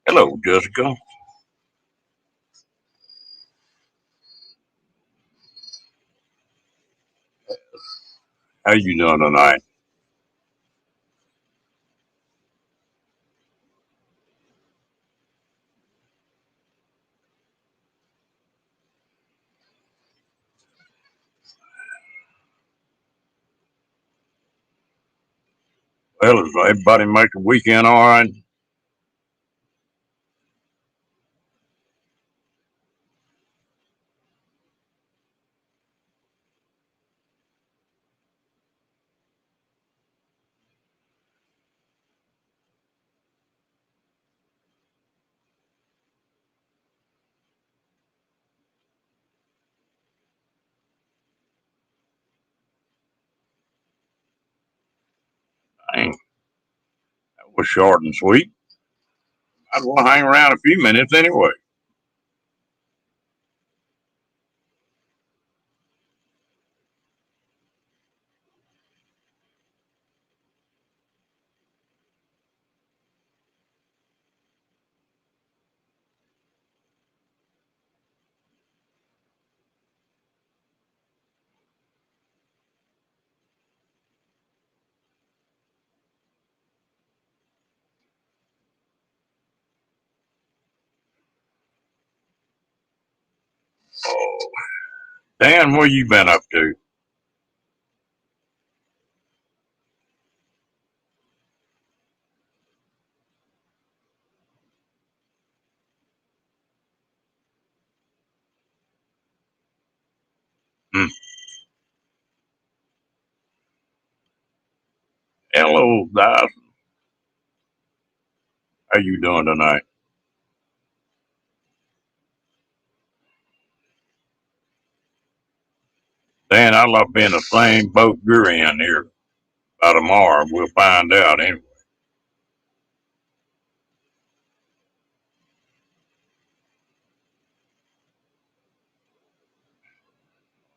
Hello, Jessica. How you doing tonight? Well, does everybody make the weekend all right? Dang, that was short and sweet. I'd want to hang around a few minutes anyway. Oh, Dan, what you been up to? Hmm. Hello, guys. How you doing tonight? Dan, I love being the same boat you're in here. By tomorrow, we'll find out anyway.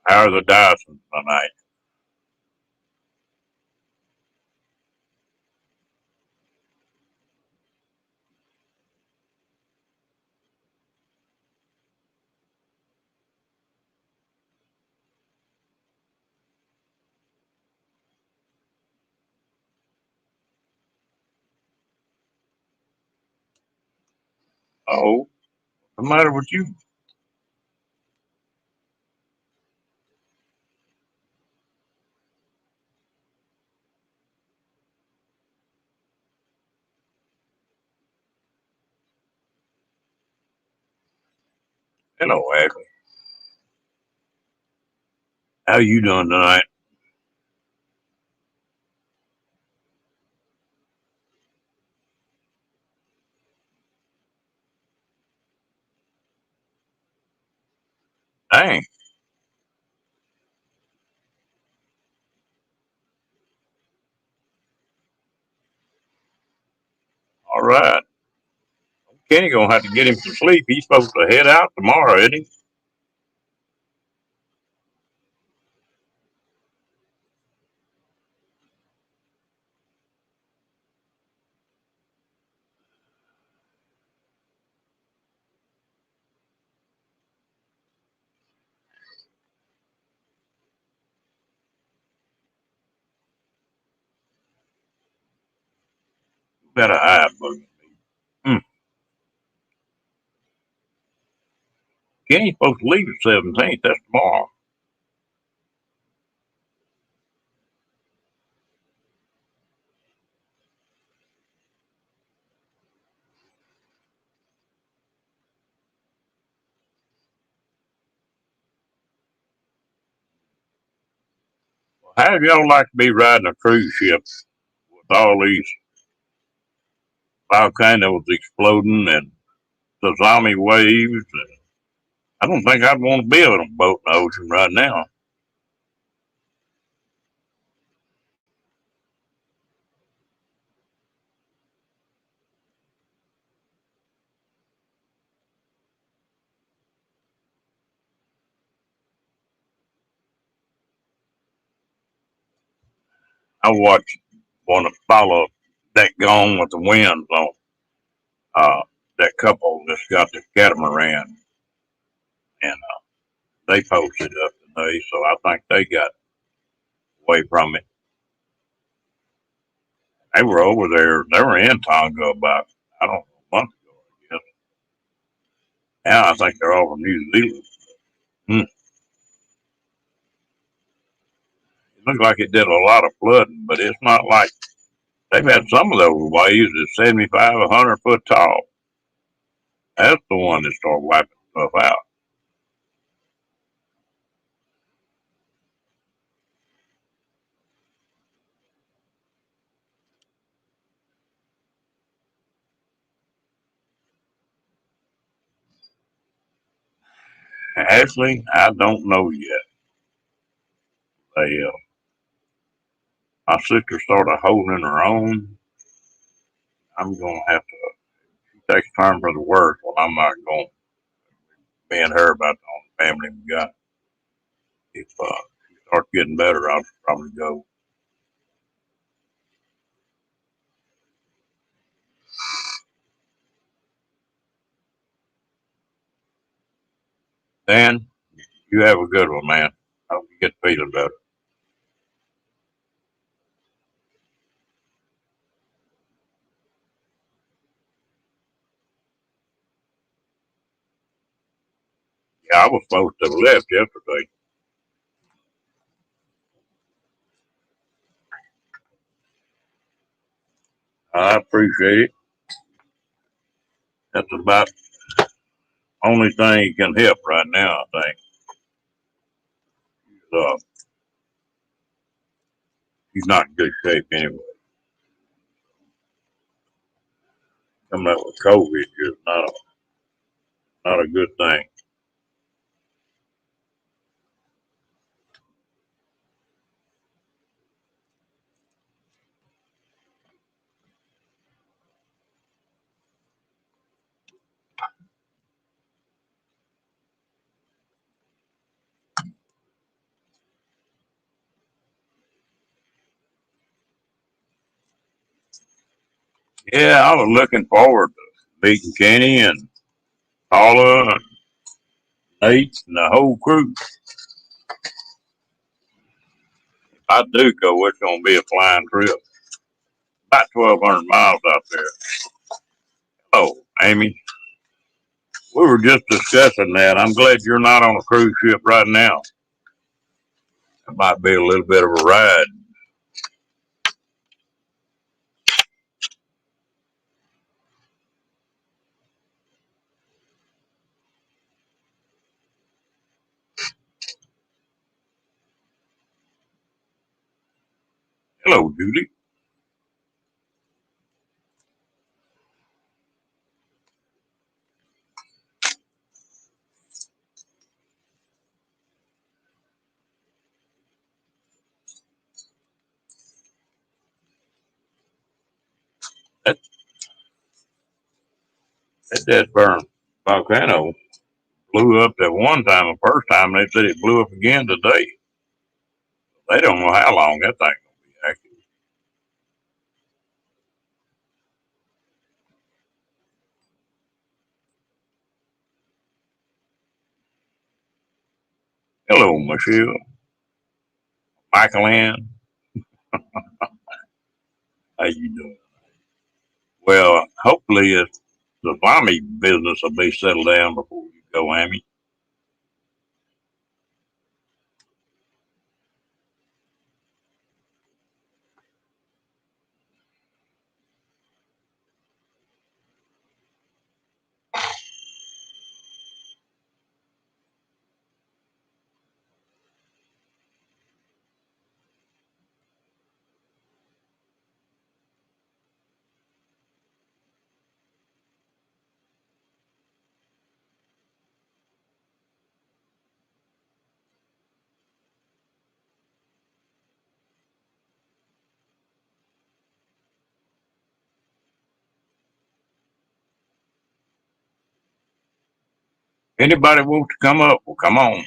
How are the Dysons tonight? Oh, what's the matter with you? Hello, Ashley. How you doing tonight? Dang. All right. Kenny gonna have to get him some sleep. He's supposed to head out tomorrow, isn't he? Better hide, buggy. Hmm. Kenny's supposed to leave the 17th. That's tomorrow. How do y'all like to be riding a cruise ship with all these volcanoes exploding and tsunami waves? And I don't think I'd want to be on a boat in the ocean right now. I watched one to follow that gone with the winds on. Uh, that couple that's got the catamaran, and they posted up today, so I think they got away from it. They were over there. They were in Tonga about, I don't know, a month ago, I guess. Now I think they're over New Zealand. Hmm. It looks like it did a lot of flooding, but it's not like they've had some of those waves that's 75, 100 foot tall. That's the one that started wiping stuff out. Actually, I don't know yet. They, my sister started holding her own. I'm gonna have to take time for the work. Well, I'm not going to be and her about the only family we got. If she starts getting better, I'll probably go. Dan, you have a good one, man. I hope you get feeling better. Yeah, I was supposed to have left yesterday. I appreciate it. That's about the only thing you can help right now, I think. Uh, he's not in good shape anyway. Coming up with COVID is not a good thing. Yeah, I was looking forward to meeting Kenny and Paula and Nate and the whole crew. If I do go, it's going to be a flying trip. About 1,200 miles out there. Oh, Amy, we were just discussing that. I'm glad you're not on a cruise ship right now. It might be a little bit of a ride. Hello, Judy. That, that dead burn volcano blew up that one time. The first time they said it blew up again today. They don't know how long that thing gonna be active. Hello, Michelle. Michael Ann. How you doing? Well, hopefully the zombie business will be settled down before you go, Amy. Anybody wants to come up? Well, come on.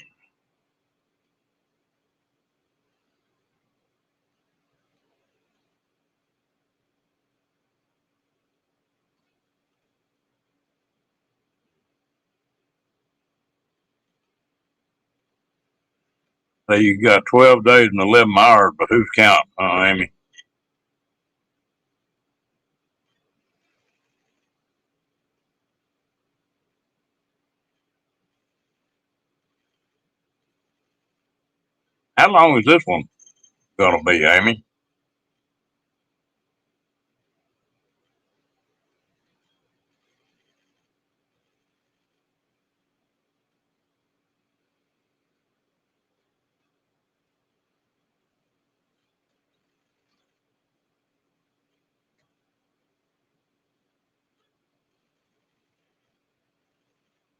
So you got 12 days and 11 hours, but who's counting, Amy? How long is this one going to be, Amy?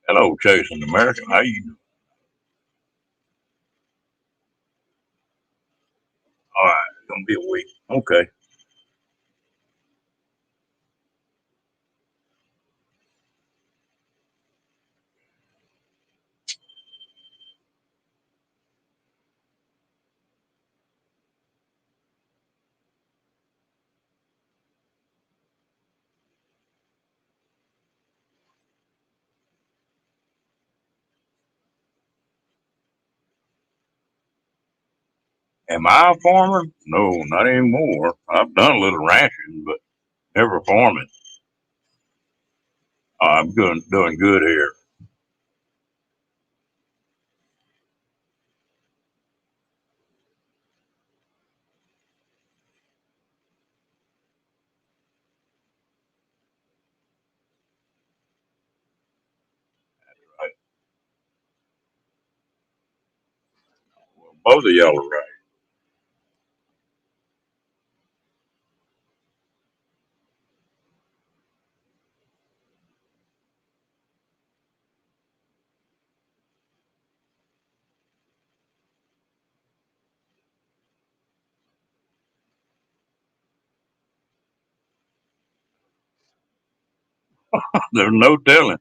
Hello, Chasing America. How you? All right, it's going to be a week. Okay. Am I a farmer? No, not anymore. I've done a little ranching, but never farming. I'm doing good here. Right. Well, both of y'all are right. There's no telling.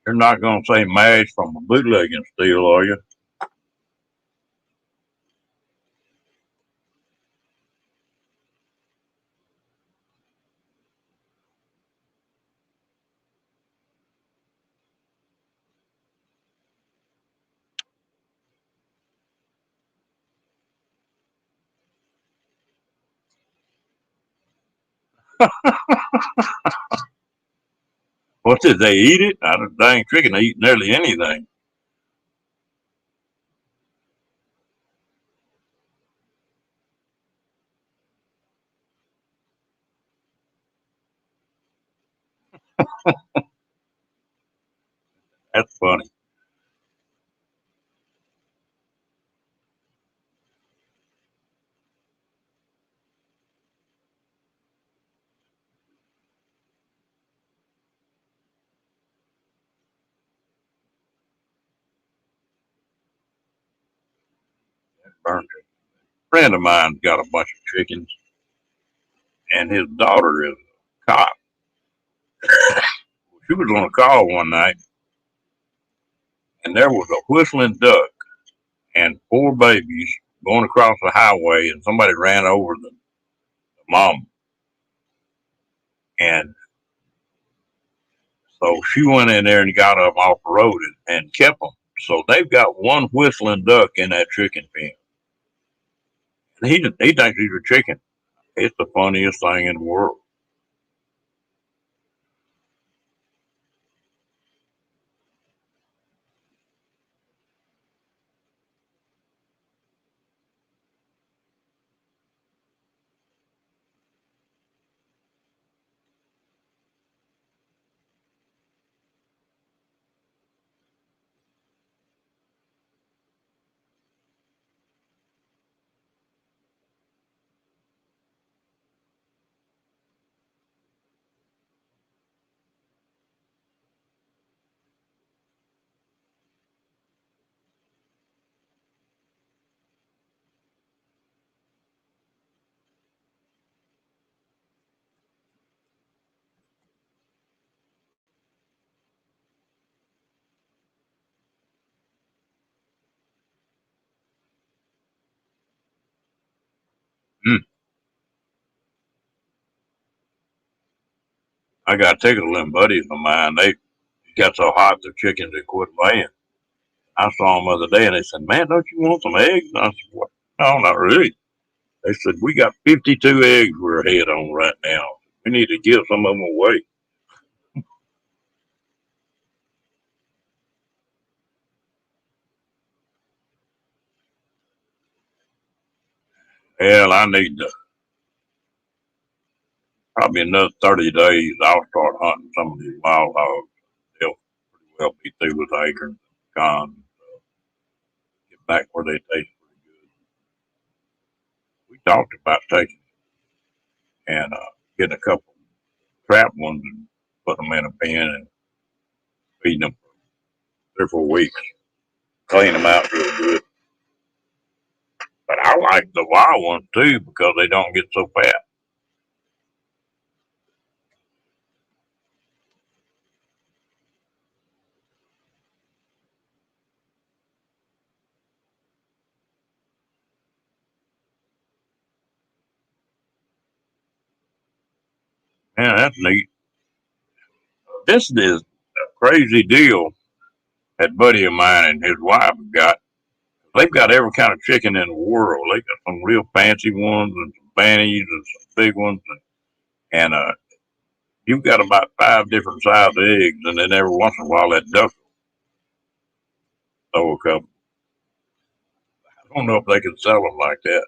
You're not going to say mash from a bootlegging steel, are you? What did they eat it? I don't dang chicken eat nearly anything. That's funny. Burnt it. A friend of mine's got a bunch of chickens, and his daughter is a cop. She was on a call one night, and there was a whistling duck and four babies going across the highway, and somebody ran over the mom. And so she went in there and got them off the road and kept them. So they've got one whistling duck in that chicken pen. And he thinks he's a chicken. It's the funniest thing in the world. I got tickled of them buddies of mine. They got so hot the chickens they quit laying. I saw them the other day and they said, "Man, don't you want some eggs?" And I said, "What? No, not really." They said, "We got 52 eggs we're ahead on right now. We need to give some of them away." Hell, I need to probably another 30 days. I'll start hunting some of these wild hogs. They'll pretty well be through with acorns and pecans. Get back where they taste pretty good. We talked about taking and getting a couple trap ones and putting them in a pen and feeding them for 3 or 4 weeks. Clean them out real good. But I like the wild ones too because they don't get so fat. Man, that's neat. This is a crazy deal that buddy of mine and his wife have got. They've got every kind of chicken in the world. They got some real fancy ones and some fannies and some big ones. And you've got about 5 different sized eggs, and then every once in a while that duck will throw a couple. I don't know if they can sell them like that.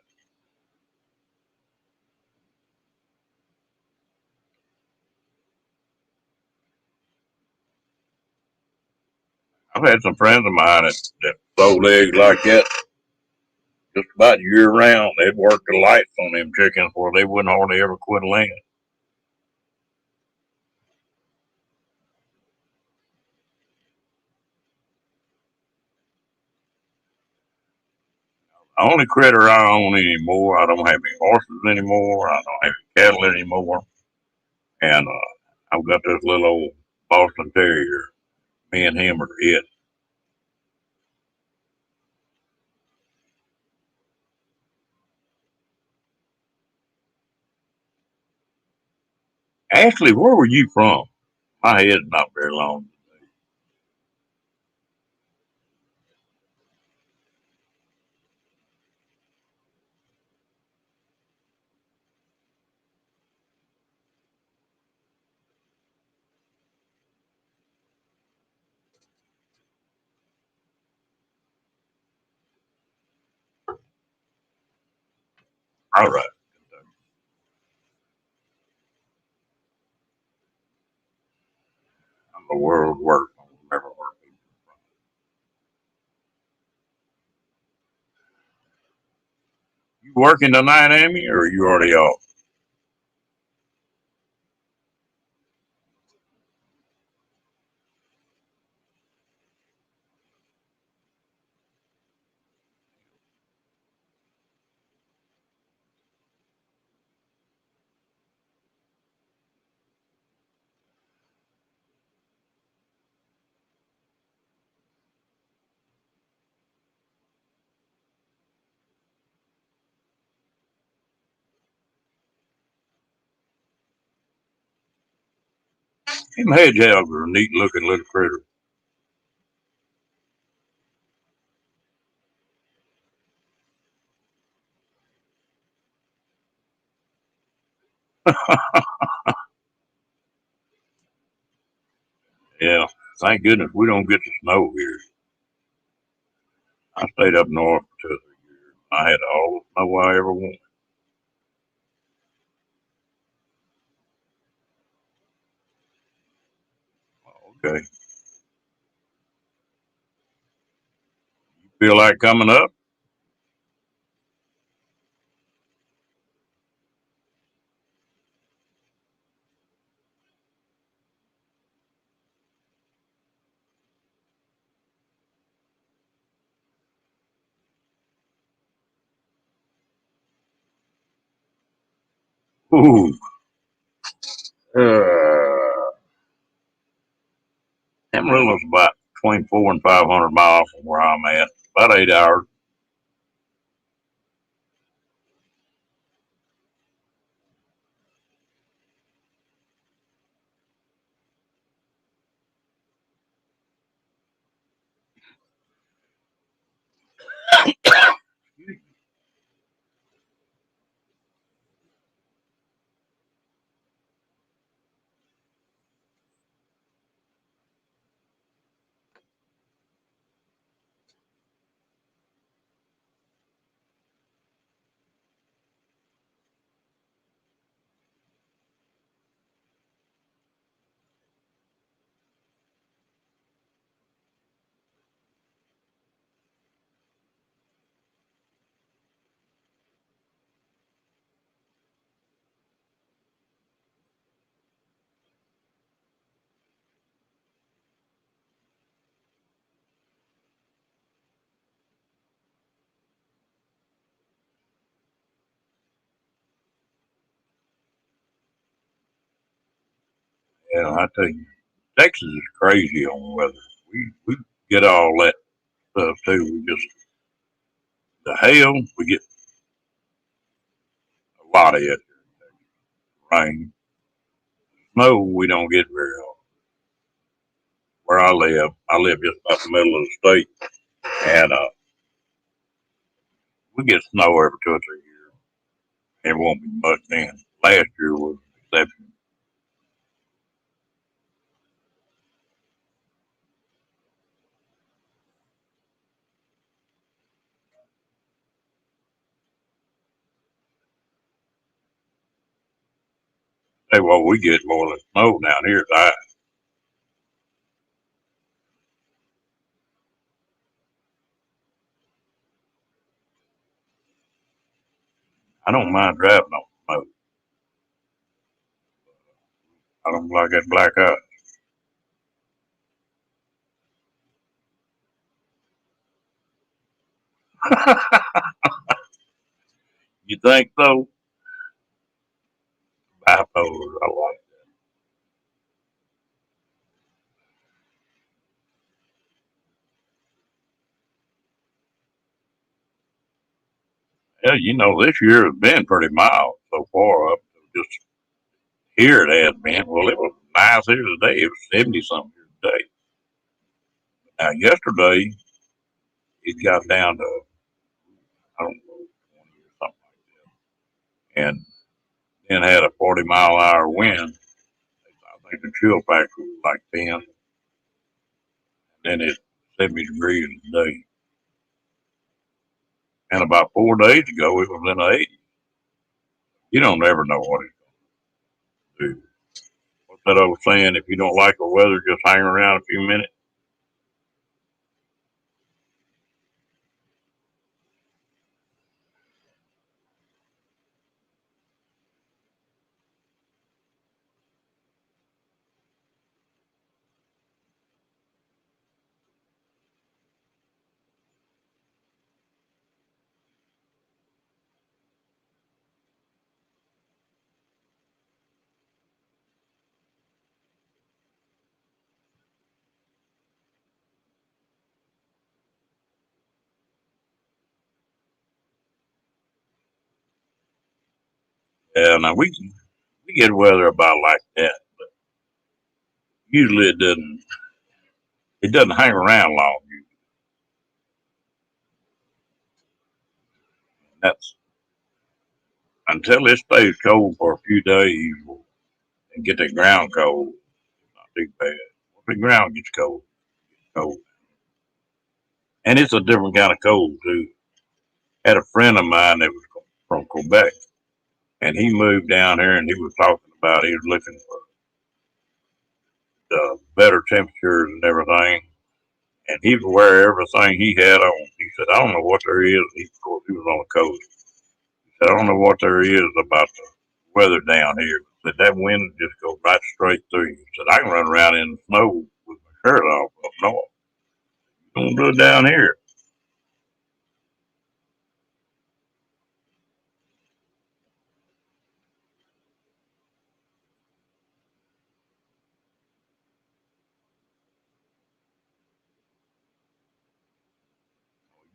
I've had some friends of mine that sold eggs like that just about year round. They'd work the lights on them chickens where they wouldn't hardly ever quit laying. The only critter I own anymore, I don't have any horses anymore. I don't have any cattle anymore. And I've got this little old Boston Terrier. Me and him are it. Ashley, where were you from? My head's not very long. All right. I'm the world's worst. I don't remember where people. You working tonight, Amy, or are you already off? Them hedgehogs are a neat looking little critter. Yeah. Thank goodness we don't get the snow here. I stayed up north for 2 or 3 years. I had all the snow I ever wanted. Okay. Feel like coming up? Ooh. Amarillo's about between 400 and 500 miles from where I'm at. About 8 hours. Yeah, I tell you, Texas is crazy on weather. We get all that stuff too. We just the hail, we get a lot of it. Rain, snow, we don't get very often. Where I live just about the middle of the state, and we get snow every 2 or 3 years. It won't be much then. Last year was an exception. Hey, well, we get more than snow down here. I don't mind driving on snow. I don't like that black ice. You think so? Bipolar, I like. Yeah, this year has been pretty mild so far up to just here it has been. Well, it was nice here today. It was 70 something here today. Now, yesterday, it got down to, I don't know, 20 or something like that. And then had a 40-mile-an-hour wind. I think the chill factor was like 10. And then it's 70 degrees today. And about 4 days ago, it was in the 80s. You don't ever know what it's going to do. What's that old saying? If you don't like the weather, just hang around a few minutes. Yeah, now we get weather about like that. Usually it doesn't hang around long. That's until it stays cold for a few days and get the ground cold. Not too bad. Once the ground gets cold, and it's a different kind of cold too. Had a friend of mine that was from Quebec, and he moved down here, and he was talking about he was looking for better temperatures and everything, and he would wear everything he had on. He said, "I don't know what there is." Of course, he was on the coast. He said, "I don't know what there is about the weather down here." He said that wind just goes right straight through you. He said, "I can run around in the snow with my shirt off up north. Don't do it down here."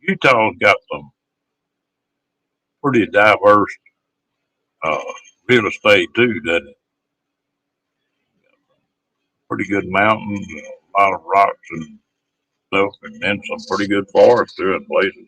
Utah's got some pretty diverse uh, real estate too. That pretty good mountains, a lot of rocks and stuff, and then some pretty good forests too in places.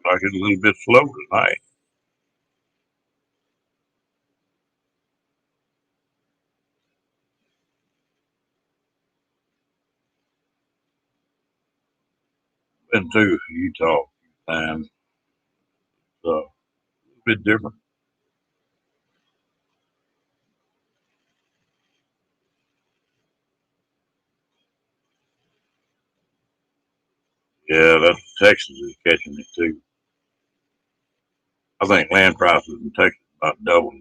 Like it's a little bit slow tonight. Been to Utah a few times. It's a bit different. Yeah, that's Texas is catching it too. I think land prices in Texas about doubled.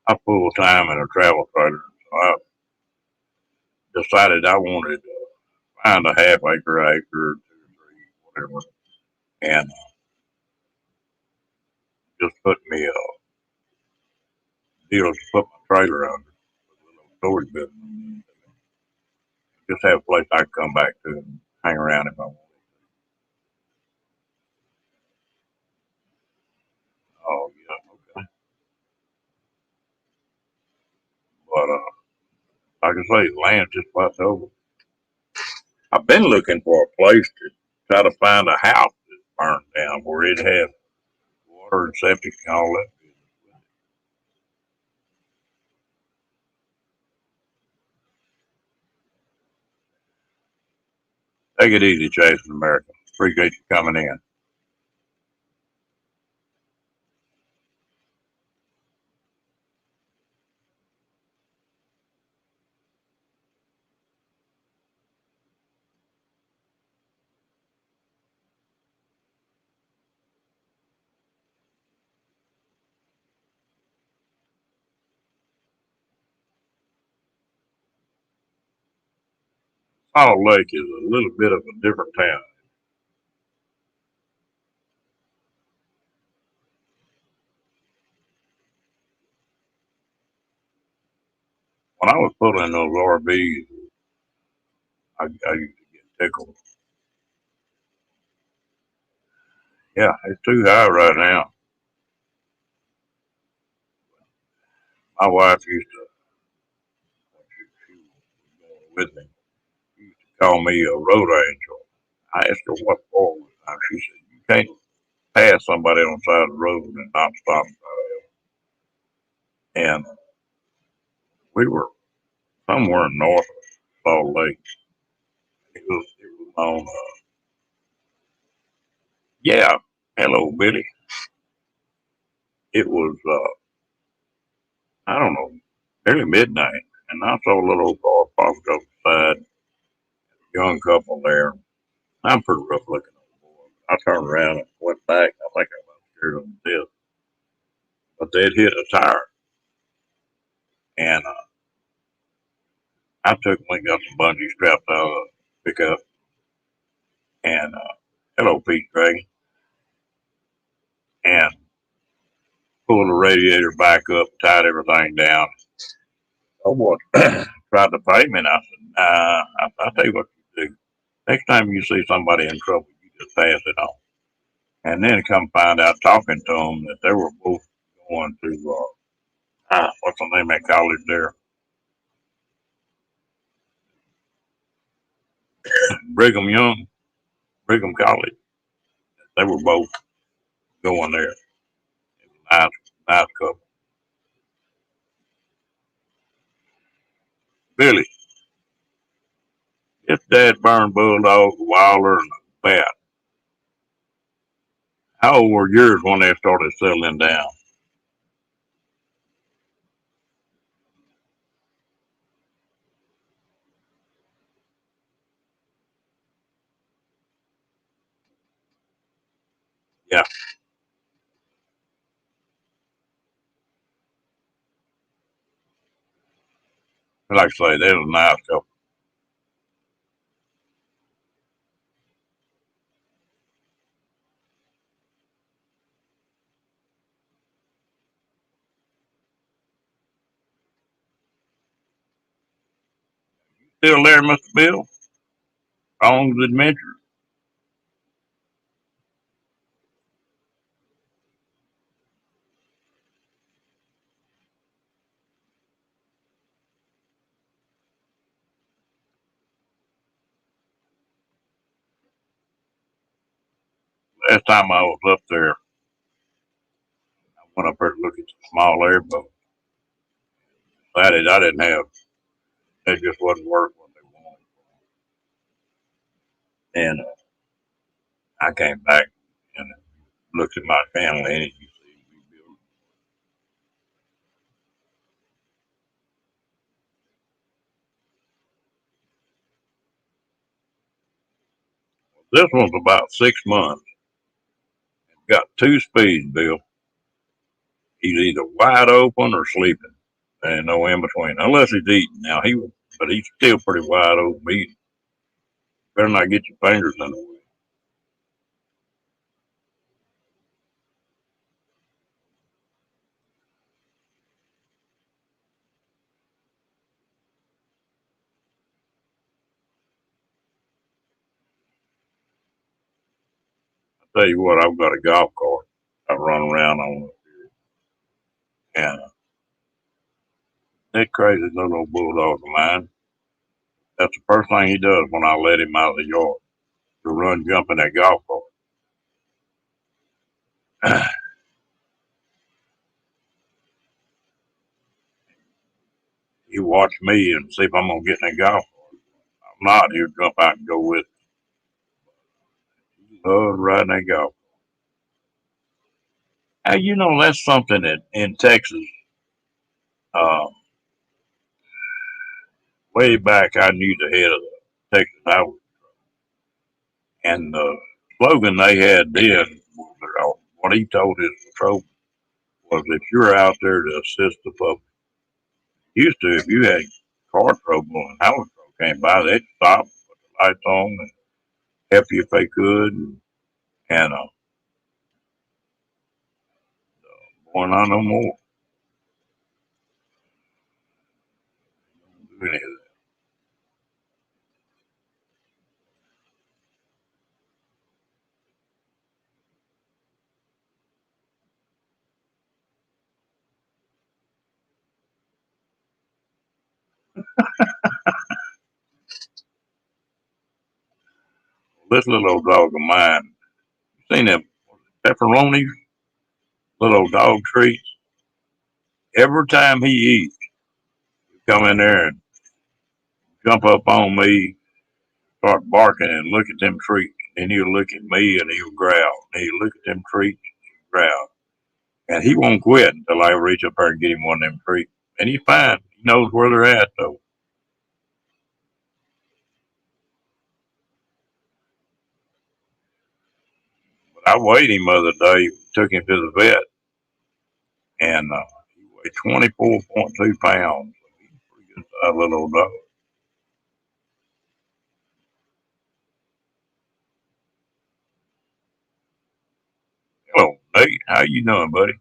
I full time in a travel trailer, so I decided I wanted to find a half acre, acre, 2 or 3, whatever, and just put me a deal to put my trailer under, a little storage business. Just have a place I can come back to and hang around if I want. Oh yeah, okay. But like I say, land just about over. I've been looking for a place to try to find a house that's burned down where it has water and septic and all that. Take it easy, Jason America. Appreciate you coming in. Salt Lake is a little bit of a different town. When I was pulling those RVs, I used to get tickled. Yeah, it's too high right now. My wife used to, when she was going with me, she used to call me a road angel. I asked her what for. And she said, "You can't pass somebody on the side of the road and not stop." And we were somewhere north of Salt Lake. It was on, yeah, hello, Billy. It was, I don't know, nearly midnight. And I saw a little old car parked up beside a young couple there. I'm pretty rough looking old boy. I turned around and went back. I think I was scared of them to death. But they'd hit a tire. And I took them and got some bungee strapped out of the pickup. And hello, Pete Dragon. And pulled the radiator back up, tied everything down. Oh boy, tried to pay me, and I said, "Nah." I'll tell you what you do. Next time you see somebody in trouble, you just pass it on. And then come find out, talking to them, that they were both going to, what's the name of that college there? Brigham Young, Brigham College. They were both going there. It was a nice, nice couple. Billy, his dad burned Bulldog, Wilder, and a Bat. How old were yours when they started settling down? Yeah, like I say, they was a nice couple. Still there, Mr. Bill? Strong's Adventure. Last time I was up there, I went up there to look at some small airboats. I didn't have. It just wasn't working what they wanted. And I came back and looked at my family, and you see, this one's about 6 months. Got two speeds, Bill. He's either wide open or sleeping. There ain't no in between, unless he's eating. Now but he's still pretty wide open. He better not get your fingers in the way. I tell you what, I've got a golf cart I run around on, and that crazy little bulldog of mine. That's the first thing he does when I let him out of the yard to run, jump in that golf cart. He watch me and see if I'm gonna get in that golf cart. If I'm not, he'll jump out and go with me. Love riding that golf. Hey, you know that's something that in Texas, uh, way back, I knew the head of the Texas Highway, and the slogan they had then, what he told his patrol was, "If you're out there to assist the public." Used to, if you had car trouble and highway patrol came by, they'd stop, put the lights on, and help you if they could. And boy, not no more. Do any of that. This little old dog of mine, you seen them pepperonis, little old dog treats? Every time he eats, he come in there and jump up on me, start barking and look at them treats. And he'll look at me and he'll growl. And he'll look at them treats and growl. And he won't quit until I reach up there and get him one of them treats. And he's fine. He knows where they're at though. But I weighed him the other day, took him to the vet, and he weighed 24.2 pounds. He's a pretty good sized little old dog. Hello, Nate. How you doing, buddy?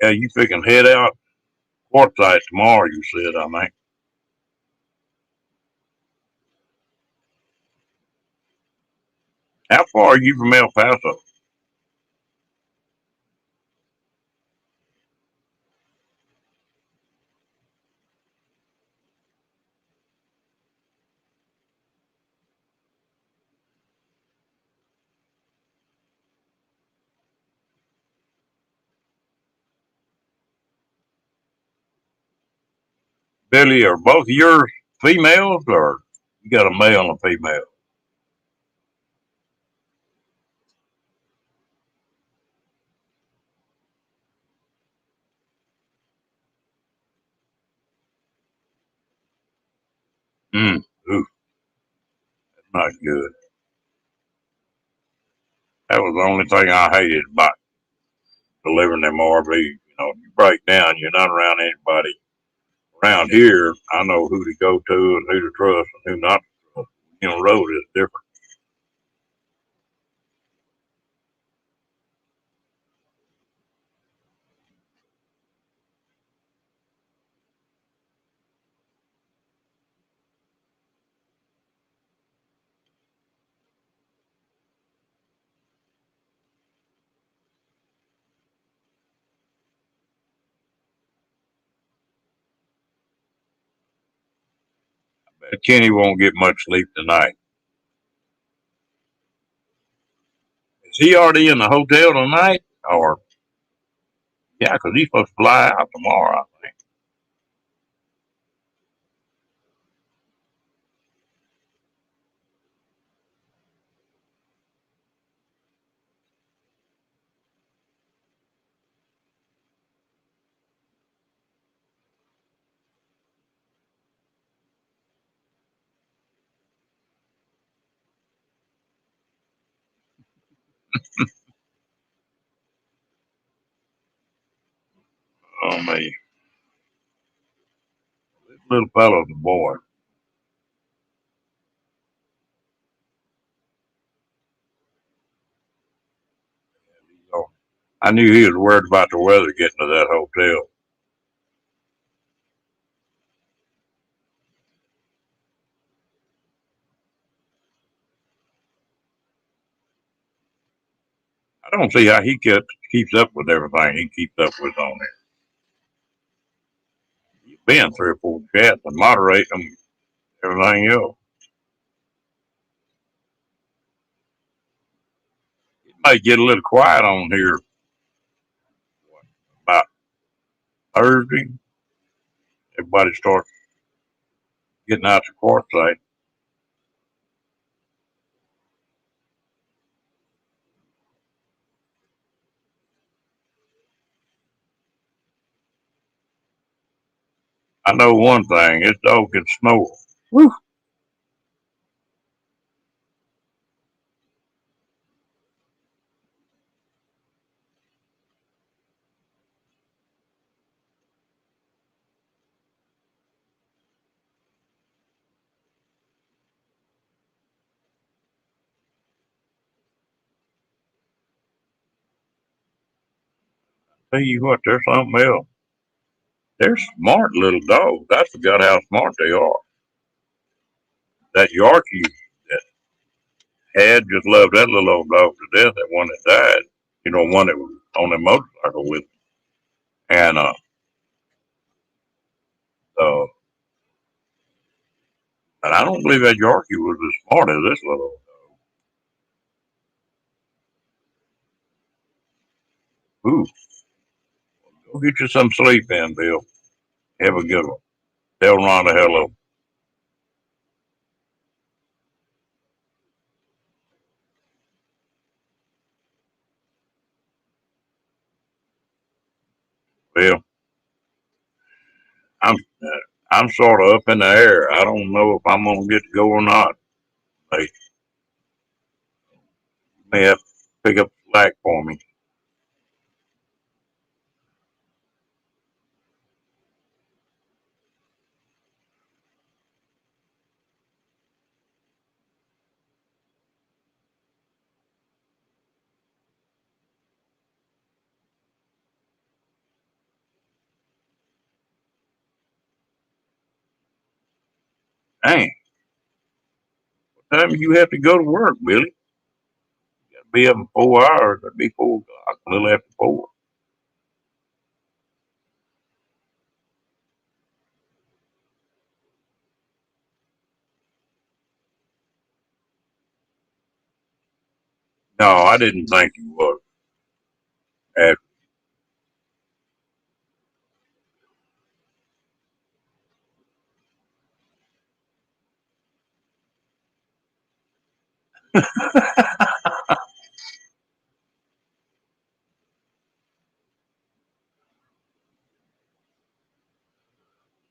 Yeah, you picking head out quartzite tomorrow, you said, I think. How far are you from El Paso? Billy, are both yours females or you got a male and a female? Mm, ooh, that's not good. That was the only thing I hated about delivering them RVs. You know, if you break down, you're not around anybody. Around here, I know who to go to and who to trust and who not to trust. You know, road is different. But Kenny won't get much sleep tonight. Is he already in the hotel tonight? Or, yeah, 'cause he's supposed to fly out tomorrow, I think. Oh, me. This little fellow's a boy. So I knew he was worried about the weather getting to that hotel. I don't see how keeps up with everything he keeps up with on there. He's been 3 or 4 chats and moderate them, everything else. It may get a little quiet on here about Thursday. Everybody starts getting out to Quartzsite. I know one thing, this dog can snore. Woo. Tell you what, there's something else. They're smart little dogs. I forgot how smart they are. That Yorkie that had just loved that little old dog to death, that one that died. You know, one that was on the motorcycle with him. And uh and I don't believe that Yorkie was as smart as this little. Ooh, go get you some sleep in, Bill. Have a good one. Tell Rhonda hello. Well, I'm I'm sort of up in the air. I don't know if I'm gonna get to go or not. They may have to pick up the slack for me. Dang, what time do you have to go to work, Billy? You gotta be up in 4 hours. That'd be 4 o'clock, a little after 4. No, I didn't think you was. At,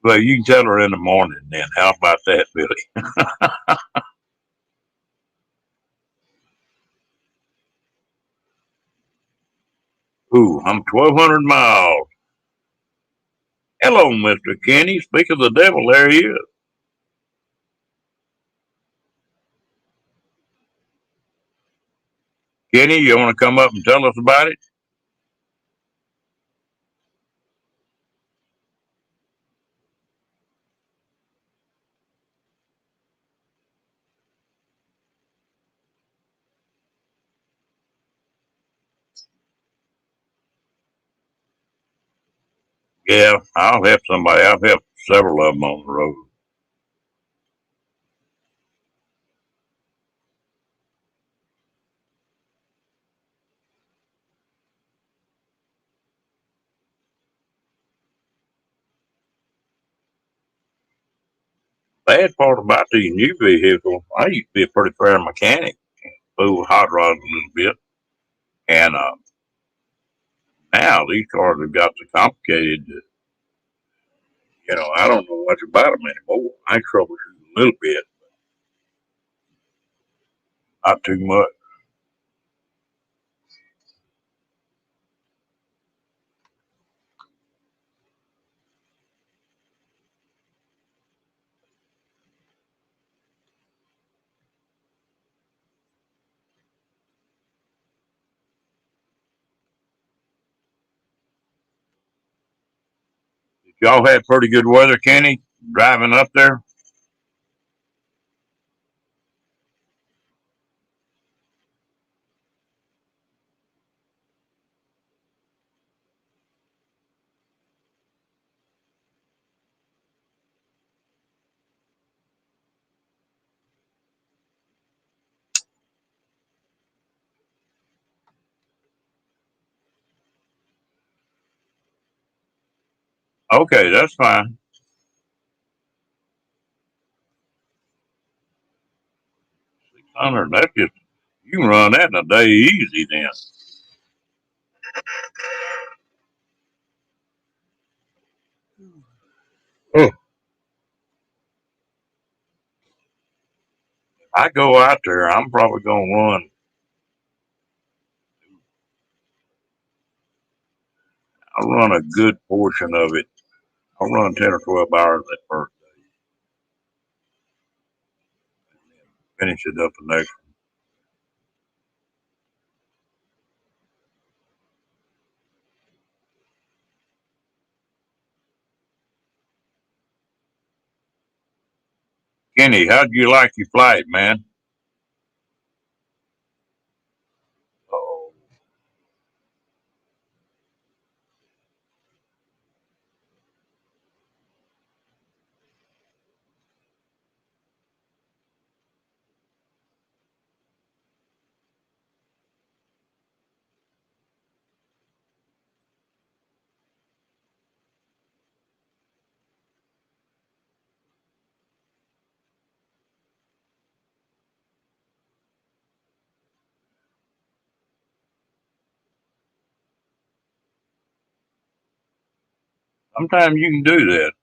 well, you can tell her in the morning then. How about that, Billy? Ooh, I'm 1,200 miles. Hello, Mr. Kenny. Speak of the devil, there he is. Kenny, you want to come up and tell us about it? Yeah, I'll help somebody. I've helped several of them on the road. bad part about these new vehicles, I used to be a pretty fair mechanic, fool hot rods a little bit, and now these cars have got so complicated that, I don't know much about them anymore. I troubleshoot a little bit, not too much. Y'all had pretty good weather, Kenny, driving up there? Okay, that's fine. 600, that's just, you can run that in a day easy then. Oh, I go out there, I'm probably going to I'll run a good portion of it. I'll run 10 or 12 hours that first, finish it up the next. Kenny, how'd you like your flight, man? Oh, sometimes you can do that.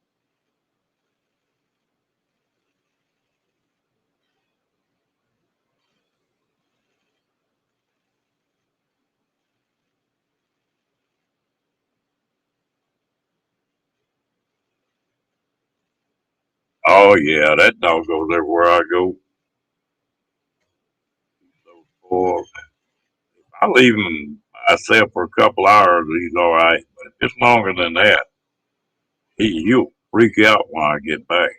Oh, yeah, that dog goes everywhere I go. So, boy, I leave him myself for a couple hours, he's all right. But if it's longer than that, he'll freak out when I get back.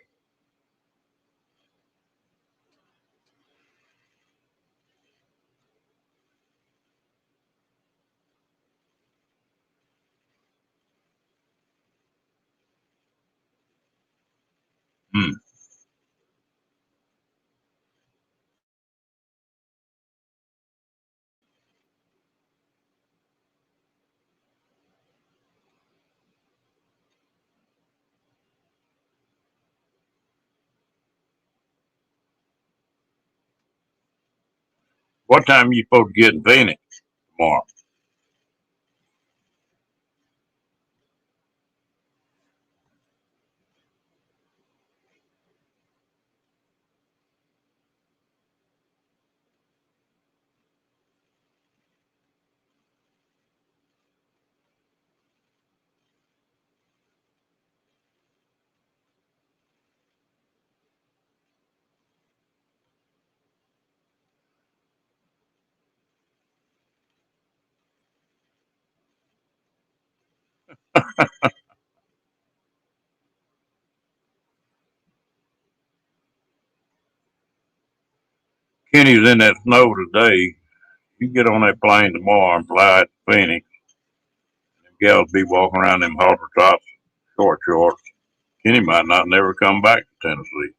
Hmm. What time are you supposed to get in Phoenix tomorrow? Kenny's in that snow today. You get on that plane tomorrow and fly out to Phoenix. Them gals be walking around them halter tops, short shorts. Kenny might not never come back to Tennessee.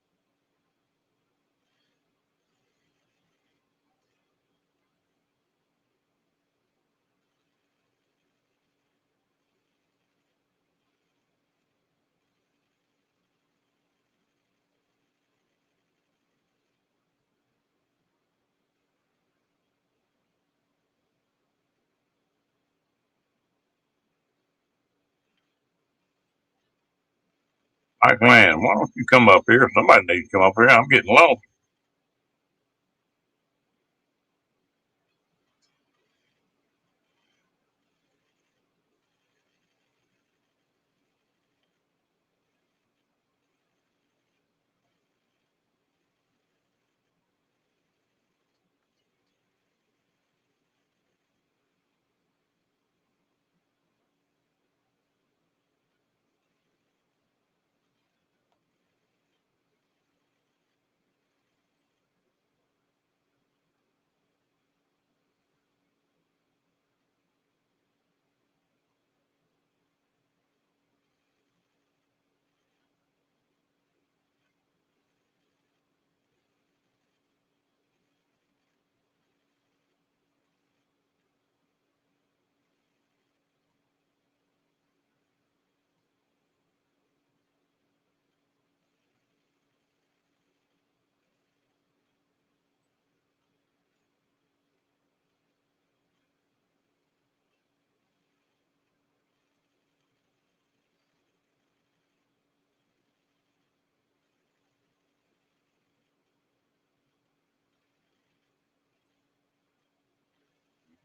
Mike Land, why don't you come up here? Somebody needs to come up here. I'm getting lost.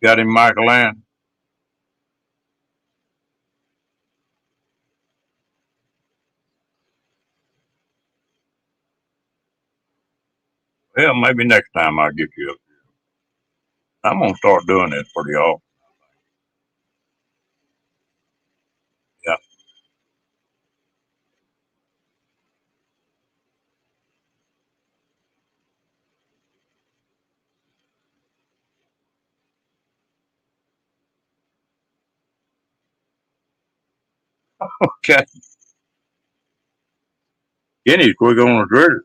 Got him, Michael Land? Well, maybe next time I'll get you up. I'm gonna start doing this pretty often. Yeah. Okay. Kenny's quick on the trigger.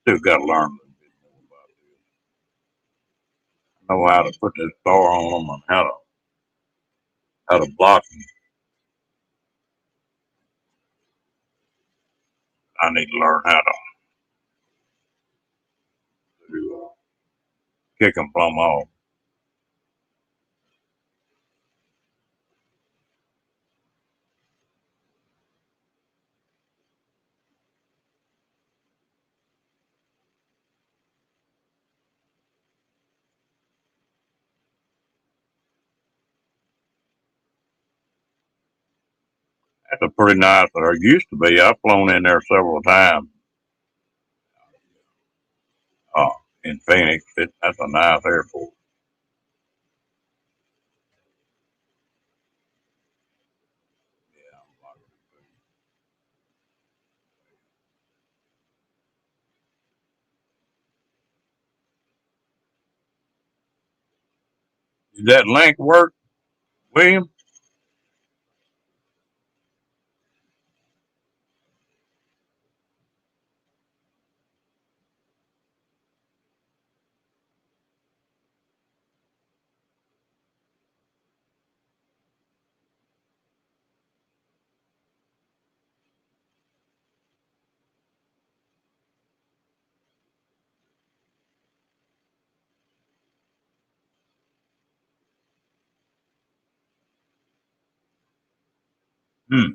Still got to learn a little bit more about it. Know how to put this star on them and how to block them. I need to learn how to kick them plumb off. That's a pretty nice, or it used to be. I've flown in there several times uh, in Phoenix. That's a nice airport. Did that link work, William? Hmm.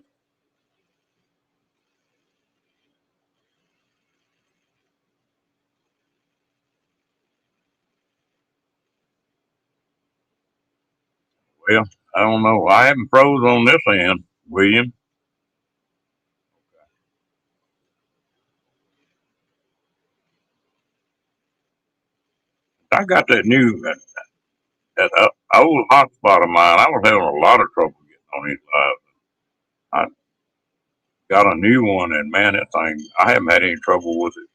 Well, I don't know. I haven't froze on this end, William. I got that new that old hotspot of mine. I was having a lot of trouble getting on his live. I got a new one, and man, that thing I haven't had any trouble with it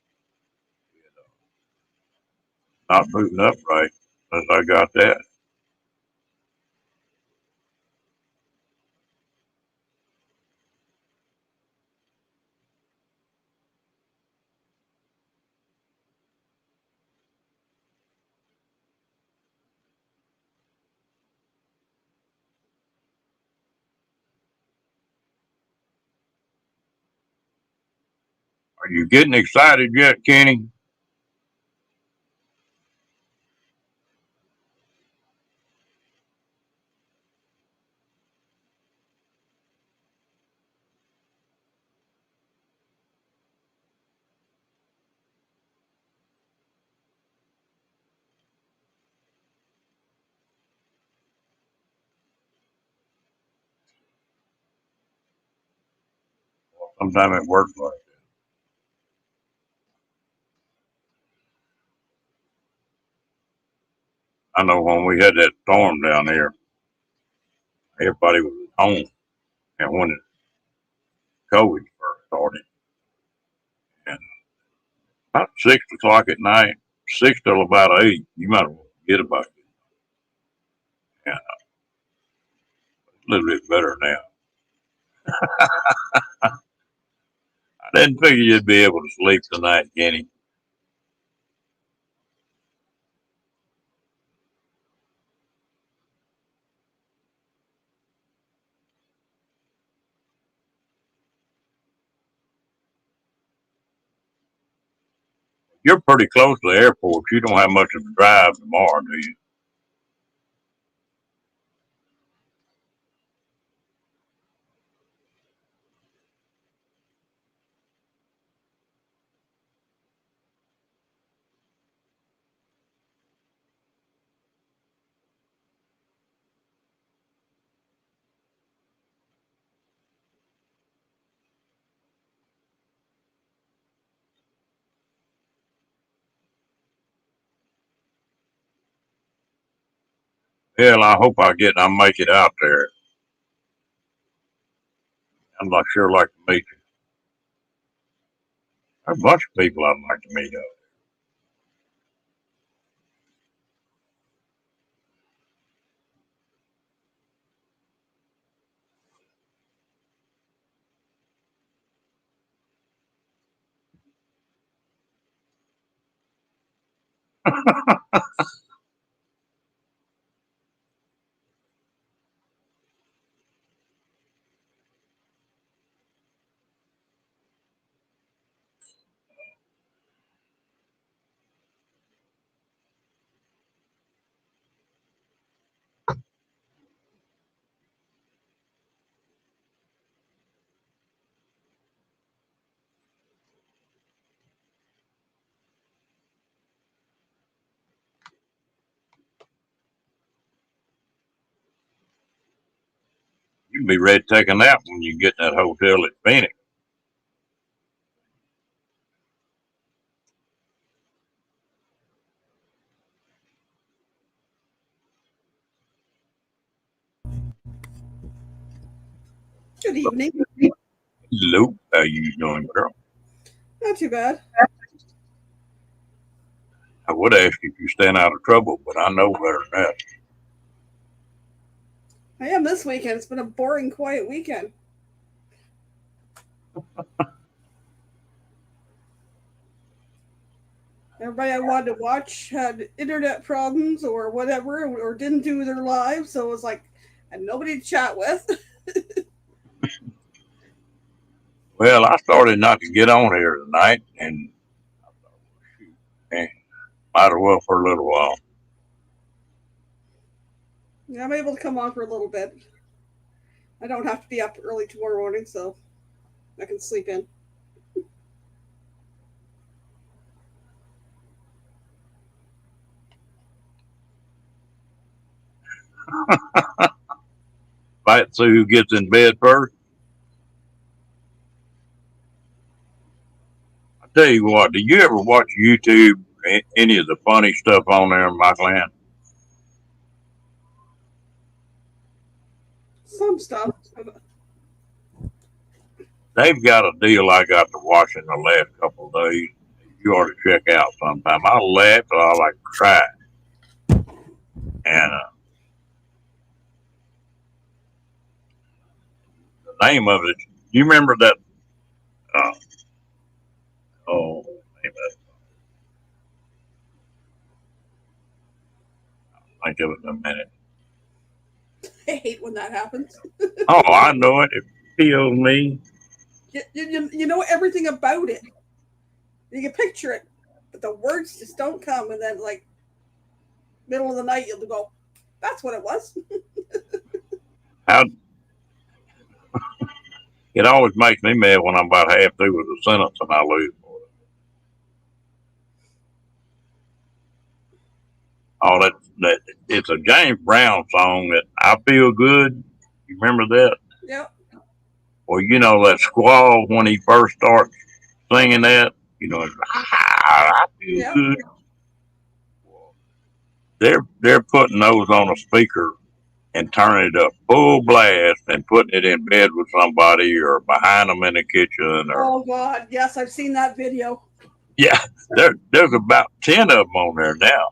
not booting up right since I got that. Are you getting excited yet, Kenny? Sometimes it works like I know when we had that storm down here, everybody was at home. And when COVID first started, and about 6 o'clock at night, 6 till about 8, you might as well forget about it. Yeah, a little bit better now. I didn't figure you'd be able to sleep tonight, Kenny. You're pretty close to the airport. You don't have much of a drive tomorrow, do you? Hell, I make it out there. I'm not sure like to meet you. There's a bunch of people I'd like to meet up. You can be ready to take a nap when you get in that hotel at Phoenix. Good evening. Luke, how you doing, girl? Not too bad. I would ask if you're staying out of trouble, but I know better than that. I am this weekend. It's been a boring, quiet weekend. Everybody I wanted to watch had internet problems or whatever, or didn't do their lives, so it was like I had nobody to chat with. Well, I started not to get on here tonight, and shoot, man, might as well for a little while. Yeah, I'm able to come on for a little bit. I don't have to be up early tomorrow morning, so I can sleep in. Fight see who gets in bed first. I tell you what, do you ever watch YouTube? Any of the funny stuff on there, Michael Ann? Some stuff. They've got a deal I got to watch in the last couple of days. You ought to check out sometime. I laugh till I like cry. And the name of it, you remember that? Uh, oh, name of it. Think of it in a minute. I hate when that happens. Oh, I know it. It feels me. You know everything about it. You can picture it, but the words just don't come. And then, like, middle of the night, you'll go, that's what it was. How it always makes me mad when I'm about half through with a sentence and I lose for it. Oh, that it's a James Brown song that I feel good. You remember that? Yep. Well, you know that squall when he first starts singing that. You know, it's, I feel Yep. good. They're putting those on a speaker and turning it up full blast and putting it in bed with somebody or behind them in the kitchen or Oh, God. Yes, I've seen that video. yeah, there's about 10 of them on there now.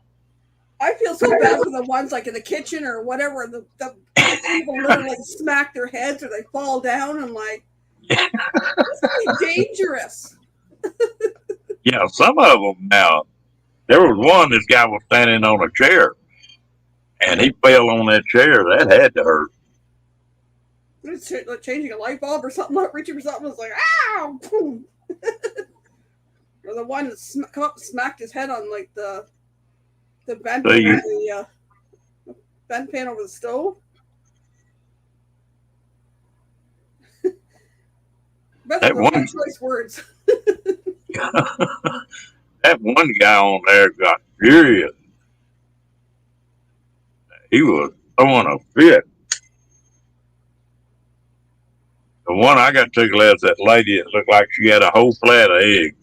I feel so bad for the ones like in the kitchen or whatever. The people literally smack their heads or they fall down and like, this is dangerous. Yeah, some of them now. There was one. This guy was standing on a chair, and he fell on that chair. That had to hurt. It's like changing a light bulb or something, like reaching for something. It's like, ow! Boom. Or the one that come up and smacked his head on like the vent So over you, the vent pan over the stove. But that those are one, choice words. that one guy on there got furious. He was throwing a fit. The one I got tickled at, that lady that looked like she had a whole flat of eggs.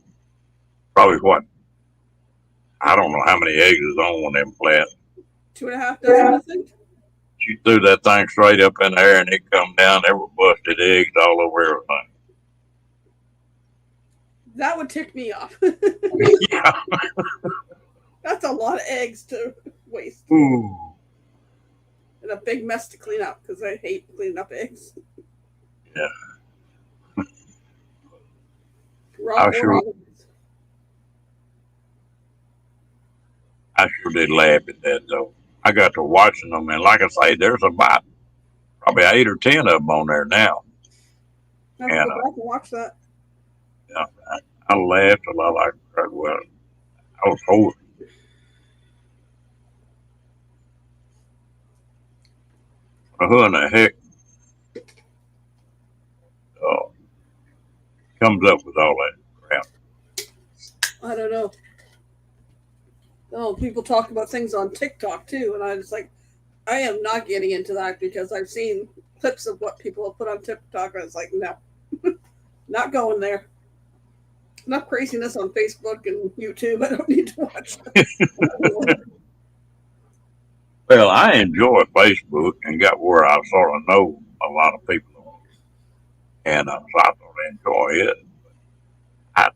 Probably what? I don't know how many eggs is on one of them flats. 2.5 dozen, I think. She threw that thing straight up in the air and it come down. There were busted eggs all over everything. That would tick me off. Yeah. That's a lot of eggs to waste. Ooh. And a big mess to clean up because I hate cleaning up eggs. Yeah. Raw I sure did laugh at that though. I got to watching them, and like I say, there's about probably 8 or 10 of them on there now. I have to go back and watch that. Yeah, I laughed a lot. Like, well, I was holding. Who in the heck comes up with all that crap? I don't know. Oh, people talk about things on TikTok too, and I was like, I am not getting into that because I've seen clips of what people have put on TikTok. And I was like, no, not going there. Enough craziness on Facebook and YouTube. I don't need to watch that. Well, I enjoy Facebook and got where I sort of know a lot of people, and so I sort of enjoy it.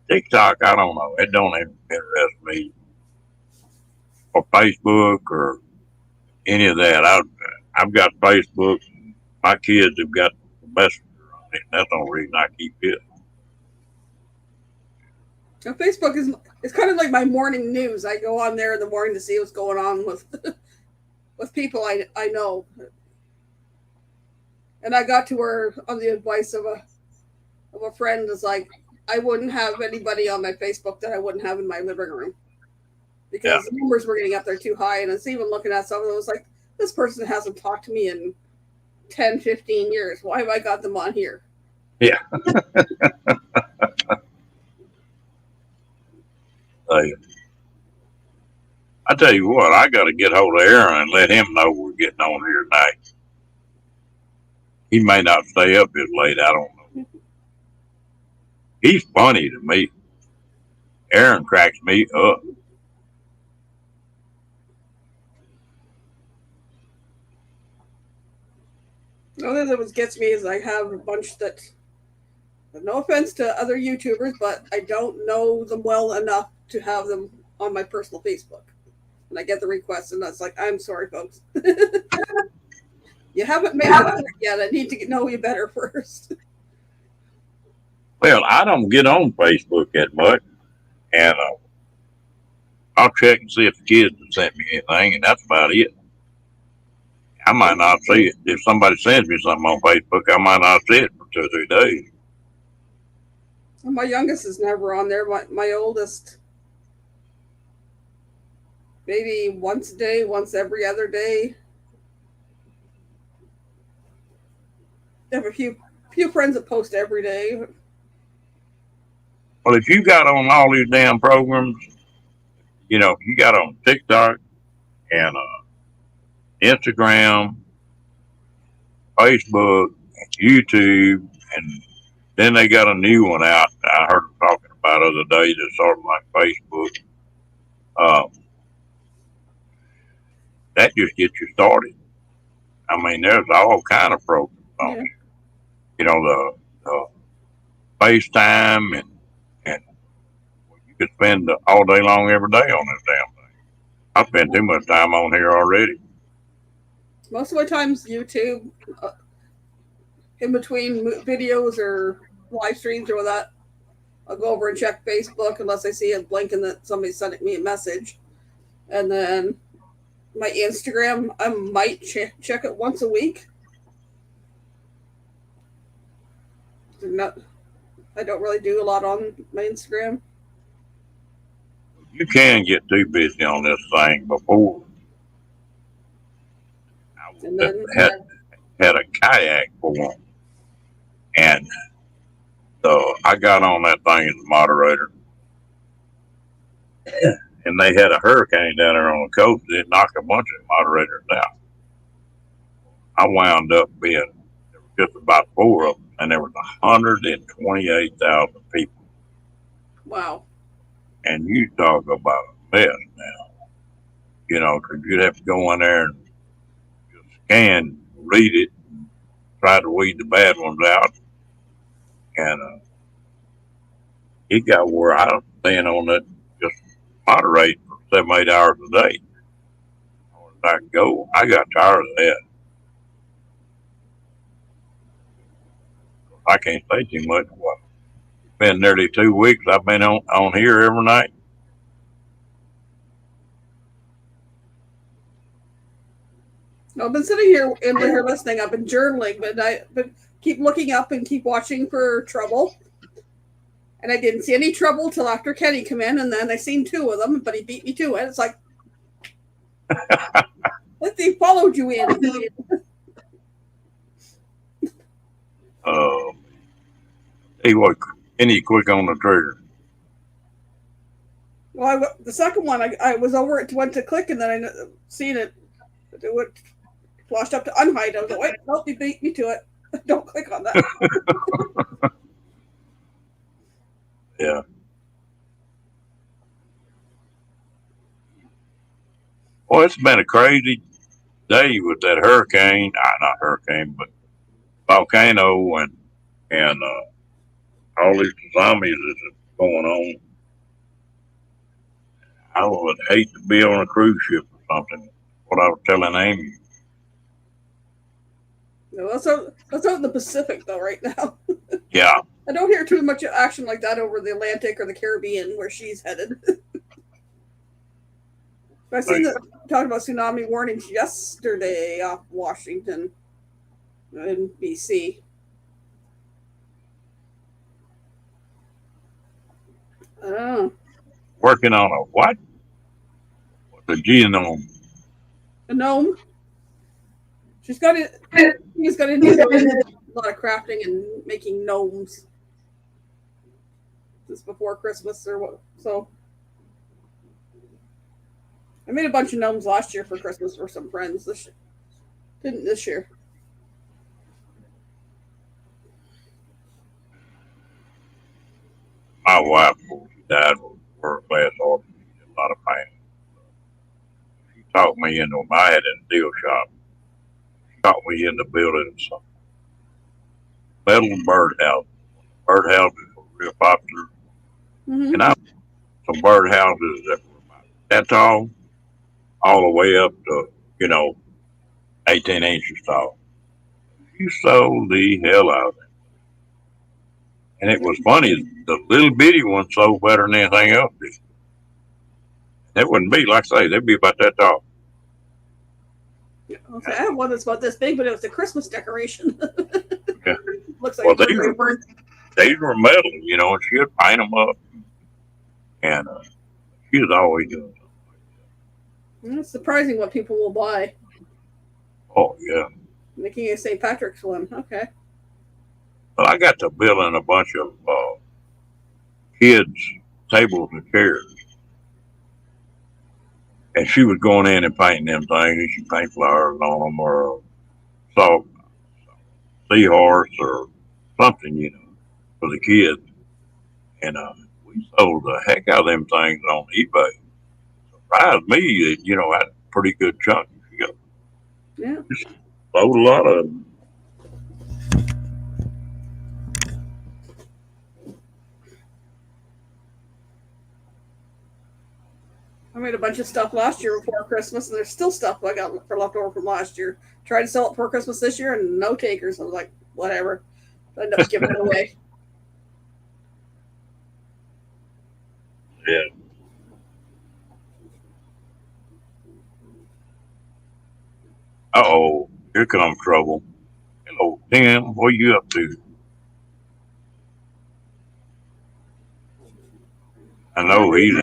TikTok, I don't know. It don't even interest me, or Facebook or any of that. I've got Facebook. My kids have got the Messenger on it. That's the only reason I keep it. Now, Facebook is kind of like my morning news. I go on there in the morning to see what's going on with with people I know. And I got to where, on the advice of a friend, is like, I wouldn't have anybody on my Facebook that I wouldn't have in my living room. Because the numbers were getting up there too high. And it's even looking at some of those, like, this person hasn't talked to me in 10, 15 years. Why have I got them on here? Yeah. I tell you what, I got to get hold of Aaron and let him know we're getting on here tonight. He may not stay up as late. I don't know. He's funny to me. Aaron cracks me up. The other thing that gets me is I have a bunch that, no offense to other YouTubers, but I don't know them well enough to have them on my personal Facebook. And I get the requests, and that's like, I'm sorry, folks. You haven't made it yet. I need to know you better first. Well, I don't get on Facebook that much, and I'll check and see if the kids have sent me anything, and that's about it. I might not see it. If somebody sends me something on Facebook, I might not see it for 2 or 3 days. My youngest is never on there. My oldest, maybe once a day, once every other day. I have a few friends that post every day. Well, if you got on all these damn programs, you got on TikTok and Instagram, Facebook, YouTube, and then they got a new one out. I heard them talking about the other day that's sort of like Facebook. Uh, that just gets you started. I mean, there's all kind of programs on Yeah. it. The FaceTime and you could spend all day long every day on this damn thing. I spend too much time on here already. Most of my time's YouTube, uh, in between videos or live streams or that. I'll go over and check Facebook unless I see it blinking that somebody's sending me a message. And then my Instagram, I might check it once a week. Not, I don't really do a lot on my Instagram. You can get too busy on this thing. Before And I then, had a kayak for one, and so I got on that thing as a moderator, and they had a hurricane down there on the coast. It knocked a bunch of moderators out. I wound up being there was just about four of them, and there was 128,000 people. wow. And you talk about a mess now, because you'd have to go in there and just scan, read it, try to weed the bad ones out, and it got where I was staying on that just moderate for 7, 8 hours a day. I could go. I got tired of that. I can't say too much. Well, it's been nearly 2 weeks. I've been on here every night. I've been sitting here in here listening. I've been journaling, but keep looking up and keep watching for trouble. And I didn't see any trouble till after Kenny come in, and then I seen two of them, but he beat me to it. It's like, they followed you in. Hey, what? Any quick on the trigger? Well, the second one, I was over it, went to click, and then I seen it. It went flashed up to unhide. I was like, wait, nope, you beat me to it. Don't click on that. Yeah. Well, it's been a crazy day with that hurricane. Not hurricane, but volcano and all these zombies that's going on. I would hate to be on a cruise ship or something. What I was telling Amy. No, that's out in the Pacific though, right now. Yeah. I don't hear too much action like that over the Atlantic or the Caribbean where she's headed. I've seen that talking about tsunami warnings yesterday off Washington and BC. I don't know. Working on a what? What's a genome? A gnome. She's got it. She's got into a lot of crafting and making gnomes. Just before Christmas or what? So I made a bunch of gnomes last year for Christmas for some friends. Didn't this year. My wife, before she died, was world class artist. She did a lot of painting. She talked me into. I had a deal shop. She talked me into building some metal birdhouses. Birdhouses were real popular, and I some birdhouses that were about that tall, all the way up to 18 inches tall. She sold the hell out of it. And it was funny, the little bitty one sold better than anything else did. It wouldn't be, like I say, they'd be about that tall. Okay, I have one that's about this big, but it was a Christmas decoration. Yeah. Looks like Well, a birthday bird. These were metal, and she'd paint them up, and she was always doing something. It's surprising what people will buy. Oh yeah. Making a St. Patrick's one. Okay. But I got to building a bunch of kids' tables and chairs, and she was going in and painting them things. And she paint flowers on them, or saw seahorse or something, for the kids. And we sold the heck out of them things on eBay. Surprised me that I had a pretty good chunk. Yeah. Sold a lot of them. I made a bunch of stuff last year before Christmas, and there's still stuff I got for leftover from last year. Tried to sell it for Christmas this year, and no takers. I was like, whatever. I ended up giving it away. Yeah. Uh-oh, here comes trouble. Hello, Tim. What are you up to? I know he's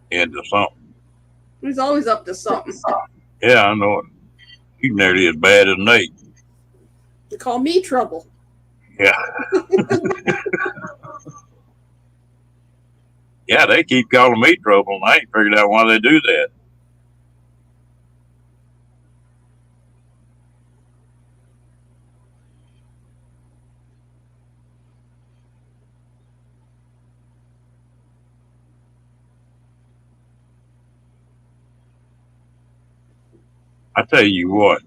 into something. He's always up to something. Yeah, I know it. He's nearly as bad as Nate. They call me trouble. Yeah. Yeah, they keep calling me trouble, and I ain't figured out why they do that. I tell you what,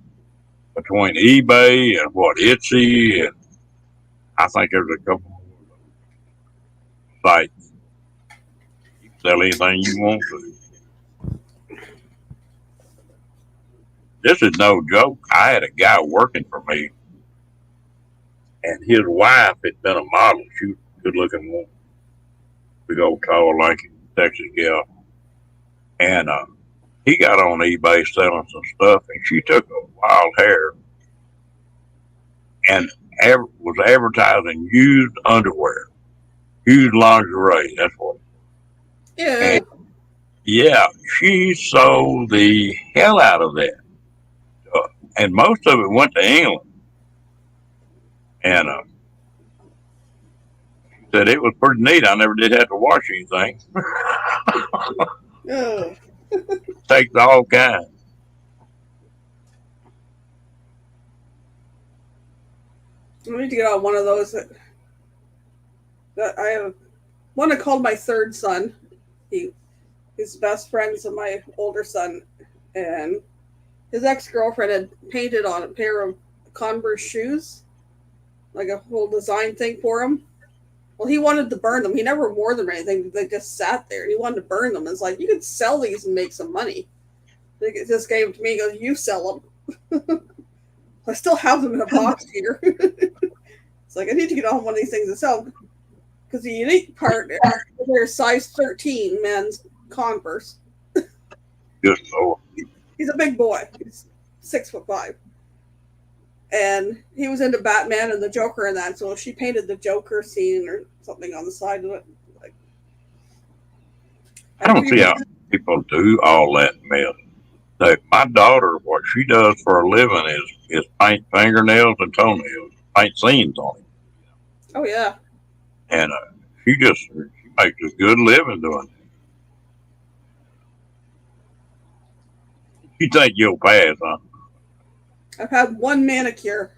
between eBay and Etsy, and I think there's a couple more sites. You can sell anything you want to. This is no joke. I had a guy working for me, and his wife had been a model. She was a good looking woman, big old tall, lanky Texas gal. And he got on eBay selling some stuff, and she took a wild hair and was advertising used underwear, used lingerie. That's what. Yeah. And yeah, she sold the hell out of that, and most of it went to England. And said it was pretty neat. I never did have to wash anything. Takes all kinds. I need to get on one of those that I have. One I called my third son. He's best friends of my older son, and his ex-girlfriend had painted on a pair of Converse shoes, like a whole design thing for him. Well, he wanted to burn them. He never wore them or anything. They just sat there. He wanted to burn them. It's like, you could sell these and make some money. He just gave them to me. He goes, you sell them. I still have them in a box here. It's like, I need to get on one of these things to sell. Because the unique part, they're size 13 men's Converse. Good Lord. He's a big boy. He's 6'5". And he was into Batman and the Joker and that, so she painted the Joker scene or something on the side of it. Like, I don't see how people do all that mess. Like, my daughter, what she does for a living is paint fingernails and toenails, paint scenes on it. Oh yeah. And she makes a good living doing it. You think you'll pass, huh? I've had one manicure.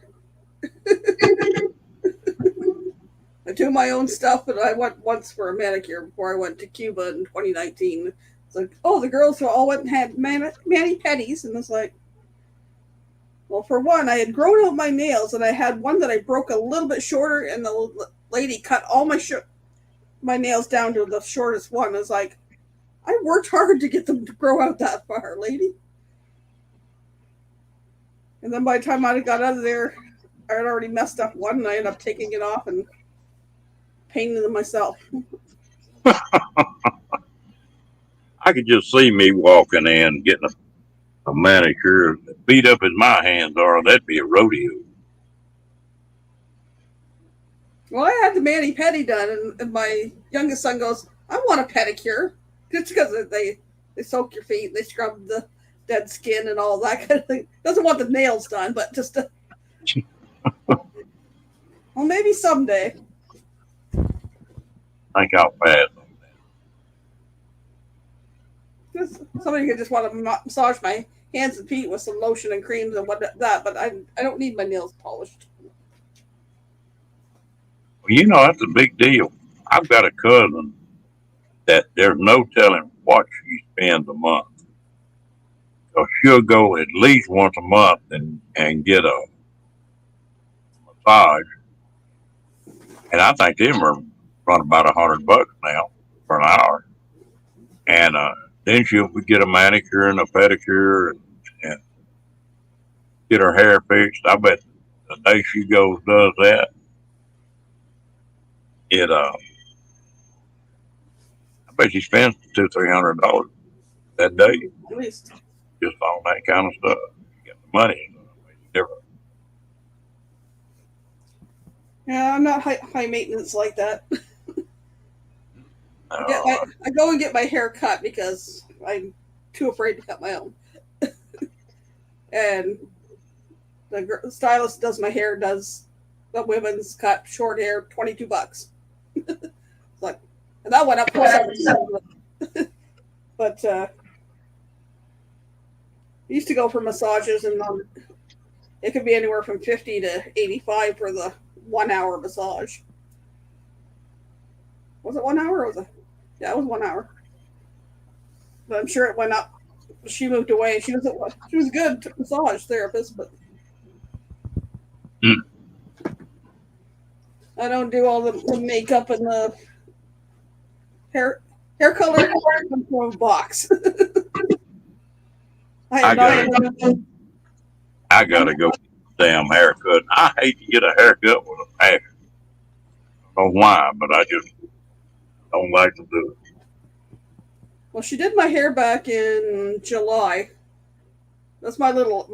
I do my own stuff, but I went once for a manicure before I went to Cuba in 2019. It's like, oh, the girls all went and had mani-pedis, and it's like, well, for one, I had grown out my nails, and I had one that I broke a little bit shorter, and the lady cut all my nails down to the shortest one. I was like, I worked hard to get them to grow out that far, lady. And then by the time I got out of there, I had already messed up one, and I ended up taking it off and painting them myself. I could just see me walking in, getting a manicure, beat up as my hands are. That'd be a rodeo. Well, I had the mani pedi done, and my youngest son goes, "I want a pedicure," just because they soak your feet, they scrub the dead skin and all that kind of thing. Doesn't want the nails done, but just well, maybe someday. Think I'll pass. Just, somebody could just want to massage my hands and feet with some lotion and creams and what that, but I don't need my nails polished. Well, that's a big deal. I've got a cousin that there's no telling what she spends a month. So she'll go at least once a month and get a massage. And I think them are run about $100 now for an hour. And then she'll get a manicure and a pedicure and get her hair fixed. I bet the day she goes does that, it I bet she spends $200-300 that day At least. just on that kind of stuff. You get the money, so it makes a difference. Yeah, I'm not high maintenance like that. Uh, I go and get my hair cut because I'm too afraid to cut my own. And the stylist does my hair, does the women's cut, short hair, $22. Like, and that went up for but I used to go for massages, and it could be anywhere from 50 to 85 for the 1 hour massage. Was it 1 hour? Or was it? Yeah, it was 1 hour. But I'm sure it went up. She moved away. She was a good massage therapist, but mm, I don't do all the makeup and the hair color comes from a box. I I am gotta, not. I gotta go get a damn haircut. I hate to get a haircut with a passion. I don't know why, but I just don't like to do it. Well, she did my hair back in July. That's my little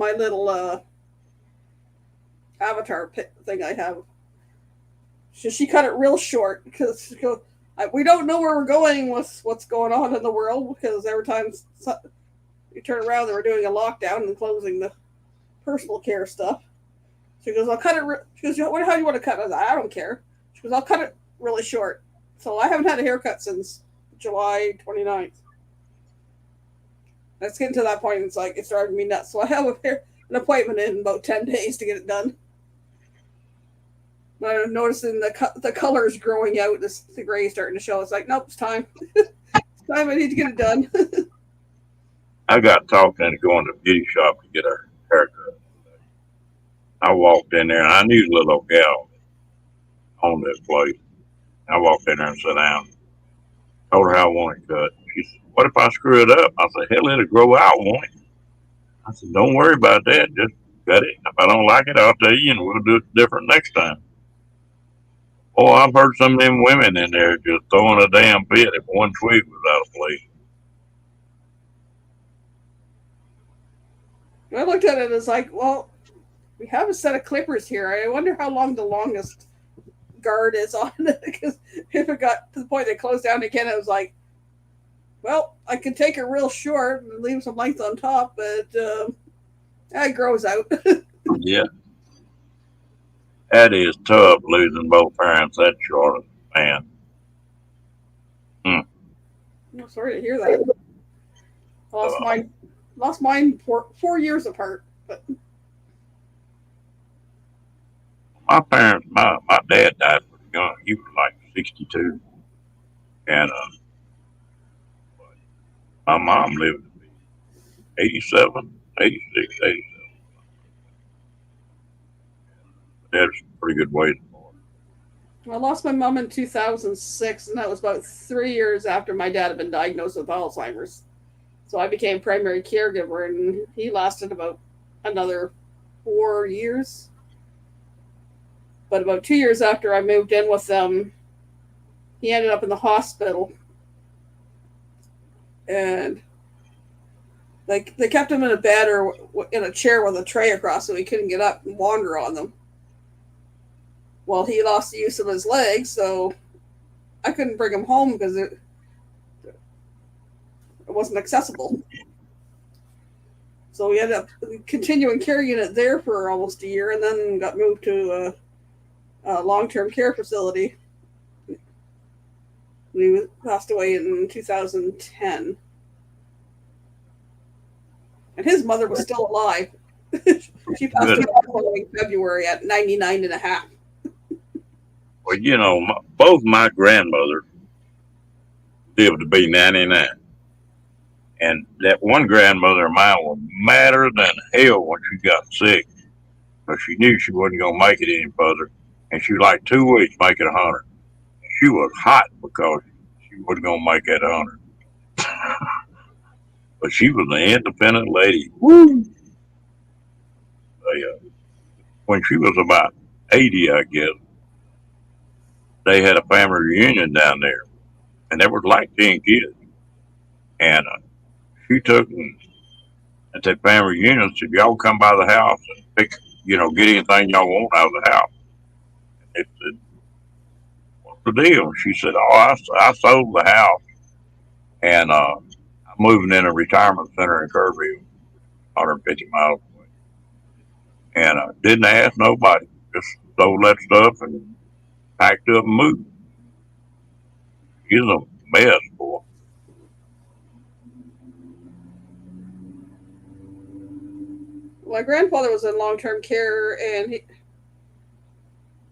avatar thing I have. She cut it real short because we don't know where we're going with what's going on in the world, because every time you turn around, they were doing a lockdown and closing the personal care stuff. She goes, "I'll cut it." She goes, "How do you want to cut it?" I don't care. She goes, "I'll cut it really short." So I haven't had a haircut since July 29th. It's getting to that point. It's like it's driving me nuts. So I have an appointment in about 10 days to get it done. But I'm noticing the colors growing out. The gray starting to show. It's like, nope, it's time. It's time. I need to get it done. I got talking to going to the beauty shop to get a haircut. I walked in there and I knew the little gal on this place. I walked in there and sat down. Told her how I want it cut. She said, "What if I screw it up?" I said, "Hell, it'll grow out, won't it?" I said, "Don't worry about that. Just cut it. If I don't like it, I'll tell you and we'll do it different next time." Oh, I've heard some of them women in there just throwing a damn fit if one twig was out of place. I looked at it as like, well, we have a set of clippers here. I wonder how long the longest guard is on it, because if it got to the point they closed down again, it was like, well, I can take it real short and leave some length on top, but it grows out. Yeah, that is tough losing both parents that short, man. Mm. I'm sorry to hear that. Lost Uh, mine. Lost mine 4 years apart. But my dad died pretty young. He was like 62, and my mom lived to be 87, 86, 87. That's a pretty good way to born. I lost my mom in 2006, and that was about 3 years after my dad had been diagnosed with Alzheimer's. So I became primary caregiver, and he lasted about another 4 years. But about 2 years after I moved in with them, he ended up in the hospital, and they kept him in a bed or in a chair with a tray across, so he couldn't get up and wander on them. Well, he lost the use of his legs, so I couldn't bring him home because it wasn't accessible. So we ended up continuing carrying it there for almost a year, and then got moved to a long-term care facility. He passed away in 2010, and his mother was still alive. She passed away the following February at 99 and a half. Well, you know, both my grandmothers lived to be 99. And that one grandmother of mine was madder than hell when she got sick. But she knew she wasn't going to make it any further. And she was like 2 weeks making 100. She was hot because she wasn't going to make that 100. But she was an independent lady. Woo! When she was about 80, I guess, they had a family reunion down there. And there was like 10 kids. And she took them at that family reunion and said, y'all come by the house and pick, get anything y'all want out of the house. And they said, what's the deal? And she said, oh, I sold the house and I'm moving in a retirement center in Kerrville, 150 miles away. And didn't ask nobody. Just sold that stuff and packed up and moved. She's a mess, boy. My grandfather was in long-term care, and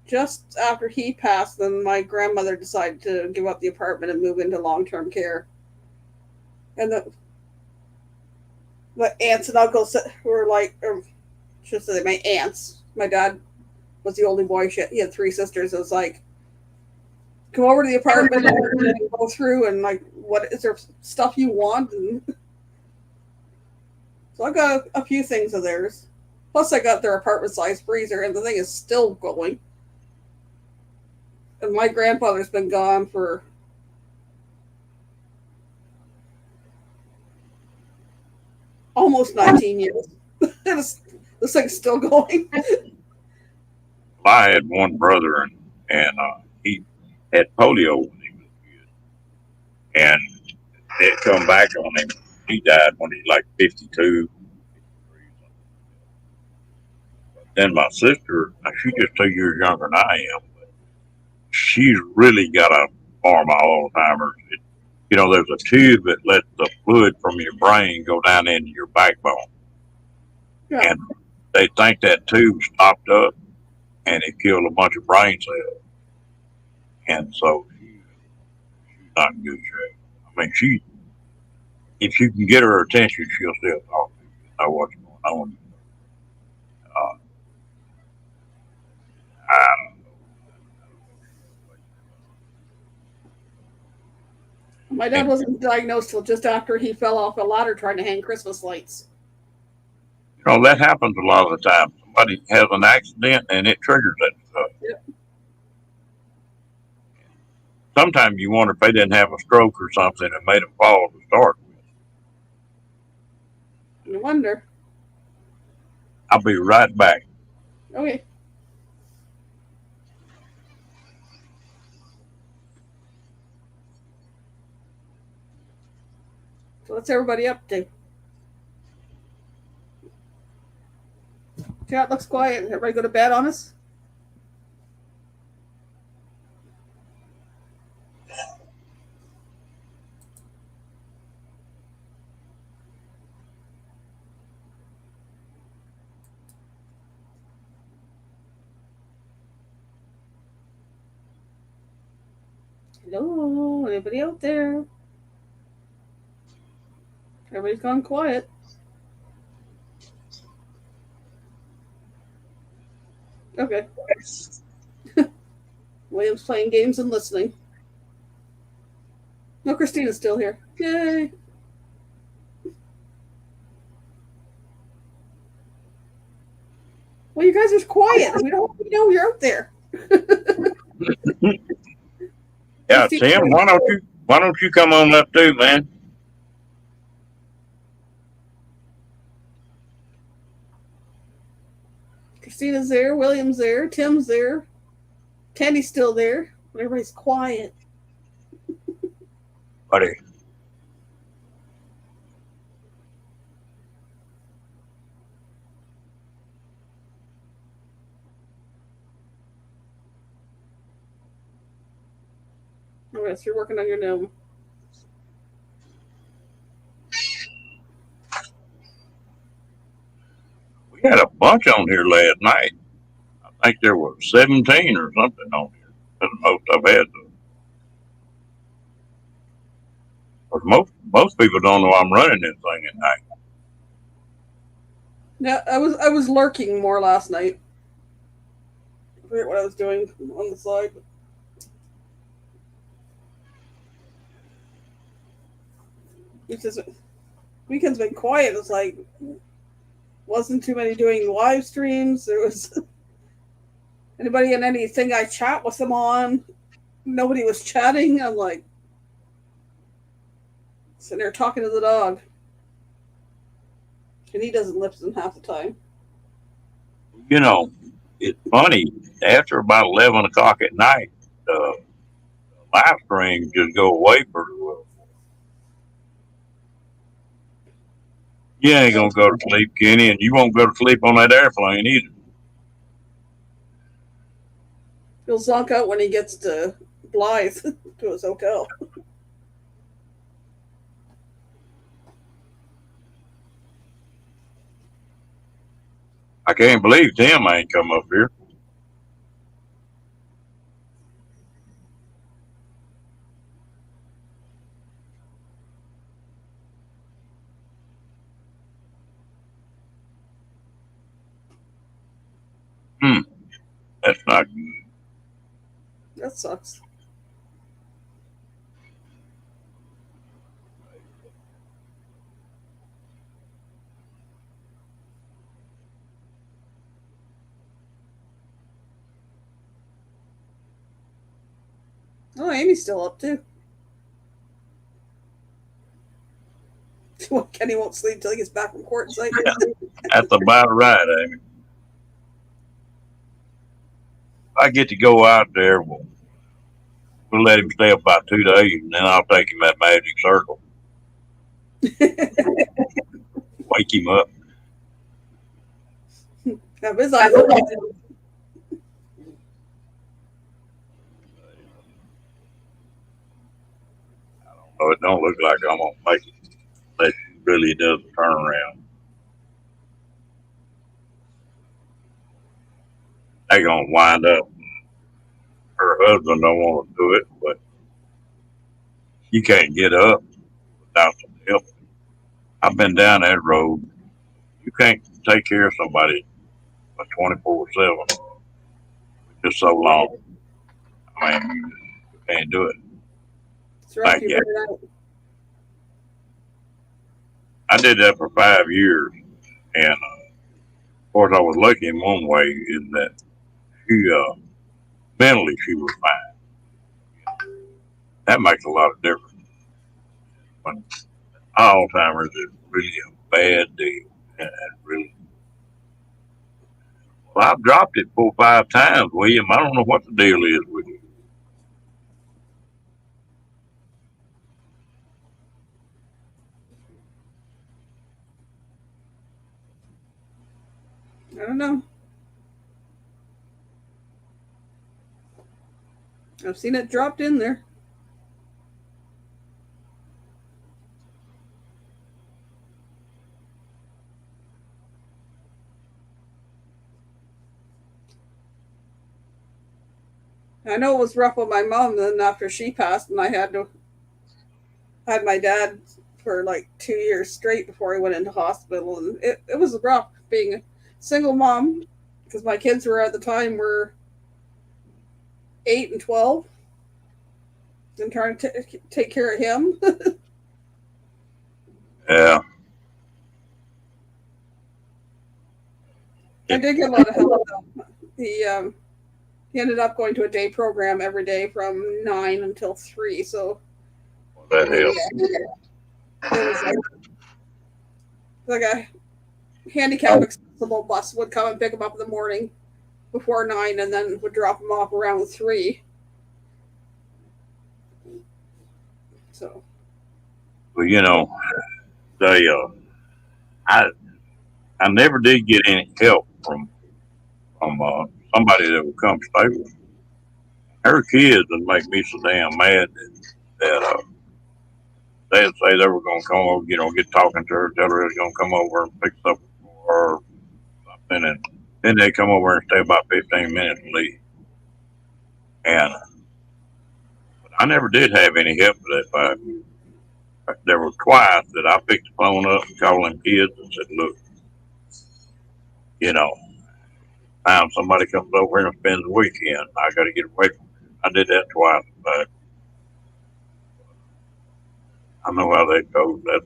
just after he passed, then my grandmother decided to give up the apartment and move into long-term care. And the aunts and uncles were like, or should say my aunts. My dad was the only boy. He had three sisters. It was like, come over to the apartment and go through and like, what is there stuff you want? And so I got a few things of theirs. Plus, I got their apartment-sized freezer, and the thing is still going. And my grandfather's been gone for almost 19 years. This thing's still going. I had one brother, and he had polio when he was a kid. And it come back on him. He died when he was like 52. Then my sister, she's just 2 years younger than I am, but she's really got a form of Alzheimer's. There's a tube that lets the fluid from your brain go down into your backbone. Yeah. And they think that tube stopped up and it killed a bunch of brain cells. And so she's not in good shape. I mean, if you can get her attention, she'll still talk to you, know what's going on. I My dad wasn't diagnosed till just after he fell off a ladder trying to hang Christmas lights. that happens a lot of the time. Somebody has an accident and it triggers that stuff. Yep. Sometimes you wonder if they didn't have a stroke or something and made them fall to start with. No wonder. I'll be right back. Okay. So what's everybody up to? Chat looks quiet. Everybody go to bed on us? Hello? Anybody out there? Everybody's gone quiet. Okay. William's playing games and listening. No, Christina's still here. Yay. Well, you guys are quiet. We don't know you're out there. Yeah, Tim, why don't you come on up too, man? Christina's there, William's there, Tim's there. Candy's still there, but everybody's quiet. Buddy. Oh, yes, you're working on your gnome. We had a bunch on here last night. I think there were 17 or something on here. That's the most I've had. But most people don't know I'm running this thing at night. Yeah, I was lurking more last night. I forget what I was doing on the side. Weekend's been quiet. It's like wasn't too many doing live streams. There was anybody in anything I chat with them on. Nobody was chatting. I'm like sitting there talking to the dog. And he doesn't listen half the time. You know, it's funny. After about 11 o'clock at night, the live streams just go away pretty well. You ain't gonna go to sleep, Kenny, and you won't go to sleep on that airplane either. He'll zonk out when he gets to Blythe to his hotel. I can't believe Tim ain't come up here. That's not good. That sucks. Oh, Amy's still up too. Kenny won't sleep till he gets back from court site. That's about right, Amy. If I get to go out there, we'll let him stay about 2 days, and then I'll take him that magic circle. Wake him up. Have his eyes open. So it don't look like I'm gonna make it unless she really does a turnaround. They gonna wind up. Her husband don't want to do it, but you can't get up without some help. I've been down that road. You can't take care of somebody for 24/7 just so long. I mean, you can't do it. It's rough. Like, You yeah. bring it out. I did that for 5 years, and of course, I was lucky in one way is that she mentally she was fine. That makes a lot of difference. When Alzheimer's is really a bad deal, and really. Well, I've dropped it 4 or 5 times, William. I don't know what the deal is with you. I don't know. I've seen it dropped in there. I know it was rough with my mom. Then after she passed, and I had my dad for like 2 years straight before he went into hospital, and it was rough being a single mom because my kids were at the time were 8 and 12, and trying to take care of him. Yeah. I did get a lot of help. He ended up going to a day program every day from 9 until 3. So That helps. it was like a handicap accessible bus would come and pick him up in the morning before 9 and then would drop them off around 3. So, But you know, they I I never did get any help from somebody that would come stay with me. Her kids would make me so damn mad that they'd say they were going to come over, get talking to her, tell her they was going to come over and fix up for her or something, and then they come over and stay about 15 minutes and leave. And I never did have any help for that 5 years. There were twice that I picked the phone up and called them kids and said, "Look, you know, time somebody comes over here and spends the weekend, I got to get away from it." I did that twice, but I know how they go. That's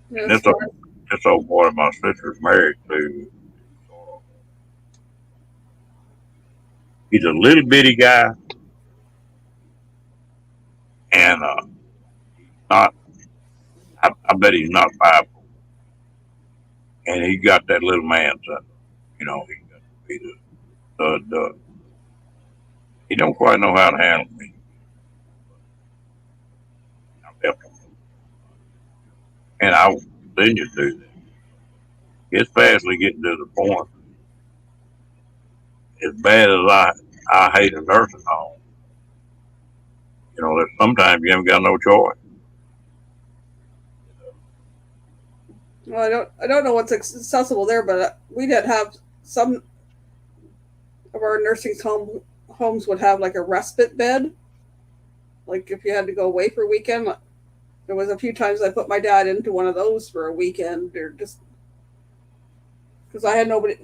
yeah, this it's fine. this old boy my sister's married to. He's a little bitty guy, and not. I bet he's not 5, and he got that little man son. He got to be the he don't quite know how to handle me. I've helped him, and I will continue to do that. It's fastly getting to the point. As bad as I hate a nursing home, that sometimes you haven't got no choice. Well, I don't know what's accessible there, but we did have some of our homes would have like a respite bed. Like if you had to go away for a weekend, there was a few times I put my dad into one of those for a weekend, or just because I had nobody.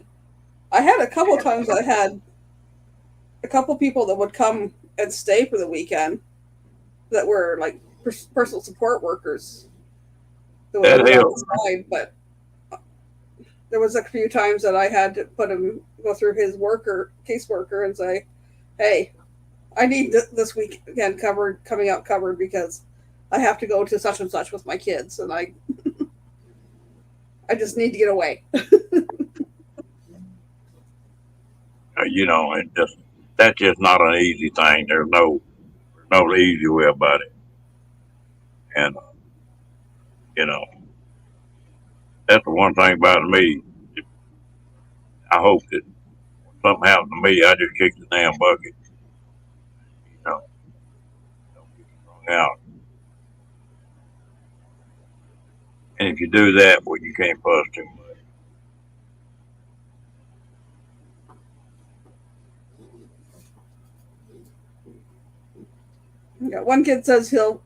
I had a couple of times I had a couple of people that would come and stay for the weekend that were like personal support workers that would That live helps. outside, but there was a few times that I had to put him go through his caseworker and say, "Hey, I need this weekend coming out covered because I have to go to such and such with my kids, and I just need to get away." And that's just not an easy thing. There's no easy way about it, and you know that's the one thing about me. I hope that when something happens to me, I just kick the damn bucket. You know, don't get strung out. And if you do that, well, you can't fuss too much. Yeah, one kid says he'll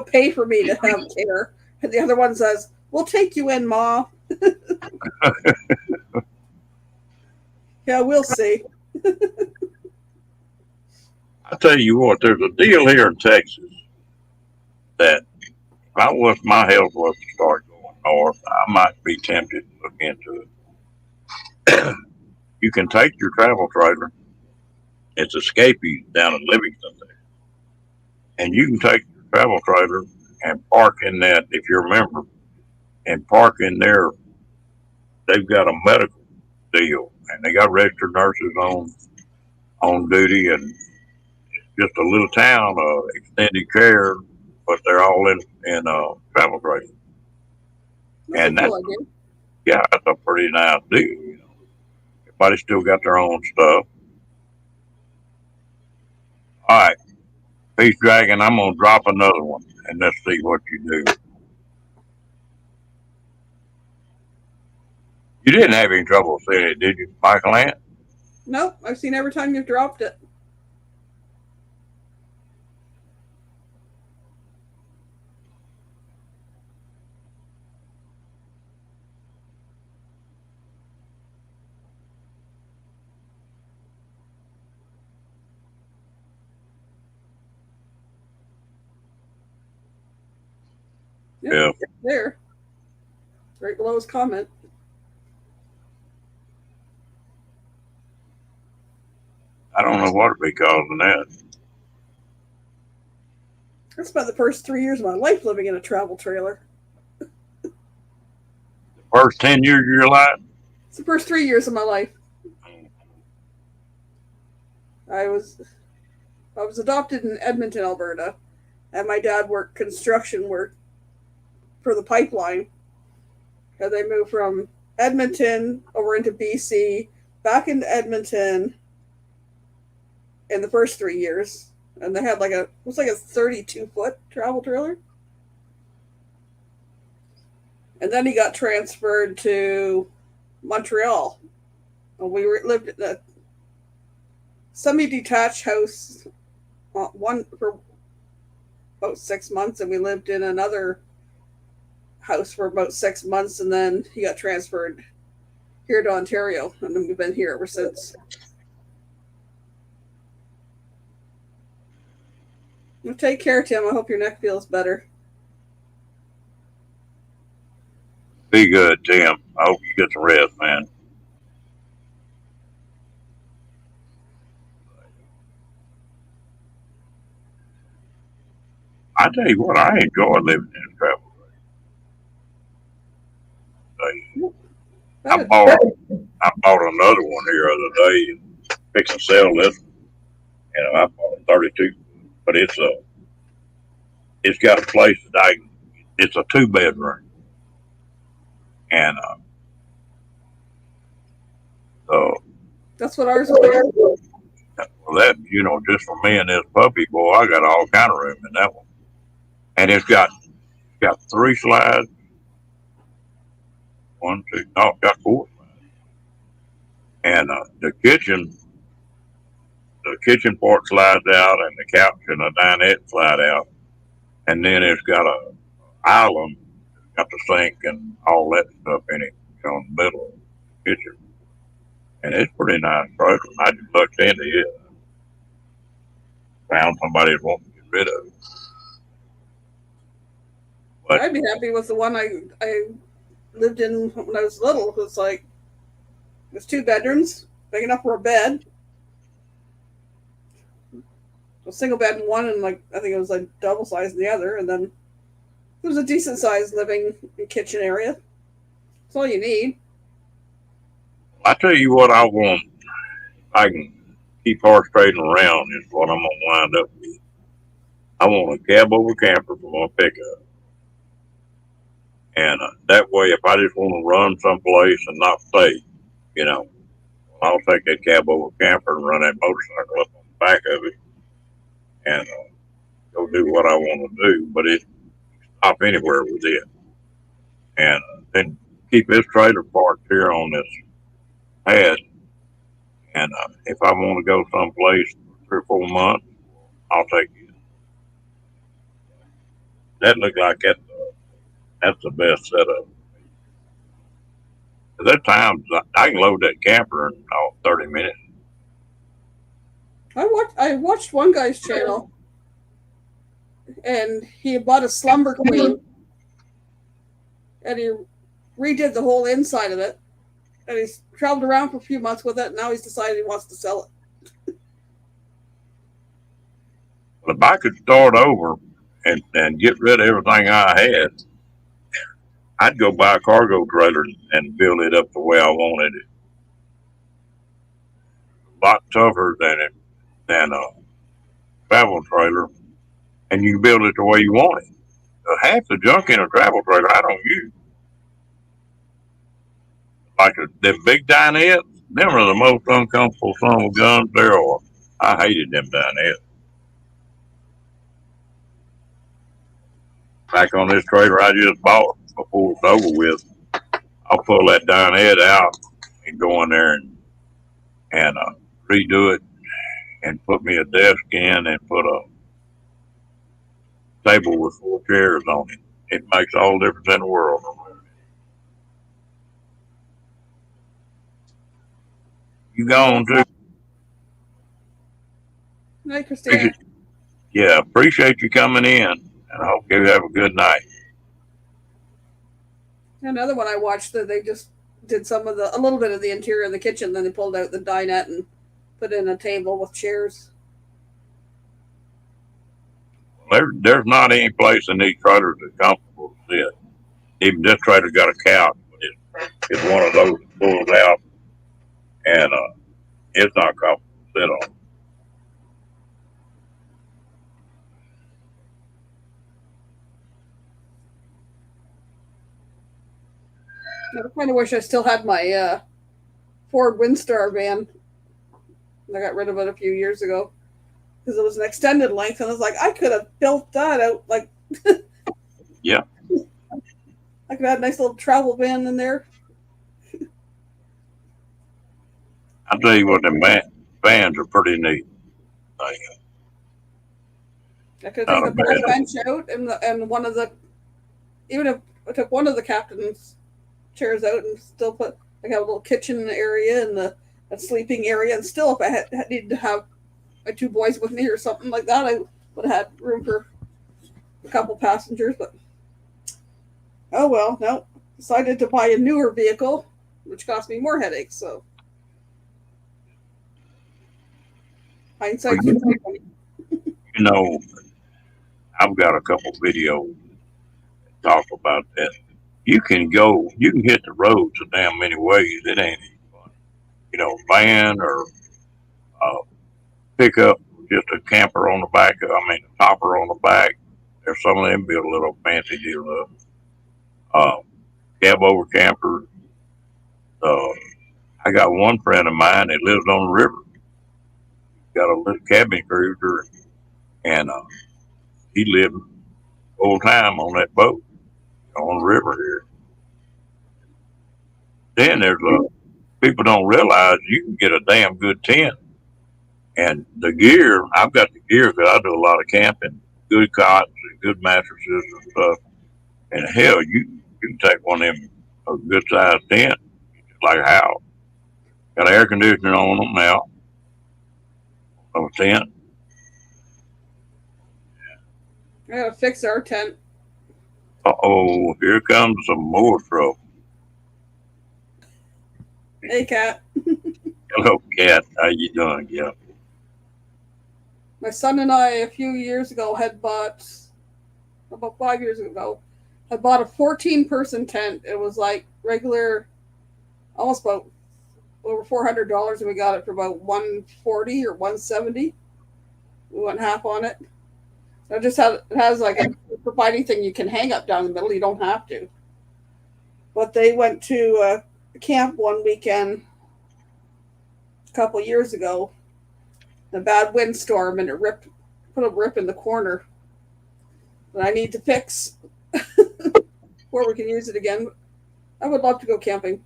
pay for me to have care, and the other one says, "We'll take you in, Ma." Yeah, we'll see. I tell you what, there's a deal here in Texas that if my health was to start going north, I might be tempted to look into it. You can take your travel trailer. It's Escapee down in Livingston there, and you can take your travel trailer and park in that if you're a member, and park in there. They've got a medical deal, and they got registered nurses on duty, and just a little town, extended care, but they're all in travel trailer, That's a and cool idea. that's a pretty nice deal. Everybody still got their own stuff. All right, Peace Dragon, I'm gonna drop another one, and let's see what you do. You didn't have any trouble saying it, did you, Michael Ant? Nope, I've seen every time you've dropped it. Yep, Yeah, there, right below his comment. I don't know what would be causing that. I spent the first 3 years of my life living in a travel trailer. The First 10 years of your life? It's the first 3 years of my life. I was adopted in Edmonton, Alberta, and my dad worked construction work for the pipeline. And they moved from Edmonton over into BC, back into Edmonton in the first 3 years. And they had it was like a 32-foot travel trailer. And then he got transferred to Montreal. And we lived in a semi-detached house one for about 6 months, and we lived in another house for about 6 months, and then he got transferred here to Ontario, and then we've been here ever since. Well, take care, Tim. I hope your neck feels better. Be good, Tim. I hope you get some rest, man. I tell you what, I enjoy living in a travel trailer. I bought another one here the other day and fixing to sell this one. I bought a 32, but it's got a place that it's a 2-bedroom. And so that's what ours was. Well, that, just for me and this puppy, boy, I got all kind of room in that one. And it's got 3 slides. It's got 4 slides. And the kitchen part slides out, and the couch and the dinette slide out. And then it's got a island, got the sink and all that stuff in it, in the middle of the kitchen. And it's pretty nice trailer. I just looked into it. Found somebody that wants to get rid of it. But I'd be happy with the one I lived in when I was little. It was 2 bedrooms, big enough for a bed. A single bed in one, and I think it was double size in the other, and then it was a decent sized living and kitchen area. That's all you need. I tell you what, I want. I can keep horse trading around is what I'm gonna wind up with. I want a cab over camper for my pickup, and that way, if I just want to run someplace and not stay, I'll take that cab over camper and run that motorcycle up on the back of it, and go do what I want to do. But it stop anywhere with it, and then keep this trailer parked here on this pad. And if I want to go someplace for 3 or 4 months, I'll take it. That looked like that's the best setup. There times I can load that camper in 30 minutes. I watched one guy's channel, and he bought a Slumber Queen, and he redid the whole inside of it, and he's traveled around for a few months with it, and now he's decided he wants to sell it. Well, if I could start over and get rid of everything I had, I'd go buy a cargo trailer and build it up the way I wanted it. A lot tougher than a travel trailer, and you can build it the way you want it. Half the junk in a travel trailer I don't use. Like them big dinettes, them are the most uncomfortable son of guns there are. I hated them dinettes. Back on this trailer I just bought before it's over with, I'll pull that dinette out and go in there and redo it and put me a desk in and put a table with 4 chairs on it. It makes all the difference in the world. You gone too? Night, Christina. Yeah, appreciate you coming in, and I hope you have a good night. Another one I watched that they just did a little bit of the interior of the kitchen, then they pulled out the dinette and put in a table with chairs. There's not any place in these trailers that's comfortable to sit. Even this trailer got a couch, but is one of those pulls out, and it's not comfortable to sit on. I kind of wish I still had my Ford Windstar van. I got rid of it a few years ago because it was an extended length, and I was like, I could have built that out. Like, Yeah, I could have had a nice little travel van in there. I tell you what, them vans are pretty neat. Like, I could have not taken a the back bad. bench out and one of the, even if I took one of the captain's chairs out and still put like a little kitchen area and a sleeping area, and still if I had needed to have my two boys with me or something like that, I would have had room for a couple passengers. But oh well, no, decided to buy a newer vehicle, which cost me more headaches. So Well, hindsight's 2020. you know, I've got a couple videos that talk about that. You can hit the road so damn many ways. It ain't even fun. Van or uh, pickup, just a camper on the back. A topper on the back. There's some of them built a little fancy deal up. Cab over campers. Uh, I got one friend of mine that lives on the river. Got a little cabin cruiser, and he lived full time on that boat on the river here. Then there's people don't realize you can get a damn good tent. And the gear, I've got the gear because I do a lot of camping, good cots and good mattresses and stuff. And hell, you can take one of them, a good sized tent, like a house. Got air conditioning on them now, on a tent. I gotta fix our tent. Oh, here comes some more trouble. Hey, Cat. Hello, cat. How you doing, yeah? My son and I, a few years ago, had bought, about 5 years ago, had bought a 14-person tent. It was like regular, almost about over $400, and we got it for about $140 or $170. We went half on it. It has like a providing thing you can hang up down the middle. You don't have to. But they went to camp one weekend a couple years ago. A bad windstorm, and put a rip in the corner that I need to fix before we can use it again. I would love to go camping.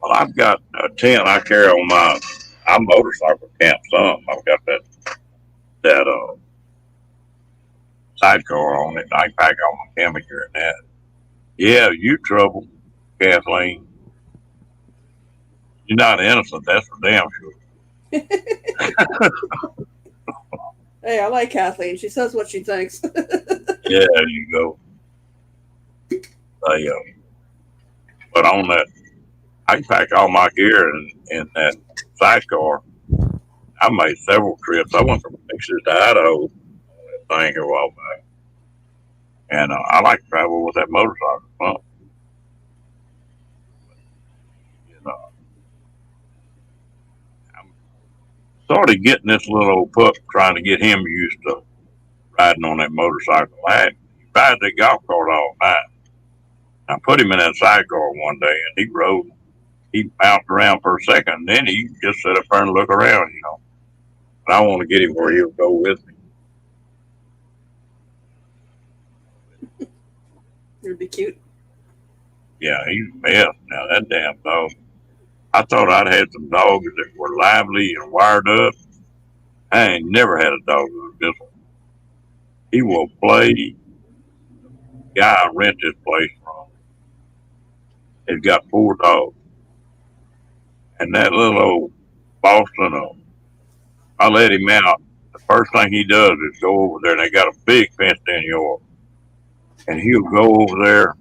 Well, I've got a tent I carry on I motorcycle camp some. I've got that sidecar on it. I can pack all my camping gear in that. Yeah, you trouble, Kathleen. You're not innocent, that's for damn sure. Hey, I like Kathleen. She says what she thinks. Yeah, there you go. But on that, I can pack all my gear in that sidecar. I made several trips. I went from Texas to Idaho, that thing a while back. And I like to travel with that motorcycle. Well, I'm sort of getting this little old pup, trying to get him used to riding on that motorcycle. He rides that golf cart all the time. I put him in that sidecar one day, and he rode. He bounced around for a second, and then he just sit up there and look around, But I want to get him where he'll go with me. It'd be cute. Yeah, he's the best. Now, that damn dog. I thought I'd had some dogs that were lively and wired up. I ain't never had a dog like this one. He will play. Guy I rent this place from has got 4 dogs. And that little old Boston, I let him out. The first thing he does is go over there, and they got a big fenced in yard. And he'll go over there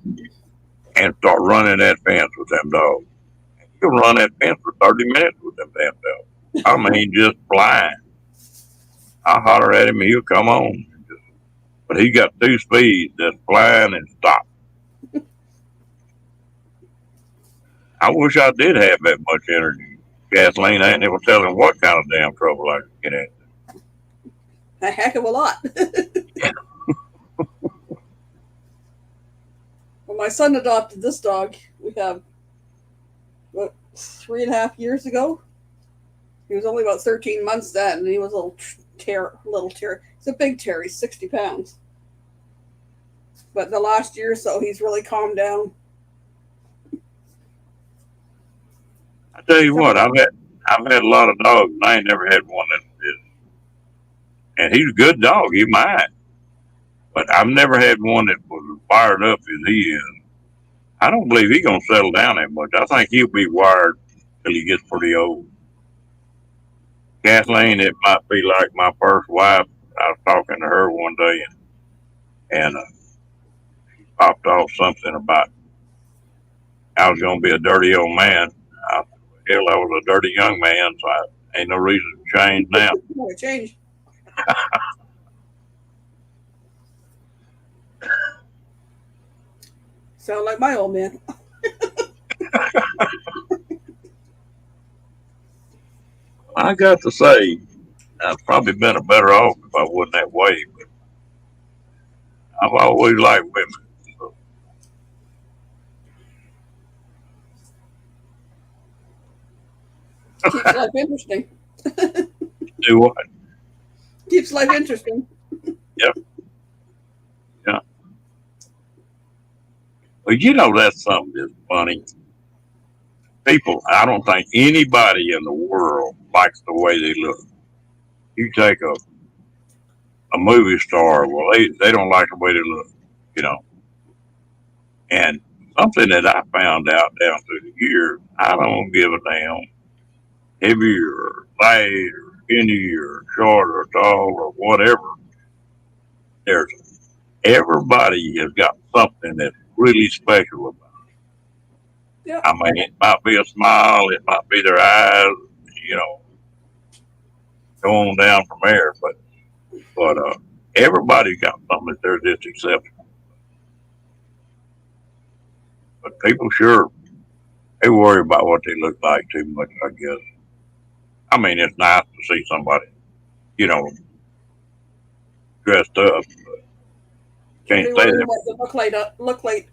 and start running that fence with them dogs. And he'll run that fence for 30 minutes with them damn dogs. I mean, just flying. I holler at him, and he'll come on. But he got 2 speeds, that's flying and stop. I wish I did have that much energy. Gasoline, I ain't never telling what kind of damn trouble I could get in. A heck of a lot. When my son adopted this dog, we have, what, 3.5 years ago? He was only about 13 months then, and he was a little terror. He's a big terror. He's 60 pounds. But the last year or so, he's really calmed down. I tell you what, I've had a lot of dogs, and I ain't never had one that is. And he's a good dog, he's mine. But I've never had one that was fired up as he is. I don't believe he's gonna settle down that much. I think he'll be wired till he gets pretty old. Kathleen, it might be like my first wife. I was talking to her one day, and she popped off something about I was gonna be a dirty old man. I, hell, I was a dirty young man, so ain't no reason to change now. No change. Sound like my old man. I got to say, I'd probably been a better off if I wasn't that way. But I've always liked women. So. Keeps life interesting. Do what? Keeps life interesting. Yep. Yeah. Well, you know that's something that's funny. People, I don't think anybody in the world likes the way they look. You take a movie star, well, they don't like the way they look, you know. And something that I found out down through the years, I don't give a damn heavy or light or skinny or short or tall or whatever. There's everybody has got something that's really special about it. Yeah. I mean, it might be a smile, it might be their eyes, you know, going down from there, but everybody's got something that they're just exceptional. But people sure they worry about what they look like too much, I guess. I mean, it's nice to see somebody, you know, dressed up. But can't Shouldn't say worry that. what you look like.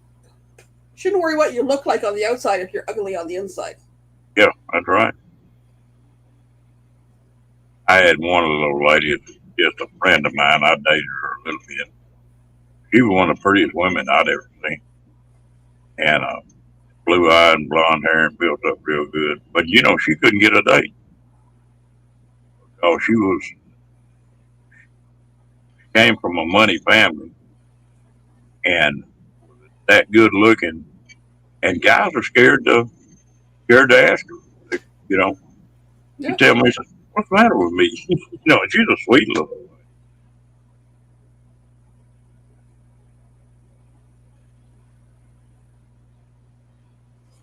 Shouldn't worry what you look like on the outside if you're ugly on the inside. Yeah, that's right. I had one of those ladies, just a friend of mine. I dated her a little bit. She was one of the prettiest women I'd ever seen, and blue eyed and blonde hair and built up real good. But you know, she couldn't get a date. Oh, she came from a money family and that good looking, and guys are scared to ask her. You know, Yeah. you tell me, what's the matter with me? You know, she's a sweet little lady.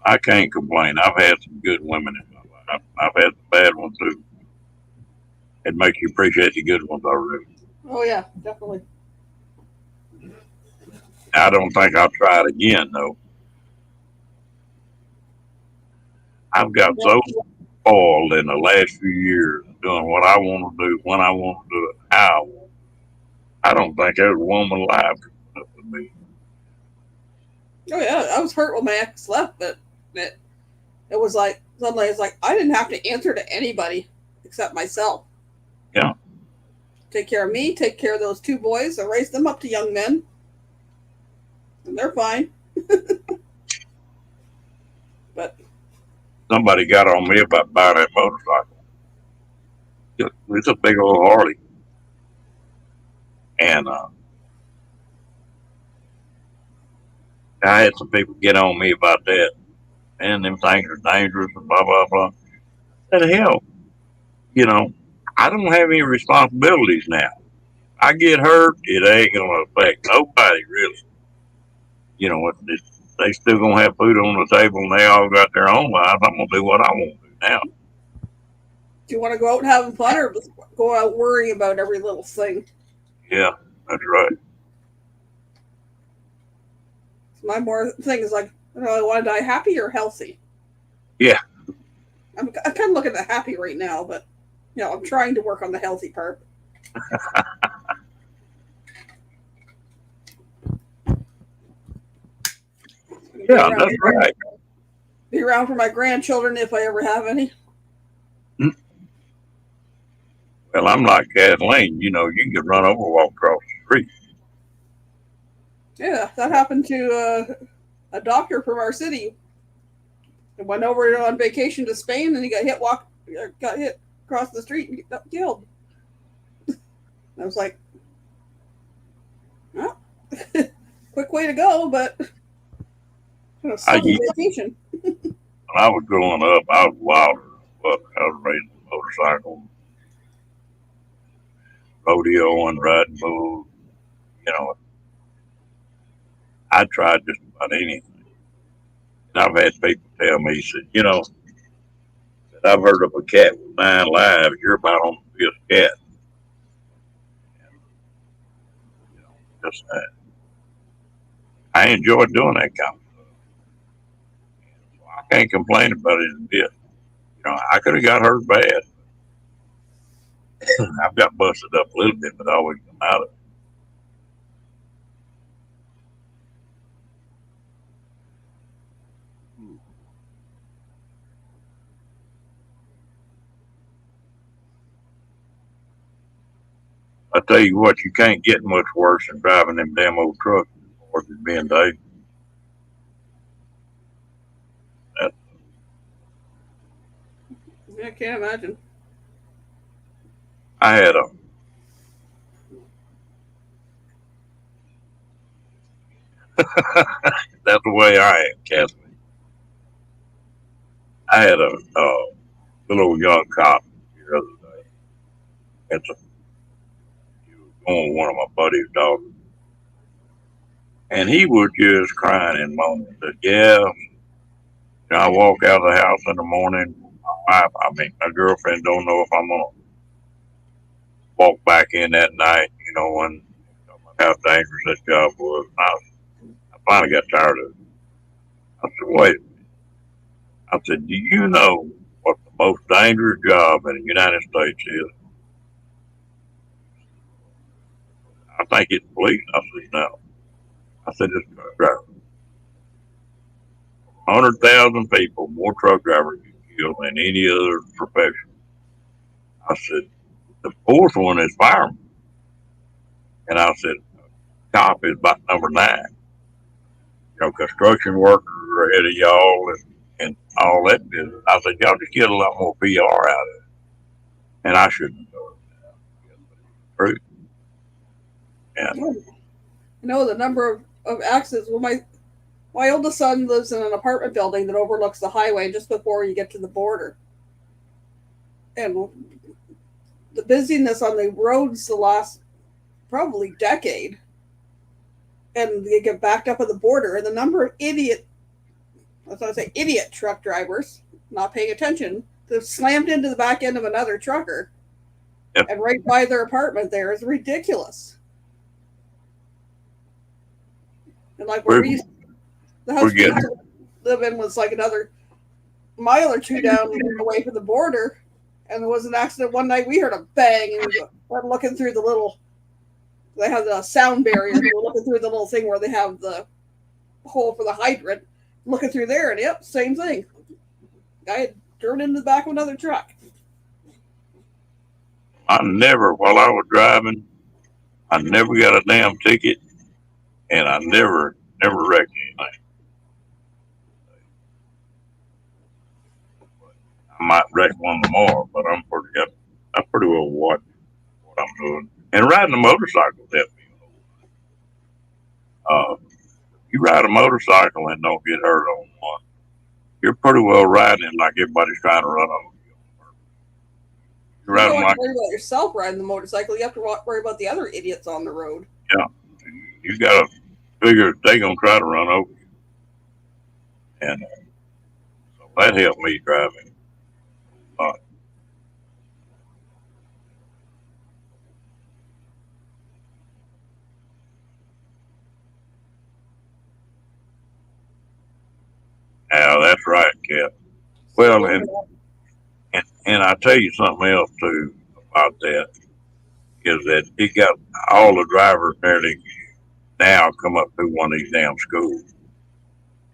I can't complain. I've had some good women in my life. I've had some bad ones too. It makes you appreciate the good ones already. Oh yeah, definitely. I don't think I'll try it again though. I've got Yeah. so spoiled in the last few years doing what I want to do when I want to do it, how I want. I don't think every woman alive could put up with me. Oh yeah, I was hurt when my ex left, but it was like suddenly it's like I didn't have to answer to anybody except myself. Yeah, Take care of me, take care of those two boys, I raised them up to young men, and they're fine. But somebody got on me about buying that motorcycle. It's a big old Harley, and I had some people get on me about that, and them things are dangerous and blah blah blah. What the hell, you know? I don't have any responsibilities now. I get hurt, it ain't gonna affect nobody really. You know, they still gonna have food on the table, and they all got their own lives. I'm gonna do what I want to do now. do you want to go out and having fun or just go out worrying about every little thing? Yeah, that's right. My more thing is like, I want to die happy or healthy. Yeah. I'm kind of looking at happy right now, but I'm trying to work on the healthy part. Be Yeah, around, that's right. be around for my grandchildren if I ever have any. Mm. Well, I'm like Kathleen. You can run over walk across the street. Yeah, that happened to a doctor from our city. He went over on vacation to Spain and he got hit across the street and got killed. I was like, well, quick way to go, but I sunny used, vacation. when I was growing up, I was wilder. But I was riding a motorcycle, rodeo, and riding bulls. You know, I tried just about anything. And I've had people tell me, said, I've heard of a cat with 9 lives. You're about on the fifth cat. And, just I enjoy doing that kind of stuff. So I can't complain about it a bit. I could have got hurt bad. I've got busted up a little bit, but I always come out of it. I tell you what, you can't get much worse than driving them damn old trucks or being Dave. That, I can't imagine. I had a that's the way I am, Kathleen. I had a little old young cop the other day. It's a, he was going with one of my buddy's daughters, and he was just crying and moaning. Said, "Yeah, I walk out of the house in the morning. My girlfriend don't know if I'm gonna walk back in that night. When how dangerous that job was. I finally got tired of it. I said, wait. I said, do you know what the most dangerous job in the United States is? I think it's police. I said, no. I said, it's truck driver. 100,000 people, more truck drivers get killed than any other profession. I said, the fourth one is fireman. And I said, cop is about number 9. Construction workers are ahead of y'all and all that business. I said, y'all just get a lot more PR out of it. And I shouldn't know it. True. And The number of accidents. Well, my oldest son lives in an apartment building that overlooks the highway just before you get to the border. And the busyness on the roads the last probably decade, and they get backed up at the border, and the number of idiot truck drivers not paying attention, that slammed into the back end of another trucker yep, and right by their apartment there is ridiculous. And like where we're, we used, the we're house we used getting, to live in was like another mile or two down away from the border, and there was an accident one night. We heard a bang, and we went looking through the little. They have the sound barrier. We were looking through the little thing where they have the hole for the hydrant. Looking through there, and yep, same thing. Guy had turned into the back of another truck. while I was driving, I never got a damn ticket and I never wrecked anything. I might wreck one tomorrow, but I pretty well watch what I'm doing. And riding a motorcycle helped me. You ride a motorcycle and don't get hurt on one, you're pretty well riding like everybody's trying to run over you. You You ride don't them have to like, worry about yourself riding the motorcycle. You have to worry about the other idiots on the road. yeah, you got to figure they're going to try to run over you. And so that helped me driving. Uh, yeah, that's right, Cap. Well, and I tell you something else too about that is that he got all the drivers nearly now come up through one of these damn schools,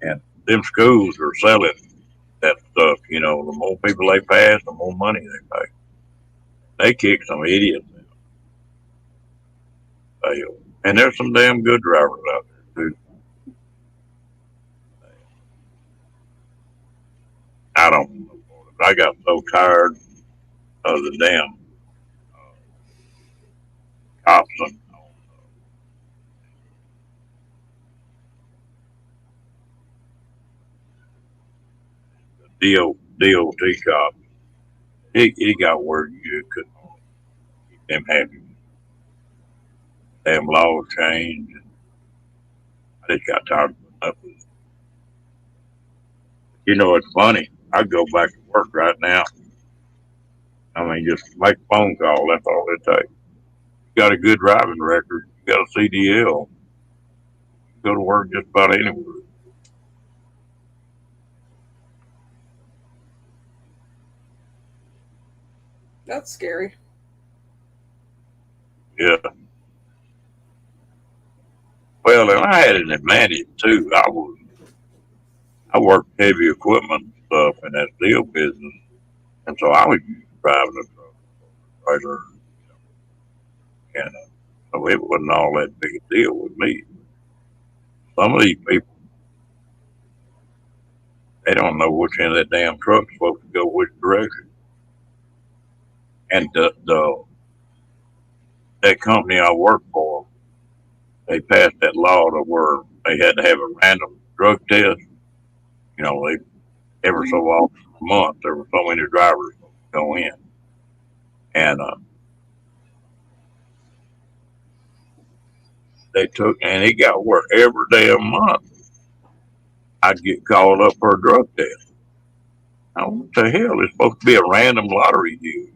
and them schools are selling that stuff. You know, the more people they pass, the more money they pay. They kick some idiots out. And there's some damn good drivers out there too. I don't know. I got so tired of the damn cops and DOT cops. He got word you couldn't keep them happy. Damn laws changed. I just got tired of putting up with it. You know, it's funny. I go back to work right now. I mean, just make a phone call. That's all it takes. You got a good driving record. You got a CDL. You go to work just about anywhere. That's scary. Yeah. Well, and I had an advantage too. I worked heavy equipment stuff in that steel business, and so I was used to driving a truck, trailer, and so it wasn't all that big a deal with me. Some of these people, they don't know which end of that damn truck's supposed to go which direction. And that company I worked for, they passed that law to where they had to have a random drug test. You know, they ever so often a month there were so many drivers go in, and they took and it got where every day of the month I'd get called up for a drug test. Now, what the hell? It's supposed to be a random lottery deal.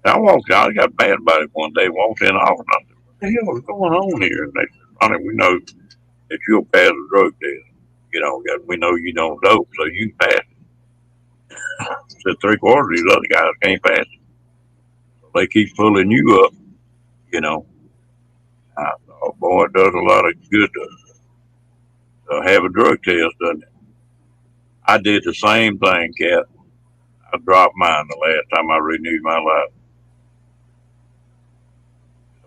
I walked out, I got mad about it one day, walked in the office, and I said, what the hell is going on here? And they said, Ronnie, we know that you'll pass a drug test. You know, we know you don't dope, so you can pass it. I said, three-quarters of these other guys can't pass it. So they keep pulling you up, you know. I thought, boy, it does a lot of good to have a drug test, doesn't it? I did the same thing, Cat. I dropped mine the last time I renewed my license.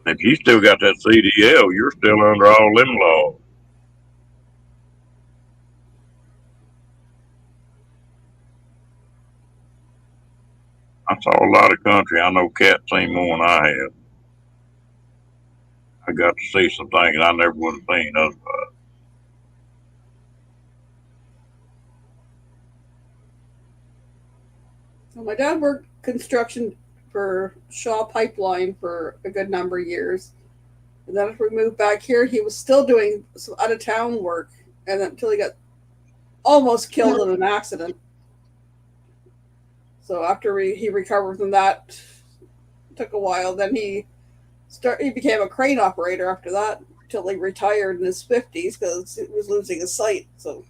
If you still got that CDL, you're still under all them laws. I saw a lot of country. I know Cat seen more than I have. I got to see some things I never would have seen otherwise. So my dad worked construction for Shaw Pipeline for a good number of years. And then after we moved back here, he was still doing some out of town work, and then until he got almost killed in an accident. So after he recovered from that, took a while. Then he became a crane operator after that until he retired in his 50s because he was losing his sight. So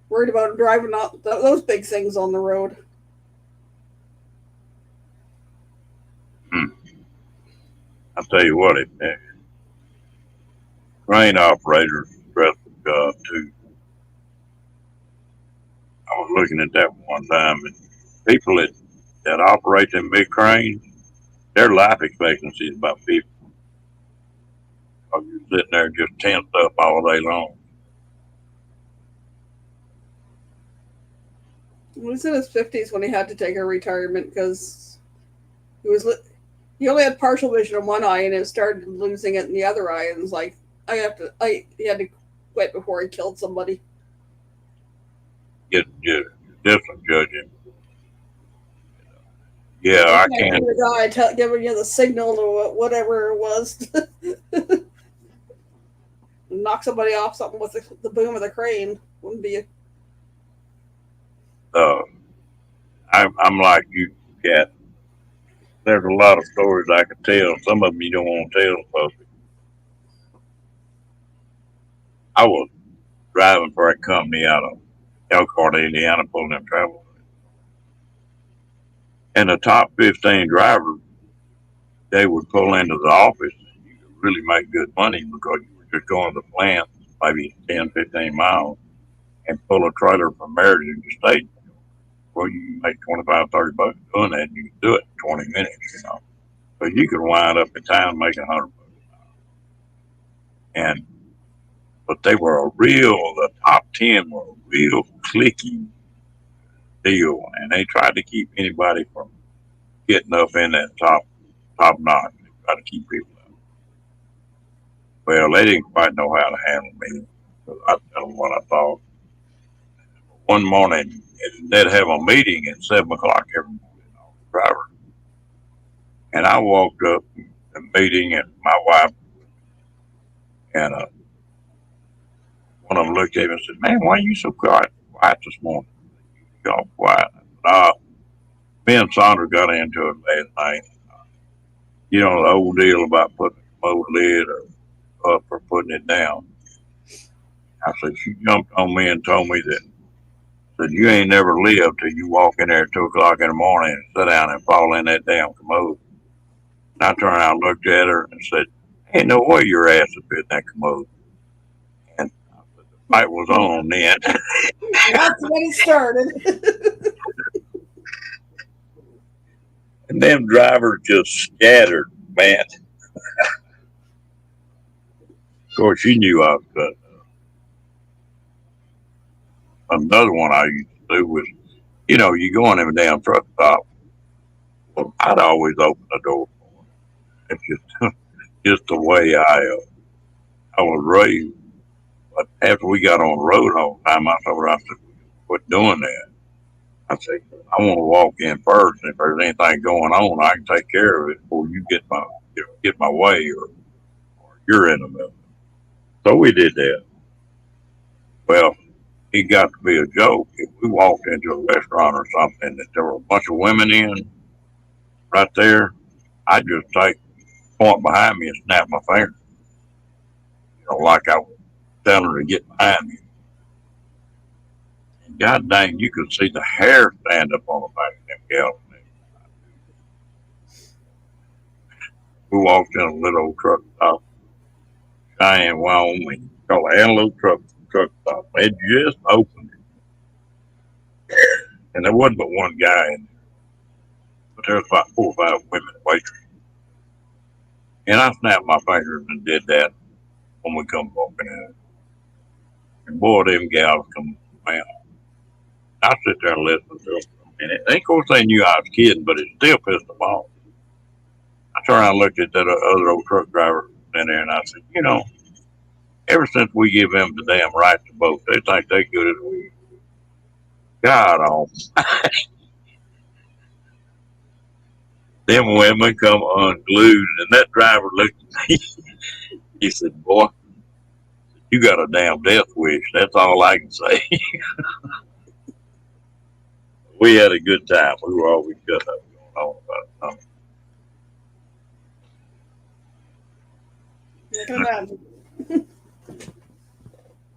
worried about him driving out those big things on the road. I tell you what, crane operators stressful job too. I was looking at that one time, and people that operate them big cranes, their life expectancy is about 50. You're sitting there just tensed up all day long. He was in his 50s when he had to take a retirement because he only had partial vision in one eye and it started losing it in the other eye, and was like, he had to quit before he killed somebody. Get different judging. Yeah, I can't. The guy giving you the signal to whatever it was. Knock somebody off something with the boom of the crane. Wouldn't be a. I'm like you, Cat. There's a lot of stories I could tell. Some of them you don't want to tell folks. I was driving for a company out of Elkhart, Indiana, pulling them travel. And the top 15 drivers, they would pull into the office. And you could really make good money because you were just going to the plant, maybe 10, 15 miles, and pull a trailer from there to the state. Well, you can make 25, 30 bucks doing that. And you can do it in 20 minutes. So you could wind up in town making 100 bucks. And but they were the top 10 were a real clicky deal, and they tried to keep anybody from getting up in that top notch. They tried to keep people up. Well, they didn't quite know how to handle me. So I tell them what I thought. One morning, they'd have a meeting at 7 o'clock every morning, all the drivers. And I walked up the meeting, and my wife and one of them looked at me and said, "Man, why are you so quiet this morning? You all quiet." Me and Sandra got into it last night. The old deal about putting a commode lid or up or putting it down. I said, she jumped on me and told me that you ain't never lived till you walk in there at 2 o'clock in the morning and sit down and fall in that damn commode. And I turned around and looked at her and said, "Ain't no way your ass would fit in that commode." And the fight was on then. That's when it started. And them drivers just scattered, man. Of course, she knew I was cutting up. Another one I used to do was, you go in them damn truck stop. Well, I'd always open the door for them. It's just the way I was raised. But after we got on the road all the time, I told her, I said, "Quit doing that." I said, "I want to walk in first. And if there's anything going on, I can take care of it before you get my way or you're in the middle." So we did that. Well, it got to be a joke. If we walked into a restaurant or something that there were a bunch of women in right there, I'd just point behind me and snap my finger, like I was telling her to get behind me. And god dang, you could see the hair stand up on the back of them gals. We walked in a little old truck stop, Cheyenne, Wyoming, called Antelope Truck Stop. They just opened it, and there wasn't but one guy in there, but there was about 4 or 5 women waiting. And I snapped my fingers and did that when we come walking in. And boy, them gals come, man. I sit there and listen to them for a minute. And of course, they knew I was kidding, but it still pissed them off. I turned around and looked at that other old truck driver in there, and I said, ever since we give them the damn right to vote, they think they good as we. God, them women come unglued, and that driver looked at me. He said, "Boy, you got a damn death wish. That's all I can say." We had a good time. We were always cutting up going on about something. I can imagine.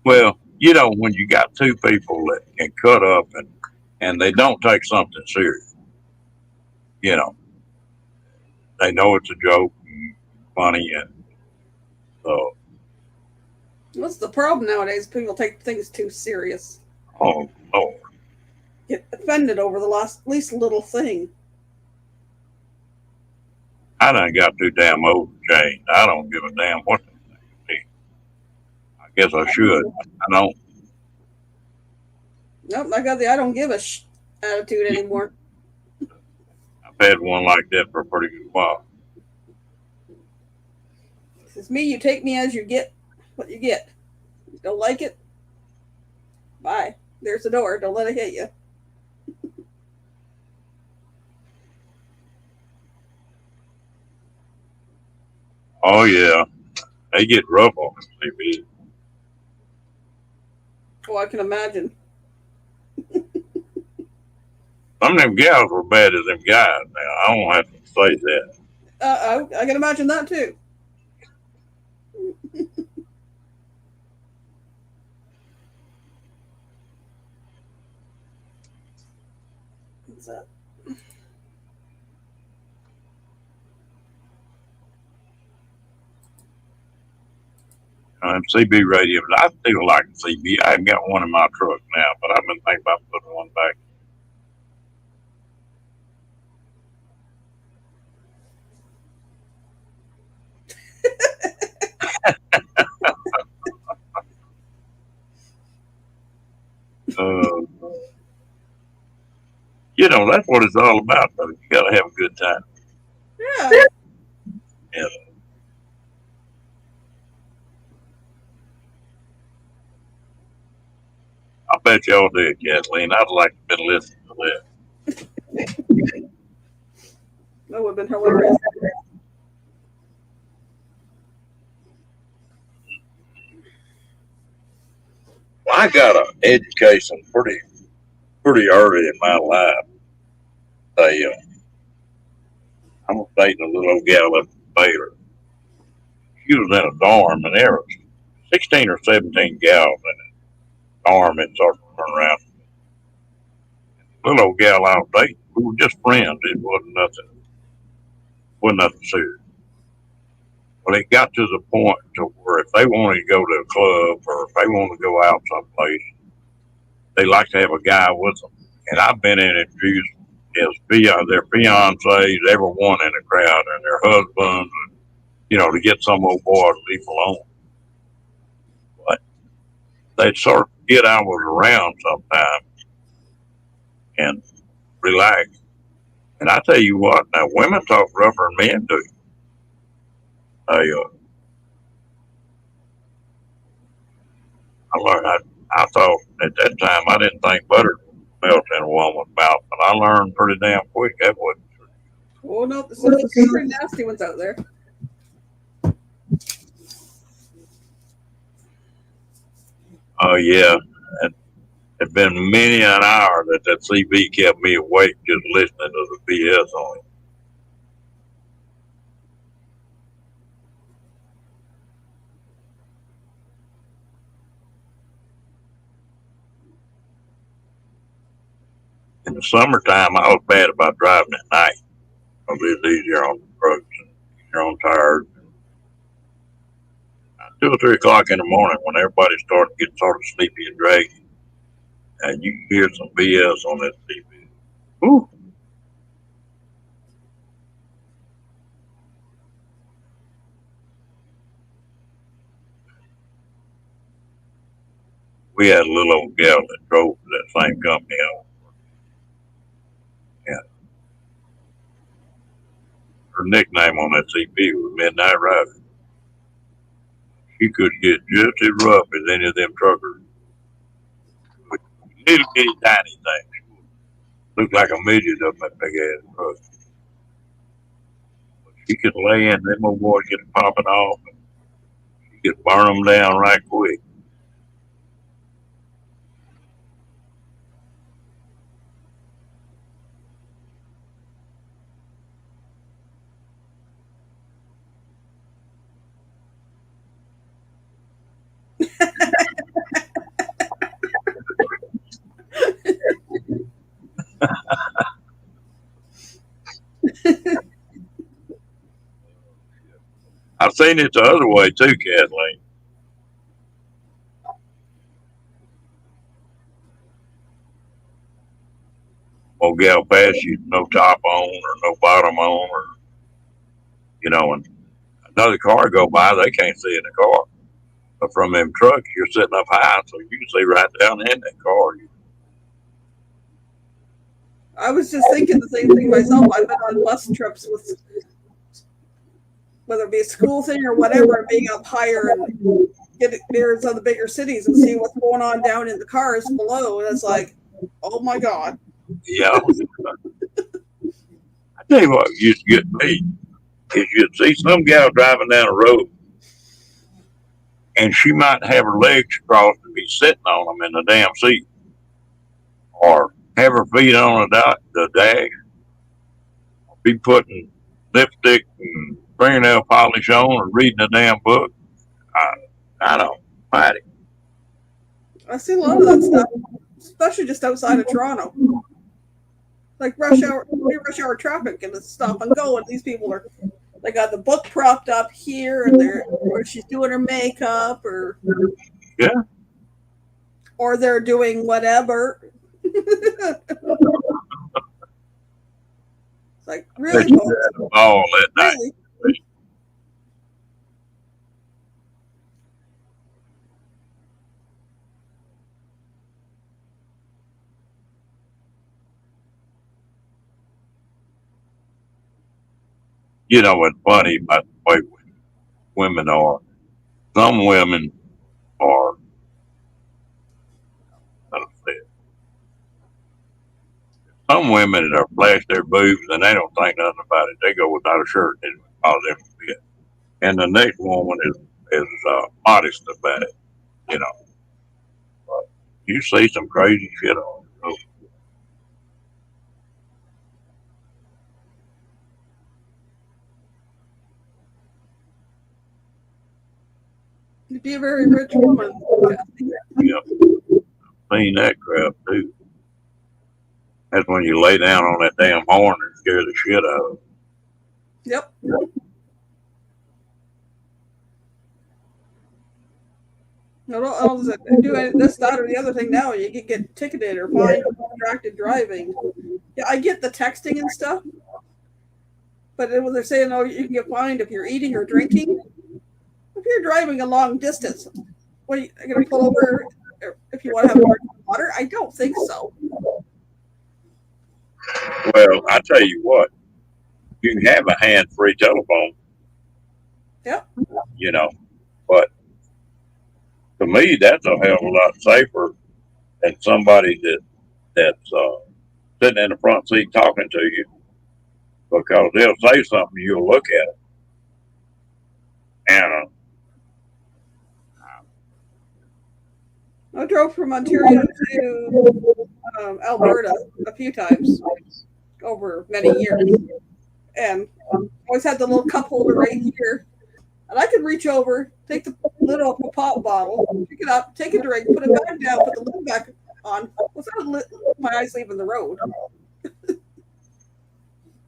Well, when you got two people that can cut up and they don't take something serious, you know, they know it's a joke, and funny, and so, What's the problem nowadays? People take things too serious. oh Lord, Get offended over the least little thing. I done got too damn old to change. I don't give a damn what they think of me. I guess I should. I don't. Nope, I got the I don't give a attitude anymore. I've had one like that for a pretty good while. It's me, you take me as you get what you get. You don't like it? Bye. There's the door. Don't let it hit you. Oh yeah, they get rough on TV. Oh, I can imagine. Some of them gals were bad as them guys. Now I don't have to say that. I can imagine that too. CB radios. I still like the CB. I haven't got one in my truck now, but I've been thinking about putting one back. Uh, that's what it's all about, though. You got to have a good time. Yeah. Yeah. I bet y'all did, Kathleen. I'd like to been listening to that. That would have been hilarious. Well, I got an education pretty early in my life. I was dating a little old gal up in Baylor. She was in a dorm, and there was 16 or 17 gals in a dorm and started running around. Little old gal I was dating, we were just friends. It wasn't nothing serious. Well, it got to the point to where if they wanted to go to a club or if they wanted to go out someplace, they like to have a guy with them. And I've been introduced as their fiancés, everyone in the crowd, and their husbands, to get some old boy to leave alone. But they'd sort of forget I was around sometimes and relax. And I tell you what, now women talk rougher than men do. I learned. I thought at that time I didn't think butter melt in a woman's mouth, but I learned pretty damn quick that wasn't true. Oh no, there's some pretty nasty ones out there. Oh yeah, it's been many an hour that CB kept me awake just listening to the BS on it. In the summertime, I was bad about driving at night. Because it's easier on the brakes and you're on tires. 2 or 3 o'clock in the morning when everybody's starting to get sort of sleepy and draggy, and you hear some BS on that TV. Ooh. We had a little old gal that drove for that same company. Yeah. Her nickname on that CP was Midnight Rider. She could get just as rough as any of them truckers. Little bitty tiny thing. Looked like a midget up that big ass truck. She could lay in, them old boys get popping off, and she could burn them down right quick. I've seen it the other way too, Kathleen. Old gal pass you, no top on or no bottom on, or and another car go by, they can't see in the car. But from them trucks, you're sitting up high, so you can see right down in that car. I was just thinking the same thing myself. I've been on bus trips with, whether it be a school thing or whatever, and being up higher and get near some of the bigger cities and see what's going on down in the cars below. And it's like, oh my God. Yeah. I tell you what used to get me is you'd see some gal driving down the road and she might have her legs crossed and be sitting on them in the damn seat, or have her feet on the dash, or be putting lipstick and fingernail polish on, or reading a damn book. I don't fight it. I see a lot of that stuff, especially just outside of Toronto. Like rush hour traffic and it's stop and go, and these people are they got the book propped up here, and or she's doing her makeup, Yeah. or they're doing whatever. It's like, Bet really, you folks, had a ball that night. really. You know what's funny about the way women are? Some women are, how to say it, some women that are flash their boobs and they don't think nothing about it. They go without a shirt and cause them to fit. And the next woman is modest about it, you know. But you see some crazy shit on it. So, You'd be a very rich woman, Kathy. you know, seen that crap too. That's when you lay down on that damn horn and scare the shit out of Yep. No, don't do this, that, or the other thing now. You can get ticketed or fined for distracted driving. Yeah, I get the texting and stuff, but when they're saying, "Oh, you can get fined if you're eating or drinking," if you're driving a long distance, what are you going to pull over if you want to have more water? I don't think so. it. Well, I tell you what, you can have a hand free telephone, Yep. you know, but to me, that's a hell of a lot safer than somebody that's sitting in the front seat talking to you because they'll say something, you'll look at it, and I drove from Ontario to Alberta a few times over many years, and always had the little cup holder right here, and I could reach over, take the lid off a pop bottle, pick it up, take a drink, put it back down, put the lid back on without my eyes leaving the road.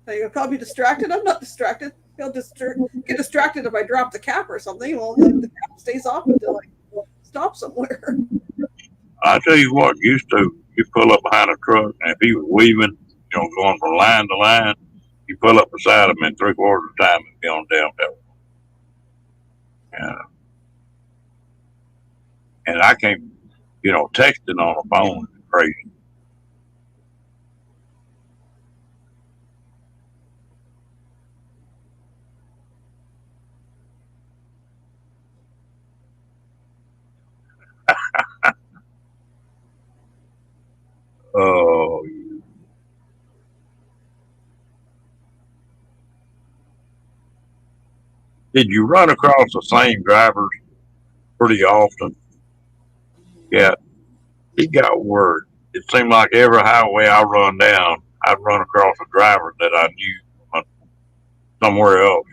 You'll probably be distracted. I'm not distracted. He'll just get distracted if I drop the cap or something. Well, the cap stays off until I stop somewhere. I tell you what, used to you pull up behind a truck, and if he was weaving, going from line to line, you pull up beside him, and 3/4 of the time he'd be on down there. And, and I can't, texting on the phone is crazy. Oh, did you run across the same drivers pretty often? Yeah, he got word. It seemed like every highway I run down, I'd run across a driver that I knew somewhere else,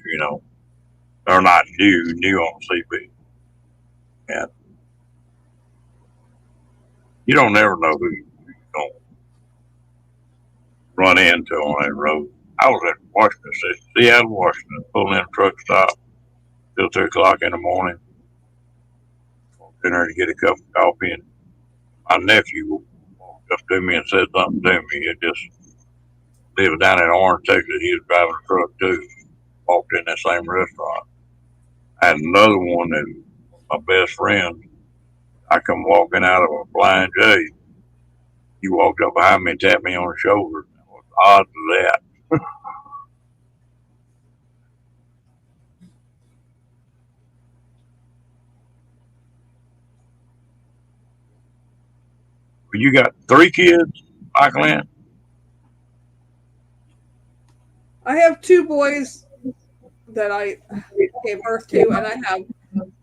or not knew on CB. And you don't never know who you're going to run into on that road. I was in Washington, Seattle, Washington, pulling in a truck stop till 2 o'clock in the morning. In there to get a cup of coffee, and my nephew walked up to me and said something to me. He just lived down in Orange, Texas. He was driving a truck too. Walked in that same restaurant. I had another one that my best friend. I come walking out of a Flying J. He walked up behind me and tapped me on the shoulder. What the odds of that? Well, you got 3 kids, Michael? I have two boys that I gave birth to, and I have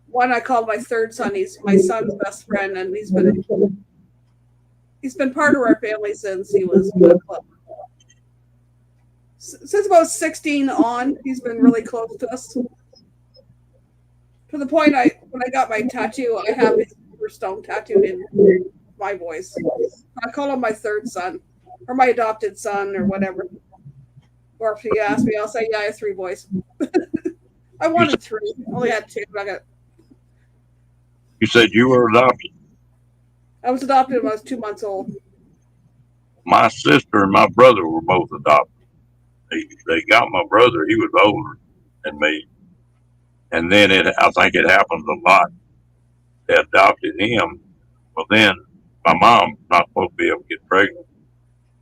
one I call my third son. He's my son's best friend, and he's been part of our family since he was since about 16 on. He's been really close to us to the point when I got my tattoo, I have his stone tattooed in my voice. I call him my third son, or my adopted son, or whatever. Or if he asks me, I'll say, "Yeah, I have 3 boys." I You said, wanted three. Only had two, but you said you were adopted. I was adopted when I was 2 months old. My sister and my brother were both adopted. They got my brother. He was older than me, and then I think it happens a lot. They adopted him. Well, then my mom's not supposed to be able to get pregnant,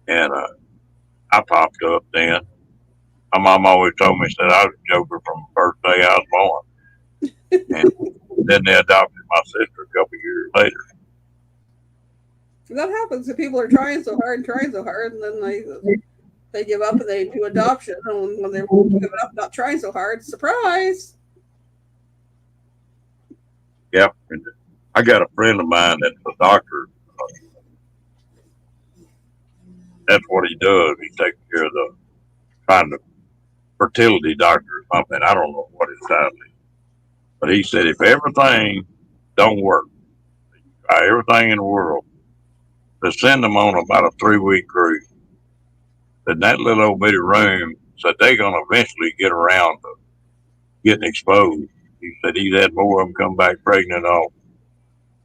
and I popped up then. My mom always told me, said I was a joker from the first day I was born. And then they adopted my sister a couple years later. And that happens if people are trying so hard, and then they give up and they do adoption. And when they give up, not trying so hard, surprise! Yep. And I got a friend of mine that's a doctor. That's what he does. He takes care of the kind of fertility doctor or something. I don't know what his title is. But he said if everything don't work, try everything in the world, to send them on about a 3 week cruise. In that little old bitty room, said they're gonna eventually get around to getting exposed. He said he's had more of them come back pregnant off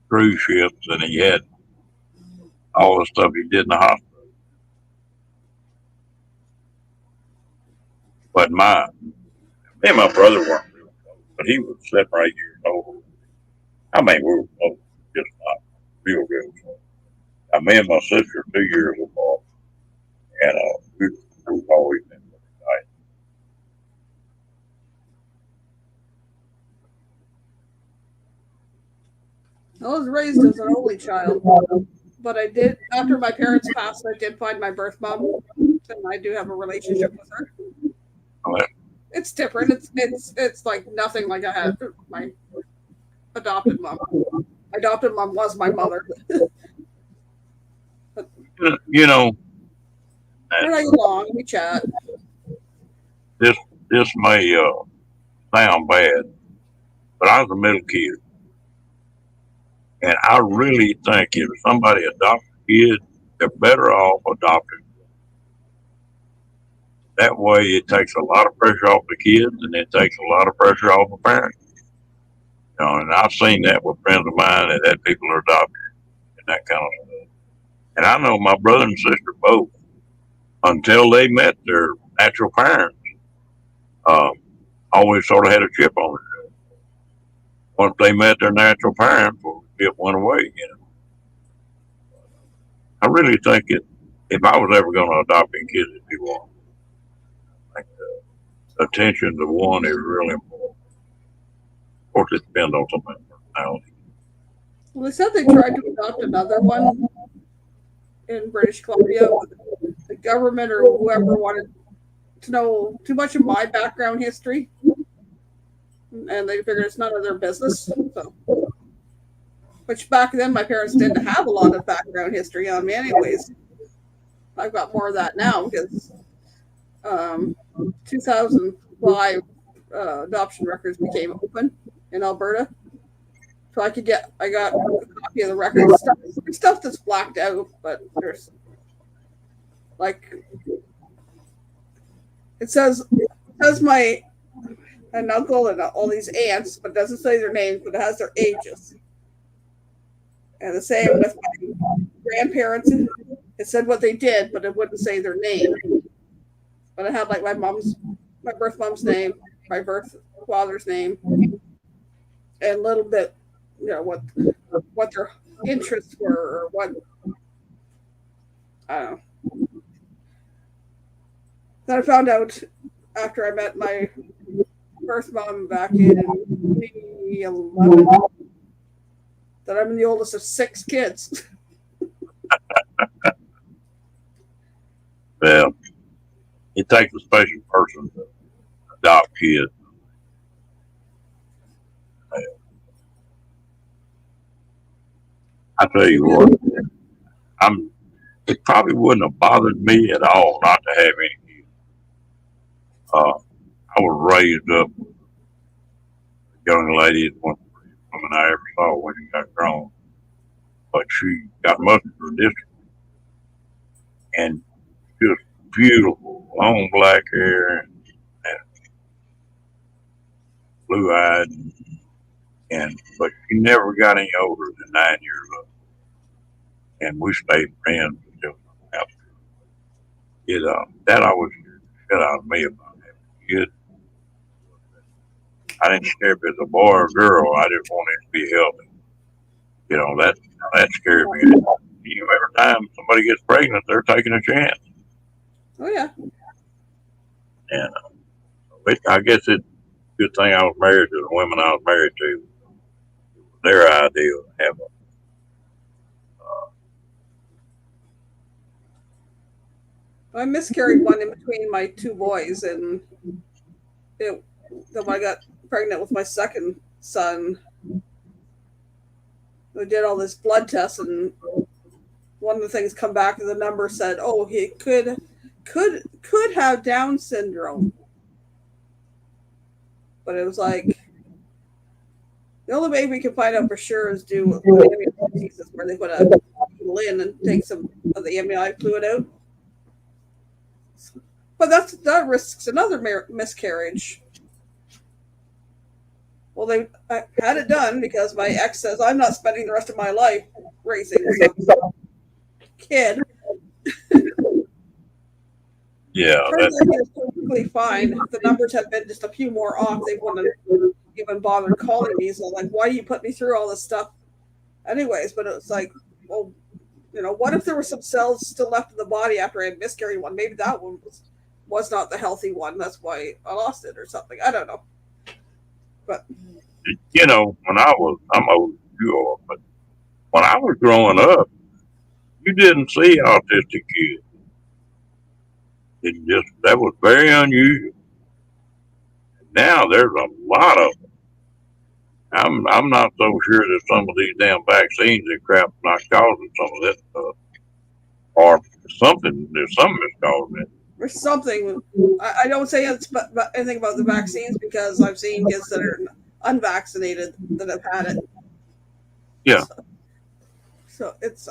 cruise ships than he had all the stuff he did in the hospital. But me and my brother weren't real close, but he was 7 or 8 years old. I mean, we were close, just not real close. Me and my sister 2 years apart, and we've always been really tight. I was raised as an only child, but I did after my parents passed. I did find my birth mom, and I do have a relationship with her. It's different. It's like nothing like I had my adopted mom. My adopted mom was my mother. You know, We're not long. We chat. this this may sound bad, but I was a middle kid, and I really think if somebody adopts a kid, they're better off adopting. That way, it takes a lot of pressure off the kids, and it takes a lot of pressure off the parents. And I've seen that with friends of mine that had people adopted and that kind of stuff. And I know my brother and sister both, until they met their natural parents, um, always sort of had a chip on it. Once they met their natural parents, well, the chip went away again. I really think if I was ever going to adopt any kids, it'd be one. Like attention to one is really important. Of course, it depends on somebody's personality. Well, they said they tried to adopt another one in British Columbia. The government or whoever wanted to know too much of my background history, and they figured it's none of their business. So, which back then my parents didn't have a lot of background history on me, anyways. I've got more of that now because 2005 adoption records became open in Alberta, so I got a copy of the record stuff that's blacked out, but there's like it says an uncle and all these aunts, but it doesn't say their names, but it has their ages. And the same with my grandparents. It said what they did, but it wouldn't say their name. But it had like my birth mom's name, my birth father's name, and a little bit, what their interests were or what. I don't know. Then I found out after I met my birth mom back in 2011 that I'm the oldest of 6 kids. Well, it takes a special person to adopt kids. I tell you what, it probably wouldn't have bothered me at all not to have any kids. I was raised up with a young lady that wasn't the prettiest woman I ever saw when she got grown, but she got muscular dystrophy and just beautiful, long black hair, and blue-eyed, but she never got any older than 9 years old, and we stayed friends until after. That always scared the shit out of me about having kids. I didn't care if it's a boy or a girl. I just wanted it to be healthy. That scared me. Every time somebody gets pregnant, they're taking a chance, Oh yeah. and I guess it's a good thing I was married to the women I was married to. Their idea of having I miscarried one in between my two boys, and then when I got pregnant with my second son, we did all this blood tests, and one of the things come back, and the number said, "Oh, he could have Down syndrome," but it was like the only way we can find out for sure is do amniocentesis, where they put a needle in and take some of the amniotic fluid out. But that risks another miscarriage. Well, I had it done because my ex says I'm not spending the rest of my life raising some kid. Yeah, Turns out he was perfectly fine. If the numbers had been just a few more off, they wouldn't have even bothered calling me. So, like, why do you put me through all this stuff, anyways? But it was like, well, what if there were some cells still left in the body after I had miscarried one? Maybe that one was not the healthy one. That's why I lost it or something. I don't know. But when I'm old as you are, but when I was growing up, you didn't see autistic kids. That was very unusual. Now there's a lot of them. I'm not so sure that some of these damn vaccines and crap not causing some of that stuff, or something. There's something that's causing it. There's something. I don't say anything about the vaccines because I've seen kids that are unvaccinated that have had it. Yeah. So it's.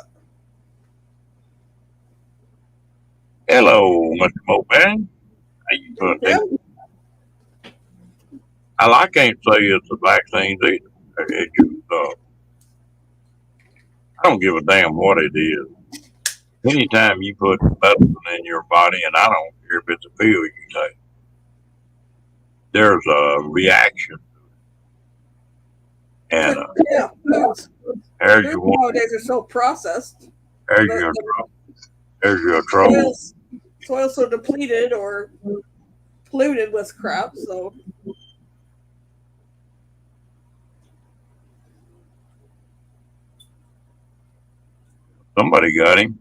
Hello, Mr. Mopang. How you doing? I can't say it's the vaccines either. I don't give a damn what it is. Anytime you put medicine in your body, and I don't care if it's a pill you take, there's a reaction. And foods nowadays are so processed. There's your trouble. Soil so depleted or polluted with crap. So somebody got him.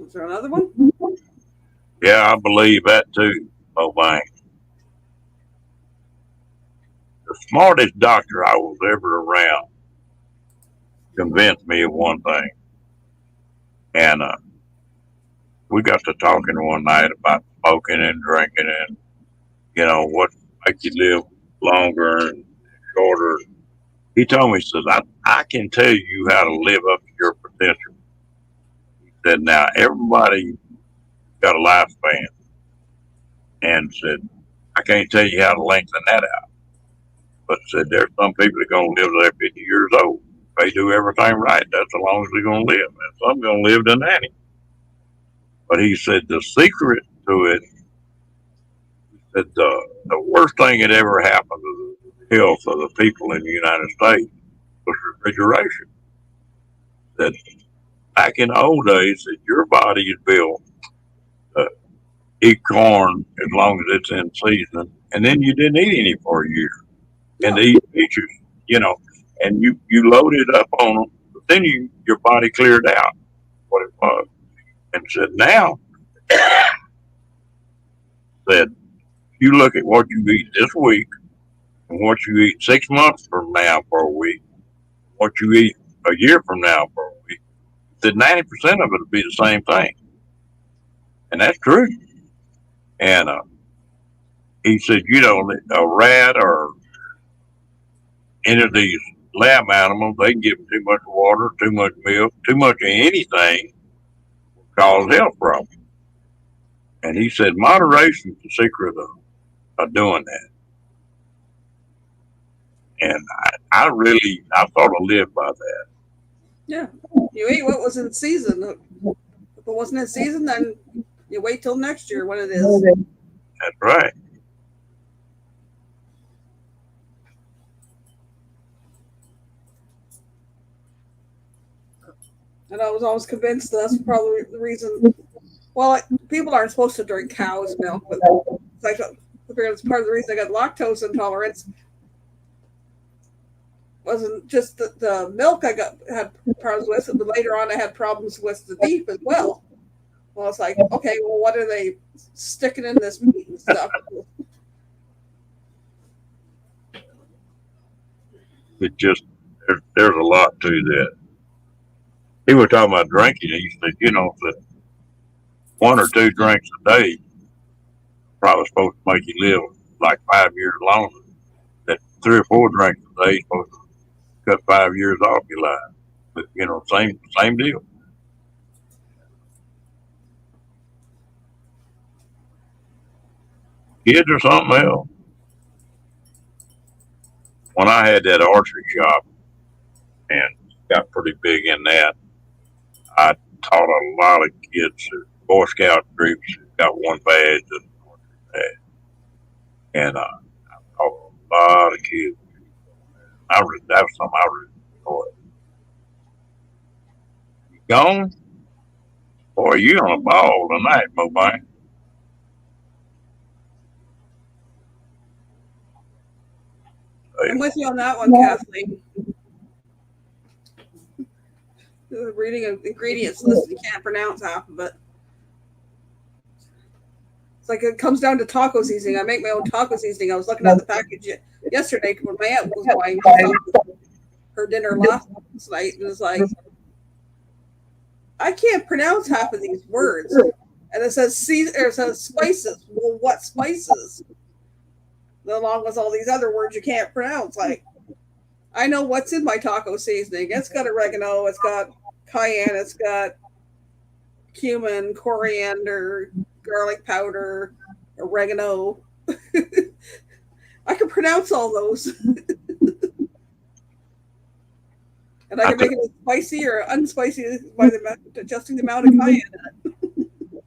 Is there another one? Yeah, I believe that too. Oh, bang. The smartest doctor I was ever around convinced me of one thing. And we got to talking one night about smoking and drinking and, what makes you live longer and shorter. He told me, he says, I can tell you how to live up to your potential. He said, now, everybody got a lifespan. And said, I can't tell you how to lengthen that out. But said, there's some people that are going to live to their 50 years old. If they do everything right, that's as long as they're going to live. And some going to live to 90. But he said, the secret to it, he said, the worst thing that ever happened to the health of the people in the United States was refrigeration. That back in the old days, that your body is built to eat corn as long as it's in season, and then you didn't eat any for a year. And to eat peaches, and you loaded up on them, but then your body cleared out what it was. And said, now, said, you look at what you eat this week and what you eat 6 months from now for a week, what you eat a year from now for a week, said 90% of it will be the same thing. And that's true. And he said, a rat or any of these lab animals, they give them too much water, too much milk, too much of anything will cause health problems. And he said moderation's the secret of doing that. And I sort of live by that. Yeah. You eat what was in season. If it wasn't in season, then you wait till next year when it is. That's right. And I was always convinced that's probably the reason. Well, people aren't supposed to drink cow's milk, but I figured it's part of the reason I got lactose intolerance. Wasn't just the milk I had problems with, but later on I had problems with the beef as well. Well, it's like, okay, well, what are they sticking in this meat and stuff? It just there's a lot to that. He was talking about drinking. He said, that 1 or 2 drinks a day probably supposed to make you live like 5 years longer. That 3 or 4 drinks a day is supposed to cut 5 years off your life. But same deal. Kids are something else. When I had that archery shop and got pretty big in that, I taught a lot of kids, Boy Scout groups, got one badge and I taught a lot of kids. That was something I really enjoyed. You gone? Boy, you on a ball tonight, Mobile. I'm with you on that one, Kathleen. Reading an ingredients list, you can't pronounce half of it. It's like it comes down to taco seasoning. I make my own taco seasoning. I was looking at the package yesterday when my aunt was buying her dinner last night, and it's like, I can't pronounce half of these words. And it says spices. Well, what spices? Along with all these other words you can't pronounce. Like, I know what's in my taco seasoning. It's got oregano, it's got cayenne, it's got cumin, coriander, garlic powder, oregano. I can pronounce all those. And I can make it spicy or unspicy by adjusting the amount of cayenne in it.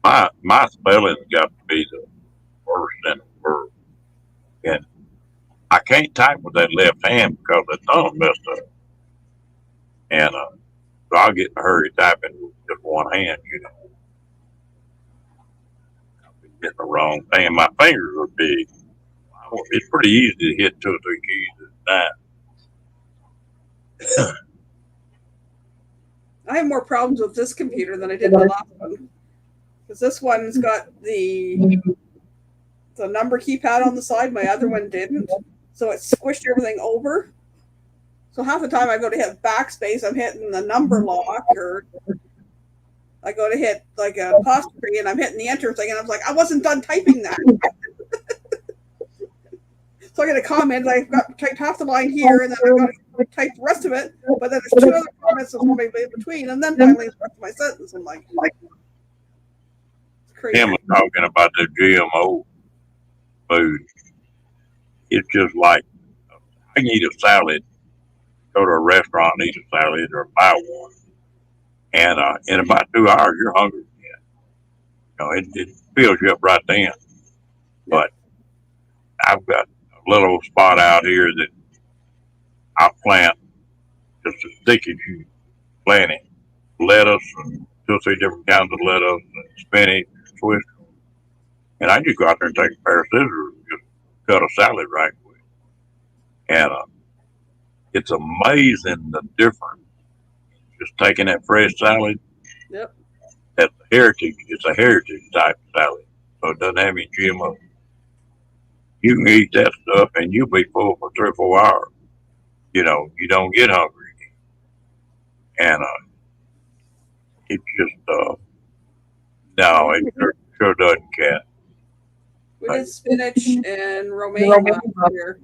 My spelling's got to be the worst in the world. And I can't type with that left hand because the thumb messed up. And so I'll get in a hurry typing with just one hand, I'll be getting the wrong thing. And my fingers are big. It's pretty easy to hit 2 or 3 keys at a time. I have more problems with this computer than I did the last one. Because this one's got the number keypad on the side. My other one didn't. So it squished everything over. So half the time I go to hit backspace, I'm hitting the number lock, or I go to hit like an apostrophe and I'm hitting the enter thing, and I was like, I wasn't done typing that. So I get a comment, I've got typed half the line here, and then I've got to type the rest of it, but then there's 2 other comments that's maybe in between, and then finally the rest of my sentence. I'm like, it's crazy. Him was talking about the GMO food. It's just like, I can eat a salad, go to a restaurant and eat a salad or buy one, and in about 2 hours you're hungry again. It fills you up right then. But I've got a little spot out here that I plant just as thick as you plant it. Lettuce and 2 or 3 different kinds of lettuce and spinach, Swiss. And I just go out there and take a pair of scissors and just cut a salad right quick. And it's amazing the difference. Just taking that fresh salad. Yep. That's heritage. It's a heritage type salad, so it doesn't have any GMO. You can eat that stuff and you'll be full for 3 or 4 hours. You don't get hungry again. And it just no, it sure doesn't, Cat. We did spinach and romaine last year,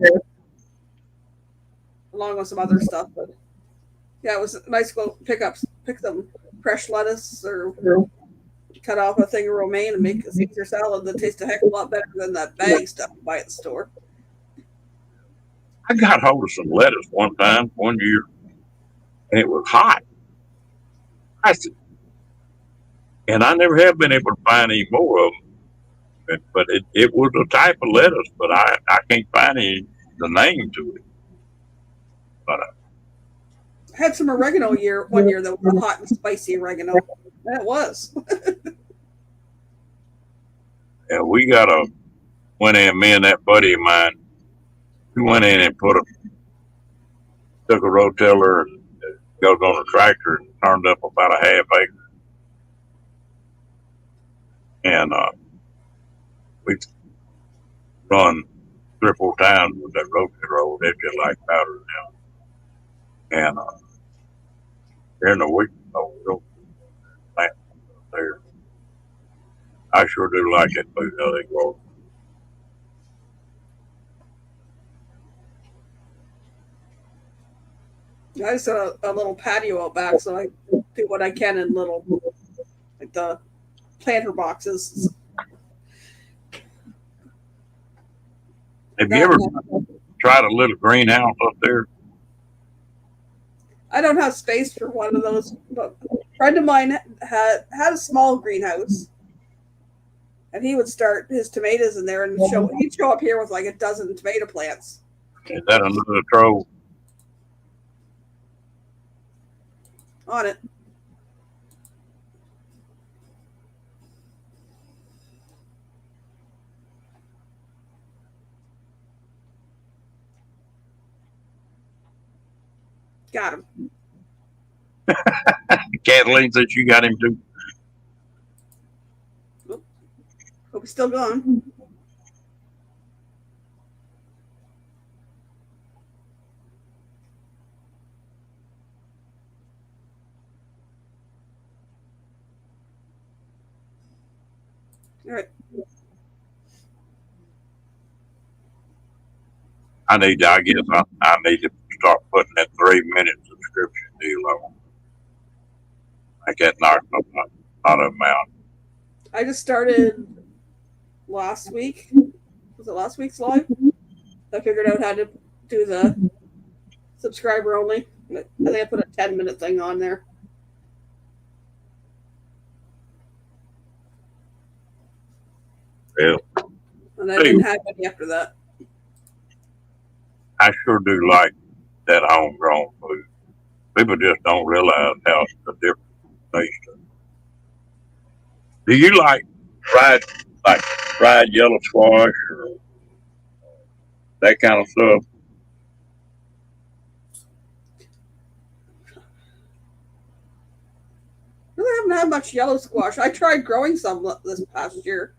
along with some other stuff. But yeah, it was nice to go pick some fresh lettuce or cut off a thing of romaine and make a Caesar salad that tastes a heck of a lot better than that bag stuff you buy at the store. I got hold of some lettuce one year, and it was hot. I said, and I never have been able to find any more of them. But it was a type of lettuce, but I can't find the name to it. But I had some oregano one year that was a hot and spicy oregano. That was. yeah, we went in, me and that buddy of mine, we went in and took a rotiller and goes on a tractor and turned up about a half acre. And we run 3 or 4 times with that rotiller. It's just like powder now. And during the week, we'll plant there. I sure do like that food how they grow. I just had a little patio out back, so I do what I can in little, like the planter boxes. Have you ever tried a little greenhouse up there? I don't have space for one of those, but a friend of mine had a small greenhouse, and he would start his tomatoes in there, and he'd show up here with like a dozen tomato plants. Is that another troll? On it. Got him. Kathleen said you got him too. Hope he's still gone. All right. I guess I need to start putting that 3-minute subscription deal on. I can't knock a lot of them out. I just started last week. Was it last week's live? I figured out how to do the subscriber only. I think I put a 10-minute thing on there. Yeah. And I didn't have any after that. I sure do like that homegrown food. People just don't realize how the difference tastes. Do you like fried yellow squash or that kind of stuff? Really haven't had much yellow squash. I tried growing some this past year,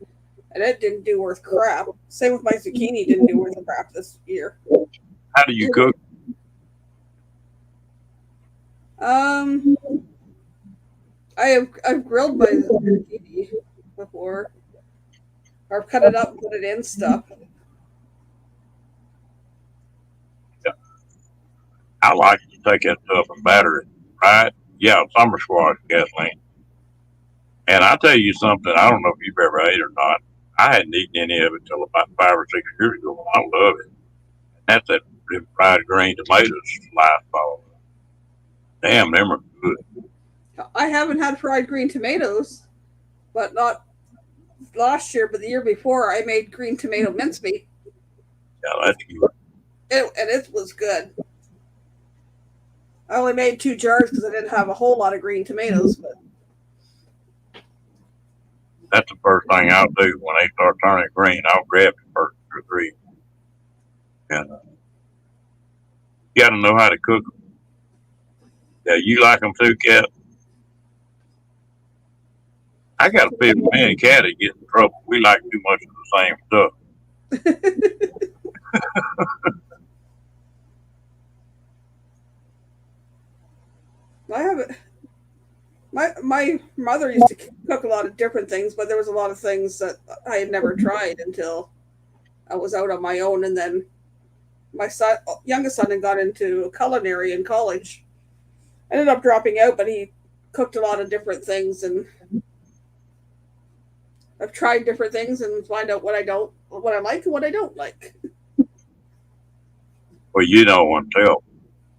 and it didn't do worth crap. Same with my zucchini, didn't do worth crap this year. How do you cook? I've grilled my zucchini before, or cut it up and put it in stuff. Yeah. I like to take that stuff and batter it, right? Yeah, summer squash, Kathleen. And I tell you something, I don't know if you've ever ate or not. I hadn't eaten any of it till about 5 or 6 years ago. I love it. That's that fried green tomatoes sliced off. Damn, them are good. I haven't had fried green tomatoes, but not last year, but the year before, I made green tomato mincemeat. Yeah, that's good. And it was good. I only made 2 jars because I didn't have a whole lot of green tomatoes. But that's the first thing I'll do when they start turning green. I'll grab the first 2 or 3. And you got to know how to cook them. Yeah, you like them too, Kat? I got a feeling me and Katty get in trouble. We like too much of the same stuff. I haven't. My mother used to cook a lot of different things, but there was a lot of things that I had never tried until I was out on my own. And then my youngest son had got into culinary in college. I ended up dropping out, but he cooked a lot of different things, and I've tried different things and find out what I like and what I don't like. Well, you know, until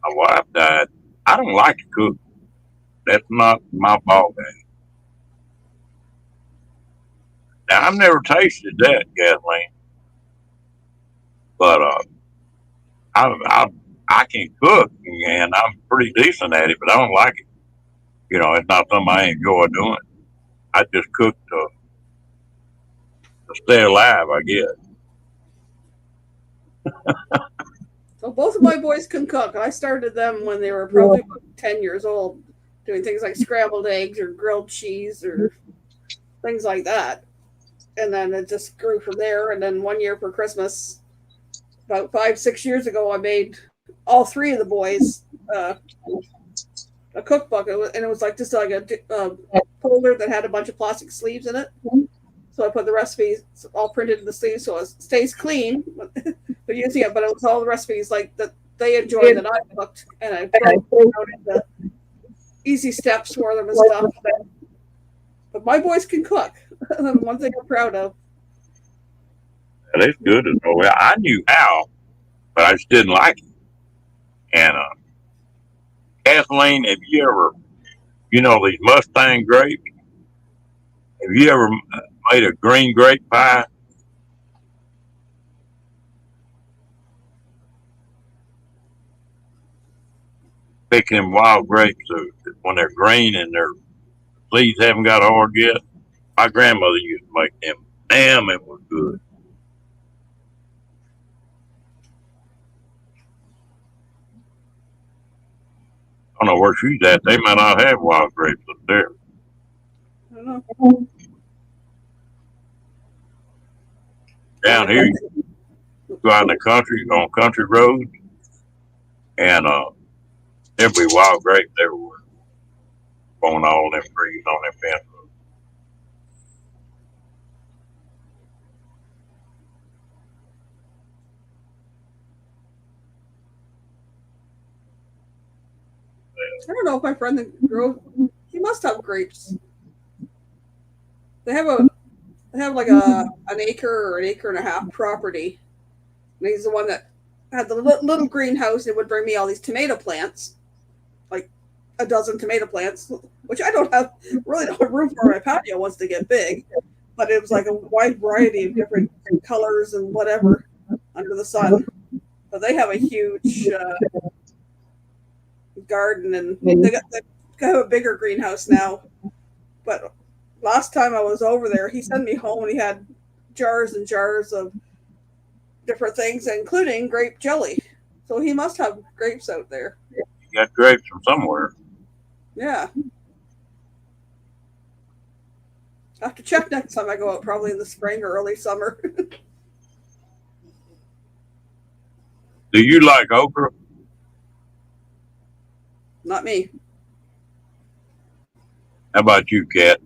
my wife died, I don't like to cook. That's not my ball game. Now, I've never tasted that, Kathleen, but I I can cook and I'm pretty decent at it, but I don't like it. You know, it's not something I enjoy doing. I just cook to stay alive, I guess. So both of my boys can cook. I started them when they were probably about 10 years old, doing things like scrambled eggs or grilled cheese or things like that. And then it just grew from there. And then one year for Christmas, about 5, 6 years ago, I made all three of the boys a cookbook, and it was like just like a folder that had a bunch of plastic sleeves in it. So I put the recipes all printed in the sleeves, so it stays clean. But using it, but it was all the recipes like that they enjoyed that I cooked, and I put out the easy steps for them and stuff. But my boys can cook. One thing I'm proud of. That is good to know. Well, I knew how, but I just didn't like it. And Kathleen, have you ever, you know, these Mustang grapes? Have you ever made a green grape pie? Picking them wild grapes when they're green and their seeds haven't got hard yet. My grandmother used to make them. Damn, it was good. I don't know where she's at. They might not have wild grapes up there. I don't know. Down here, you go out in the country, on country roads, and there'll be wild grapes everywhere, on all them trees on them fence roads. I don't know if my friend that grew, he must have grapes. They have like an acre or an acre and a half property. And he's the one that had the little greenhouse and would bring me all these tomato plants, like a dozen tomato plants, which I don't have really no room for my patio once they get big. But it was like a wide variety of different colors and whatever under the sun. But they have a huge garden, and they have a bigger greenhouse now. But last time I was over there, he sent me home and he had jars and jars of different things, including grape jelly. So he must have grapes out there. You got grapes from somewhere. Yeah. I have to check next time I go out, probably in the spring or early summer. Do you like okra? Not me. How about you, Kat?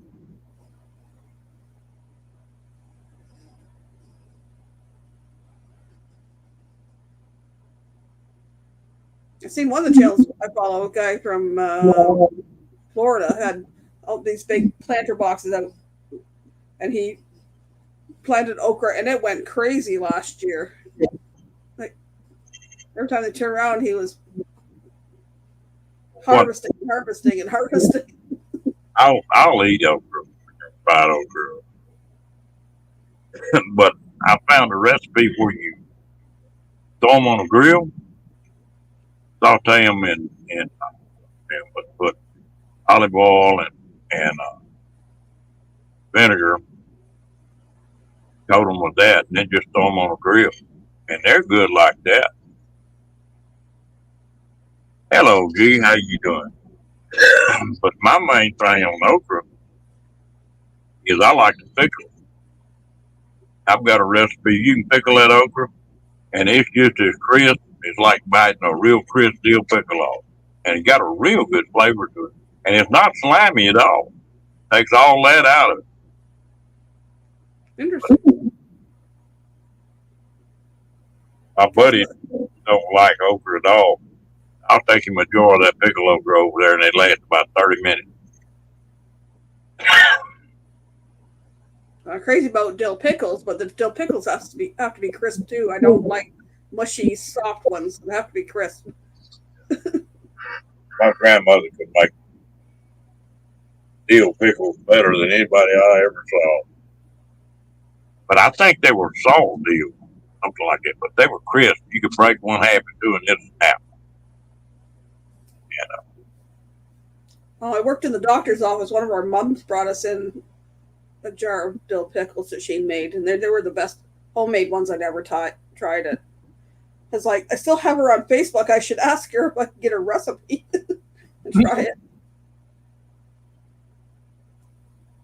I've seen one of the channels I follow, a guy from Florida, had all these big planter boxes out, and he planted okra, and it went crazy last year. Like every time they turn around, he was harvesting. I'll eat okra, fried okra, but I found a recipe where you throw them on a grill, saute them in put olive oil and vinegar, coat them with that, and then just throw them on a grill, and they're good like that. Hello, G, how you doing? But my main thing on okra is I like to pickle it. I've got a recipe. You can pickle that okra, and it's just as crisp. It's like biting a real crisp dill pickle off, and it got a real good flavor to it, and it's not slimy at all. Takes all that out of it. Interesting. My buddy don't like okra at all. I'll take him a jar of that pickle okra over there, and they last about 30 minutes. I'm crazy about dill pickles, but the dill pickles have to be crisp too. I don't like mushy, soft ones. They have to be crisp. My grandmother could make dill pickles better than anybody I ever saw. But I think they were salt dill, something like that. But they were crisp. You could break one half in two and it's half. Oh, I worked in the doctor's office. One of our mums brought us in a jar of dill pickles that she made, and they were the best homemade ones I'd ever tried it. It's like I still have her on Facebook. I should ask her if I can get a recipe and try it.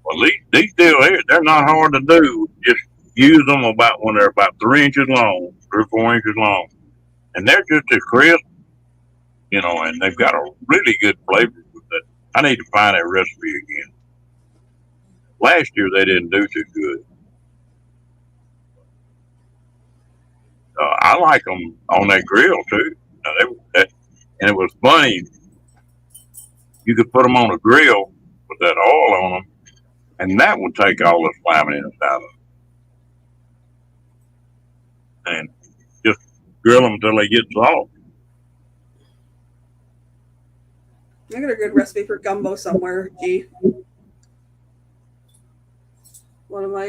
Well, these dill here, they're not hard to do. Just use them about when they're about 3 inches long, 3 or 4 inches long, and they're just as crisp, and they've got a really good flavor with it. I need to find that recipe again. Last year they didn't do too good. I like them on that grill too. And it was funny. You could put them on a grill with that oil on them, and that would take all the sliminess out of them. And just grill them until they get soft. I got a good recipe for gumbo somewhere. Gee, one of my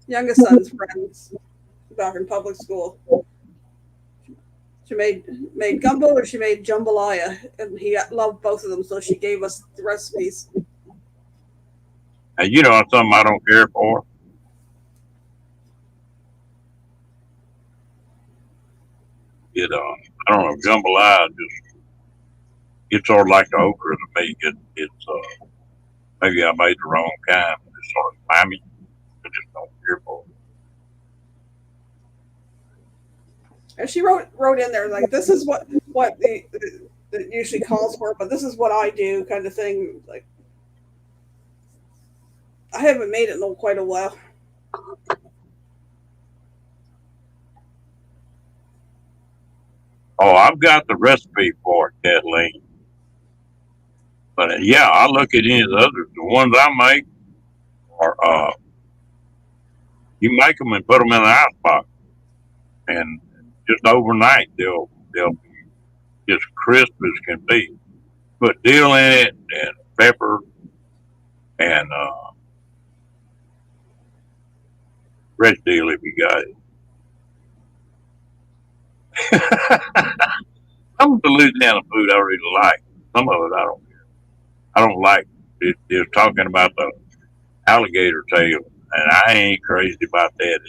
youngest son's friends back in public school. She made gumbo or she made jambalaya, and he loved both of them, so she gave us the recipes. And something I don't care for. I don't know, jambalaya it's sort of like the okra to me. It's maybe I made the wrong kind. It's sort of slimy. I just don't care for it. And she wrote in there like, this is what it usually calls for, but this is what I do, kind of thing. Like, I haven't made it in quite a while. Oh, I've got the recipe for it, Kathleen. But yeah, I look at any of the others. The ones I make are you make them and put them in an ice box, and just overnight they'll be as crisp as can be. Put dill in it and pepper and red dill if you got it. Some of the Louisiana food I really like. Some of it I don't care. I don't like it. It's talking about the alligator tail, and I ain't crazy about that.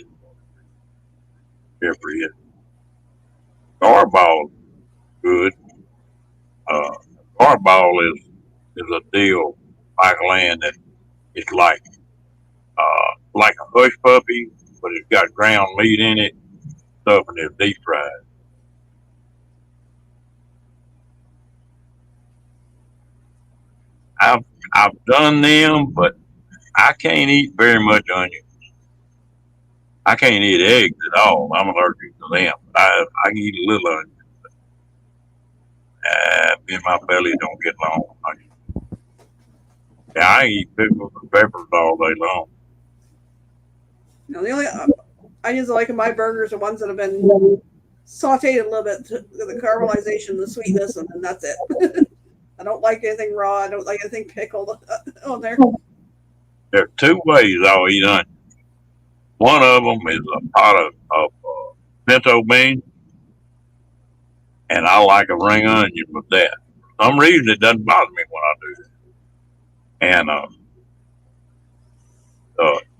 Here for it. Garball good. Garball is a deal like land that it's like a hush puppy, but it's got ground meat in it, stuff, and it's deep fried. I've done them, but I can't eat very much onion. I can't eat eggs at all. I'm allergic to them. I can eat a little onion. Me and my belly don't get along with onion. Yeah, I eat pickles and peppers all day long. The only onions I like in my burgers are ones that have been sauteed a little bit to the caramelization, the sweetness, and that's it. I don't like anything raw. I don't like anything pickled on there. There are 2 ways I'll eat onions. One of them is a pot of pinto beans, and I like a ring onion with that. For some reason, it doesn't bother me when I do that. And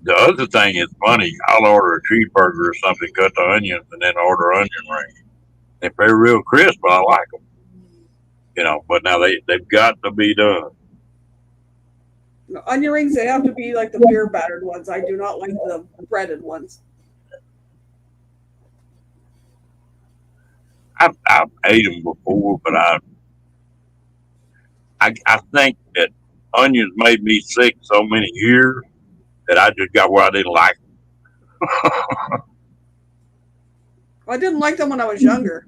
the other thing is funny. I'll order a cheeseburger or something, cut the onions, and then order onion rings. If they're real crisp, I like them. But now they've got to be done. Onion rings, they have to be like the beer battered ones. I do not like the breaded ones. I've ate them before, but I think that onions made me sick so many years that I just got where I didn't like them. I didn't like them when I was younger,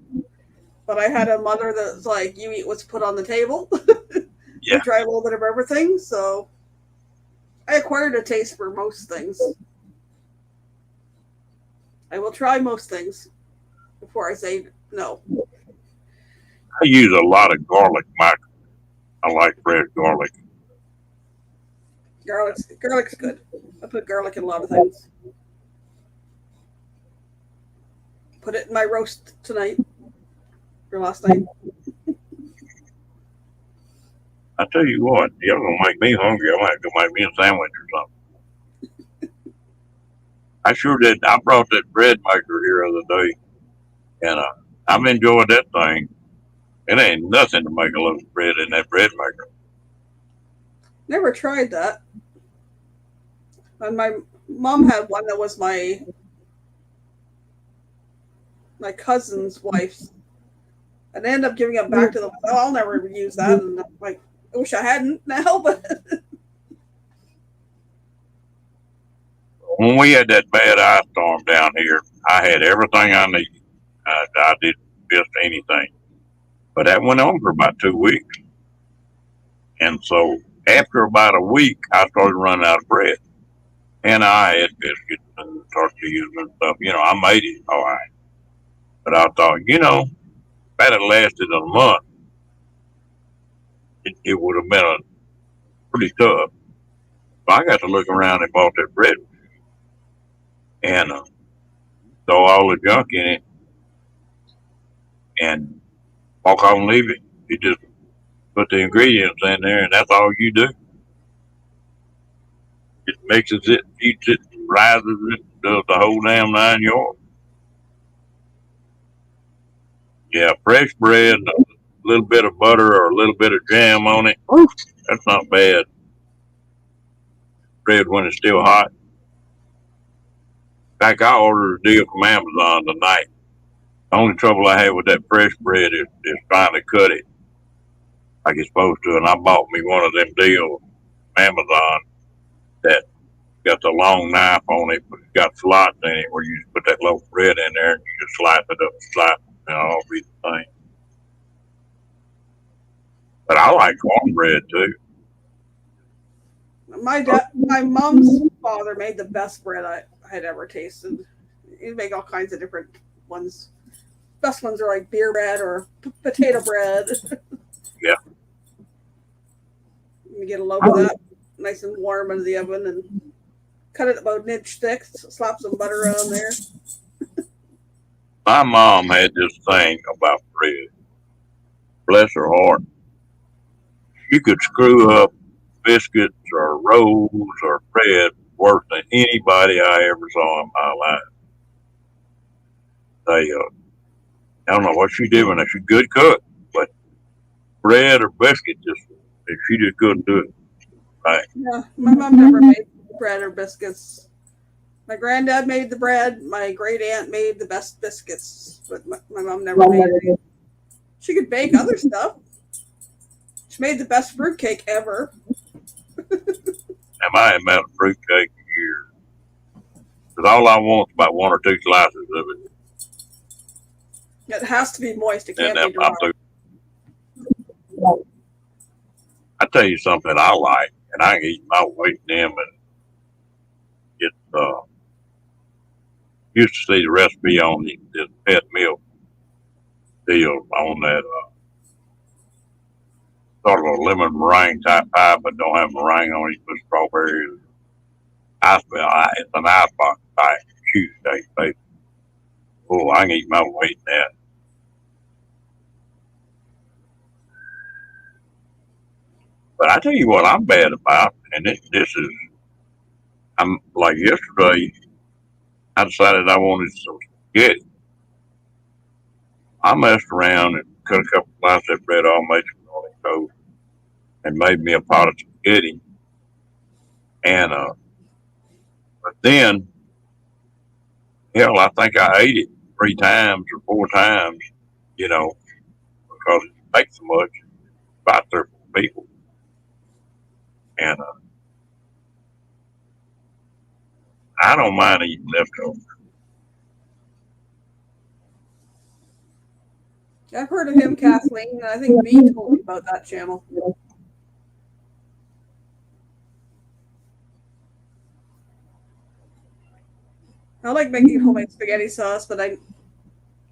but I had a mother that's like, you eat what's put on the table. Yeah. You try a little bit of everything, so I acquired a taste for most things. I will try most things before I say no. I use a lot of garlic. I like fresh garlic. Garlic's good. I put garlic in a lot of things. Put it in my roast tonight or last night. I tell you what, you're gonna make me hungry. I might go make me a sandwich or something. I sure did. I brought that bread maker here the other day, and I've enjoyed that thing. It ain't nothing to make a loaf of bread in that bread maker. Never tried that. And my mom had one that was my cousin's wife's. And I ended up giving it back to them. Oh, I'll never use that. And I'm like, I wish I hadn't now, but When we had that bad ice storm down here, I had everything I needed. I did just anything. But that went on for about 2 weeks. And so after about a week, I started running out of bread. And I had biscuits and tortillas and stuff. I made it all right. But I thought, if that had lasted a month, it would have been pretty tough. So I got to look around and bought that bread and throw all the junk in it and walk off and leave it. You just put the ingredients in there, and that's all you do. It mixes it, eats it, rises it, does the whole damn 9 yards. Yeah, fresh bread, a little bit of butter or a little bit of jam on it. That's not bad. Bread when it's still hot. In fact, I ordered a deal from Amazon tonight. The only trouble I have with that fresh bread is trying to cut it like it's supposed to. And I bought me one of them deals from Amazon that got the long knife on it, but it's got slots in it where you just put that loaf of bread in there and you just slice it up, and it'll all be the same. But I like cornbread too. my mom's father made the best bread I had ever tasted. He'd make all kinds of different ones. Best ones are like beer bread or potato bread. Yeah. You get a loaf of that nice and warm in the oven and cut it about an inch thick, slap some butter on there. My mom had this thing about bread. Bless her heart. You could screw up biscuits or rolls or bread worse than anybody I ever saw in my life. I don't know what she did when she good cook, but bread or biscuit she just couldn't do it. Right. Yeah, my mom never made bread or biscuits. My granddad made the bread. My great aunt made the best biscuits, but my mom never made it. She could bake other stuff. She made the best fruitcake ever. And I haven't had a fruitcake in years. Because all I want is about 1 or 2 slices of it. It has to be moist. It can't And be dry. I tell you something I like, and I can eat my weight in them, and it's used to see the recipe on this pet milk deal on that sort of a lemon meringue type pie, but don't have meringue on it, but strawberries. It's an icebox type cheesesteak, baby. Oh, I can eat my weight in that. But I tell you what I'm bad about, and I'm like yesterday, I decided I wanted some spaghetti. I messed around and cut a couple slices of bread off, made some garlic toast, and made me a pot of spaghetti. And but then, hell, I think I ate it 3 times or 4 times, because it takes so much, about 3 or 4 people. And I don't mind eating leftovers. I've heard of him, Kathleen. I think B told me about that channel. I like making homemade spaghetti sauce, but I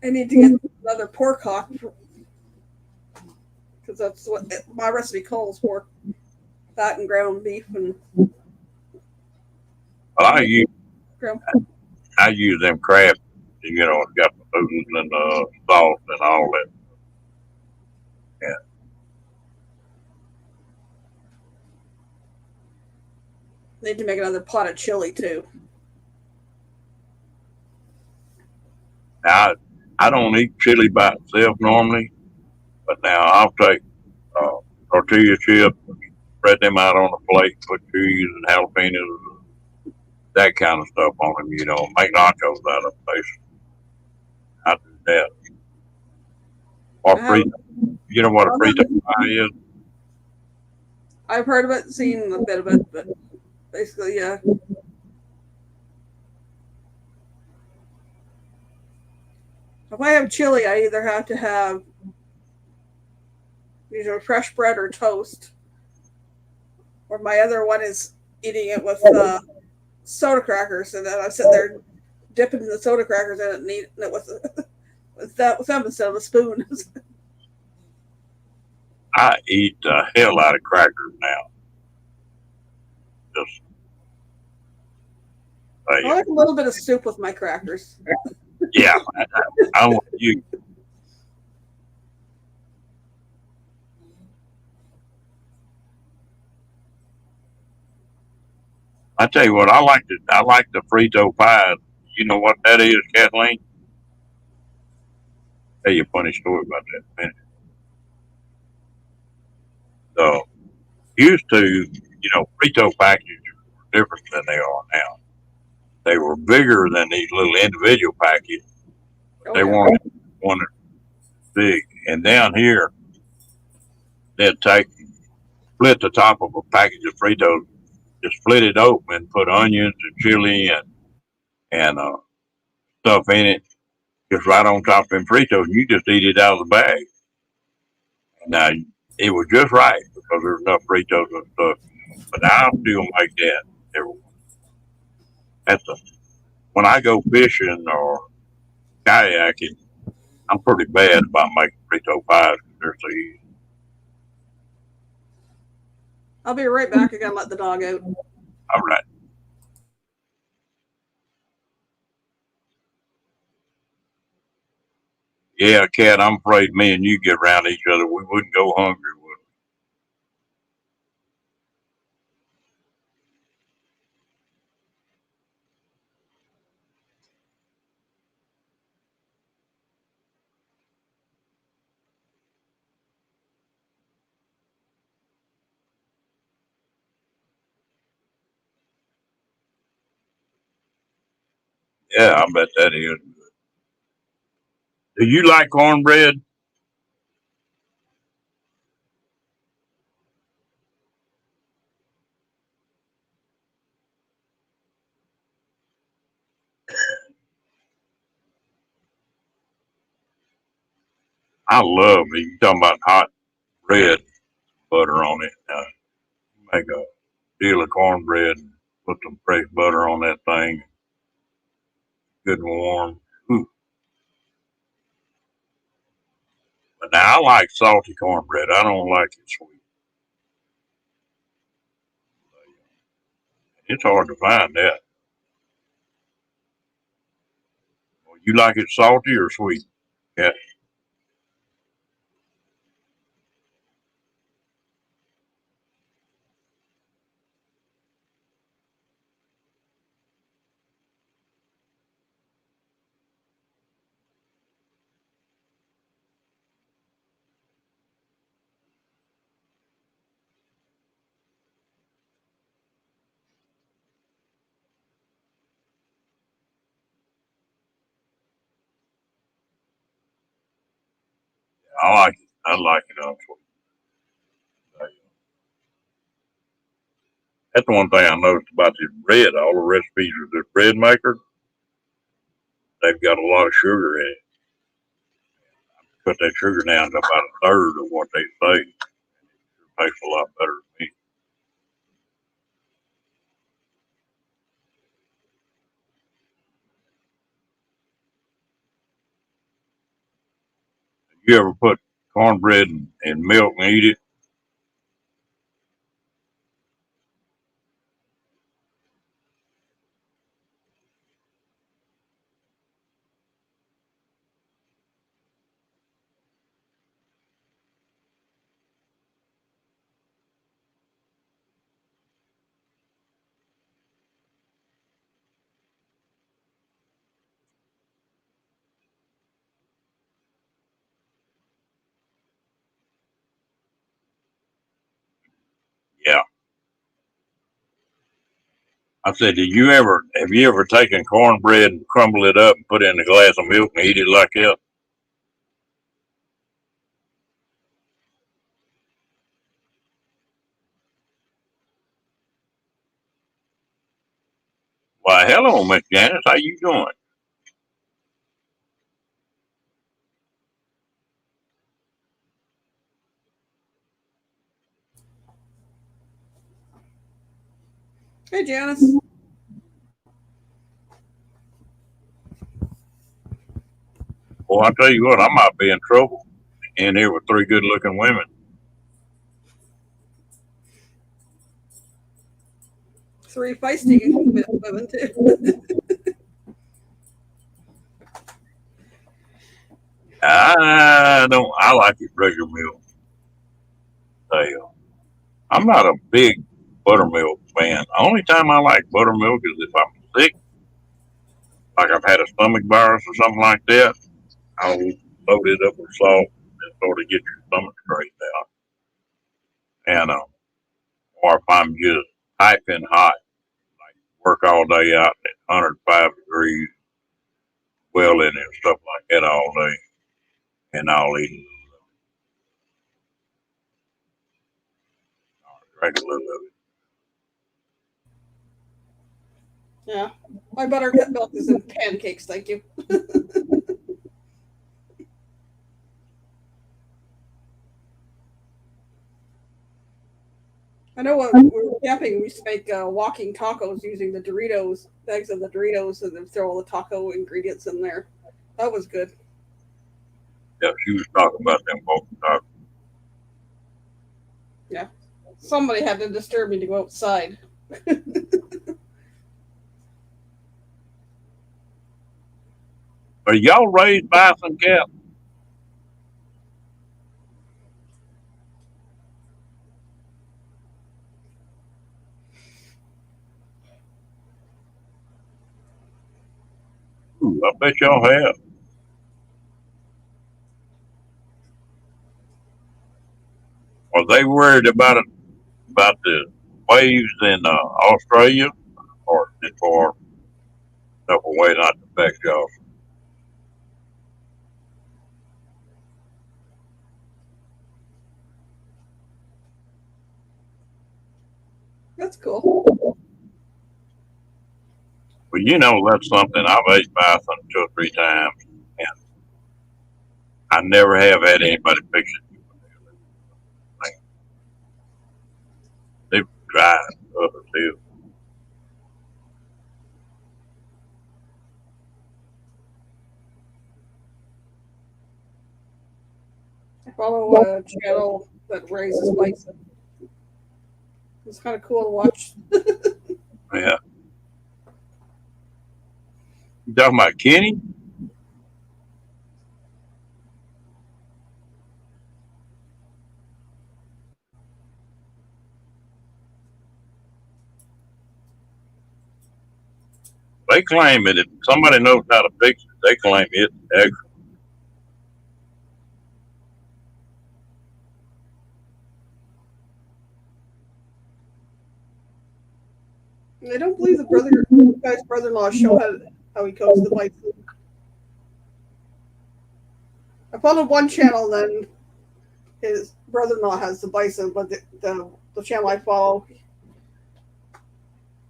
need to get another pork hock because that's what my recipe calls for: fat and ground beef and Well, ground. I use them crab. It's got the foods and the sauce and all that. Yeah. Need to make another pot of chili too. Now I don't eat chili by itself normally, but now I'll take uh, tortilla chips, spread them out on a plate, put cheese and jalapenos, that kind of stuff on them. Make nachos out of them. I do that. Or I frito. haven't. You know what a I frito haven't. pie is? I've heard of it, seen a bit of it, but basically, yeah. If I have chili, I either have to have either fresh bread or toast, or my other one is eating it with soda crackers, and then I'm sitting there dipping the soda crackers in it and eating it with them instead of a spoon. I eat the hell out of crackers now. Just I saying. like a little bit of soup with my crackers. Yeah, I want you. I tell you what, I like the frito pies. You know what that is, Kathleen? Tell you a funny story about that in a minute. So used to, frito packages were different than they are now. They were bigger than these little individual packages, but Oh they yeah. weren't big. And down here, they'd take split the top of a package of Fritos, just split it open, and put onions and chili and stuff in it, just right on top of them Fritos. You just eat it out of the bag. Now it was just right because there's enough Fritos and stuff. But I still make that every that's a, when I go fishing or kayaking, I'm pretty bad about making Frito pies because they're so easy. I'll be right back. I gotta let the dog out. All right. Yeah, Cat, I'm afraid me and you get around each other. We wouldn't go hungry, would we? Yeah, I bet that is. Do you like cornbread? I love it. You talking about hot bread, butter on it. Make a deal of cornbread, and put some fresh butter on that thing, good and warm. Ooh. But now I like salty cornbread. I don't like it sweet. It's hard to find that. You like it salty or sweet? Yeah, I like it. I like it unsweet. That's the one thing I noticed about this bread. All the recipes of this bread maker, they've got a lot of sugar in it. Cut that sugar down to about a third of what they say. It tastes a lot better to me. You ever put cornbread in milk and eat it? Yeah. I said, have you ever taken cornbread and crumbled it up and put it in a glass of milk and eat it like that? Why, hello, Miss Janice. How you doing? Hey, Janice. Well, I tell you what, I might be in trouble in here with three good-looking women. Three feisty women, too. I like it regular milk. I'm not a big buttermilk fan. The only time I like buttermilk is if I'm sick, like I've had a stomach virus or something like that. I'll load it up with salt and sort of get your stomach straightened out. And or if I'm just piping hot, work all day out at 105 degrees, welding and stuff like that all day, and I'll eat drink a little of it. Yeah. My buttercut milk is in pancakes, thank you. I know when we were camping, we used to make walking tacos using the Doritos, bags of the Doritos, and then throw all the taco ingredients in there. That was good. Yeah, she was talking about them both tacos. Yeah. Somebody had to disturb me to go outside. Are y'all raised bison cattle? Ooh, I bet y'all have. Are they worried about the waves in Australia, or is it for enough away not to affect y'all? That's cool. Well, you know that's something I've ate bison 2 or 3 times, and I never have had anybody fix it. They've tried others too. I follow a channel that raises bison. It's kind of cool to watch. Yeah, you talking about Kenny? They claim it. If somebody knows how to fix it, they claim it. I don't believe guy's brother-in-law show how he cooks the bison. I followed one channel, then his brother-in-law has the bison, but the channel I follow,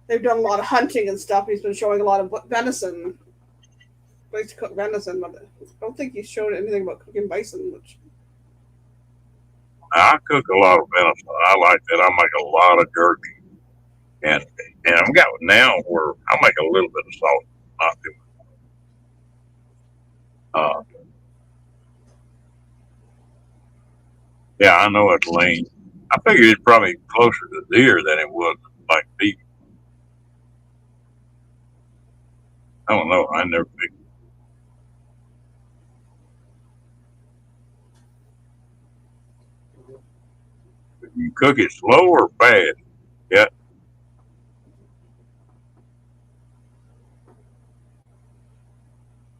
they've done a lot of hunting and stuff. He's been showing a lot of venison, ways to cook venison, but I don't think he's showed anything about cooking bison. Which I cook a lot of venison. I like that. I make a lot of jerky, and I've got now where I make a little bit of salt, not too much. Yeah, I know it's lean. I figured it's probably closer to deer than it was like beef. I don't know. I never figured. You cook it slow or fast? Yeah.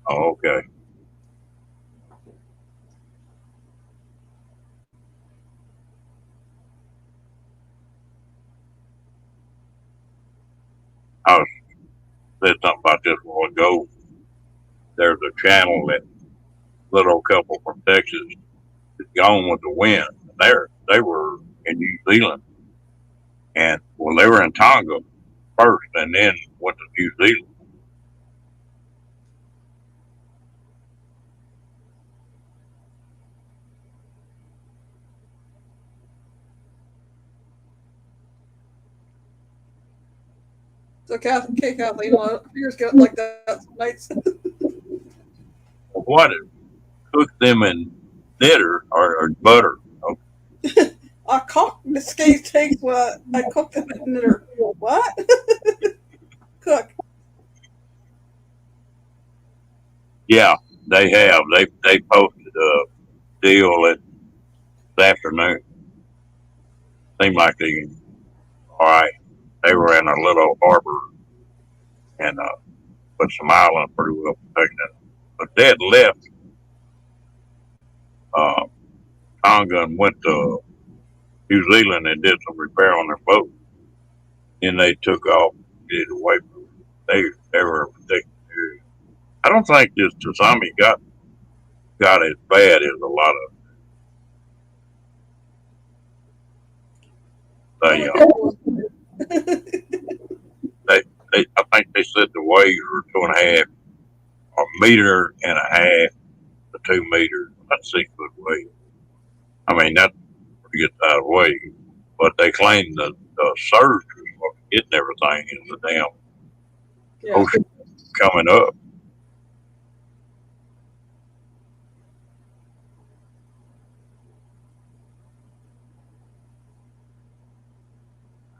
Oh, okay. I was said something about this a while ago. There's a channel that little couple from Texas is gone with the wind. They were in New Zealand, and well, they were in Tonga first, and then went to New Zealand. So, okay, Kathleen, well, yours get like that nights. Well, what it cooked them in knitter or butter? Okay. I cooked the skate takes what I cooked them in knitter. What? Cook. Yeah, they have. They posted a deal this afternoon. Seemed like they all right. They were in a little harbor and put some island pretty well protected. But they had left uh, Tonga and went to New Zealand and did some repair on their boat. Then they took off, did it away from them. They were protected. I don't think this tsunami got as bad as a lot of they they, I think they said the waves were 2.5 a meter and a half to 2 meters. That's 6 foot wave. I mean that's pretty good size wave. But they claimed the surge was hitting everything in the damn Yeah. ocean coming up.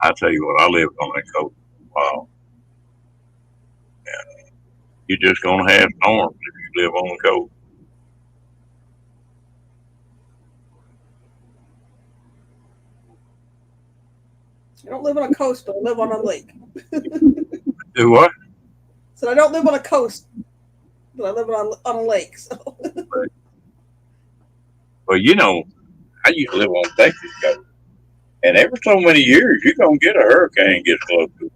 I tell you what, I lived on that coast for a while. And you're just gonna have storms if you live on the coast. I don't live on a coast, but I live on a lake. Do what? So I don't live on a coast, but I live on a lake. So Well, you know, I used to live on Texas coast. And every so many years, you're gonna get a hurricane gets close to it.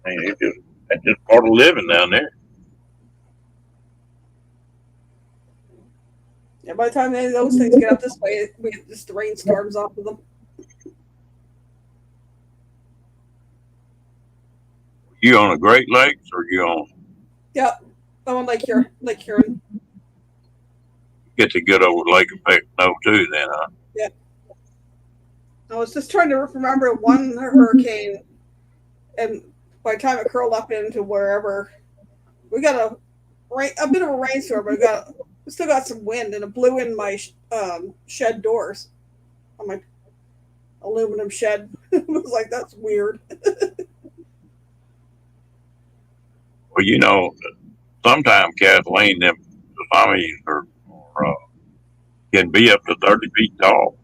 I mean, it's just part of living down there. yeah, by the time any of those things get up this way, we get just the rainstorms off of them. You on the Great Lakes or you on Yeah, I'm on Lake Huron. get the good old Lake effect no too then, huh? Yeah, I was just trying to remember one hurricane, and by the time it curled up into wherever, we got a bit of a rainstorm, but we still got some wind, and it blew in my shed doors on my aluminum shed. It was like, that's weird. Well, you know, sometimes Kathleen, them tsunamis can be up to 30 feet tall.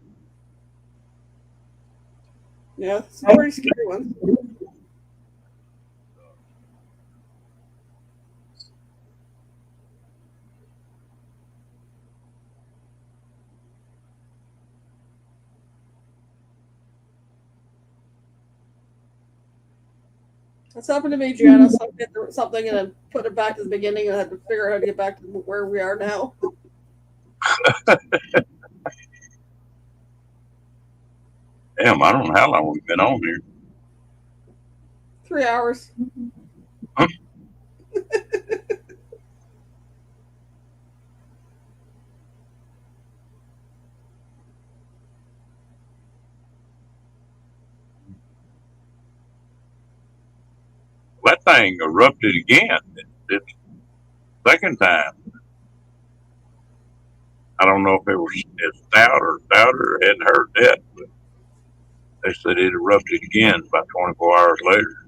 Yeah, it's a pretty scary one. That's happened to me, Janice. I did something and then put it back to the beginning and I had to figure out how to get back to where we are now. Damn, I don't know how long we've been on here. 3 hours. Huh? That thing erupted again. It's second time. I don't know if it was as stout or stouter. Hadn't heard that, but they said it erupted again about 24 hours later.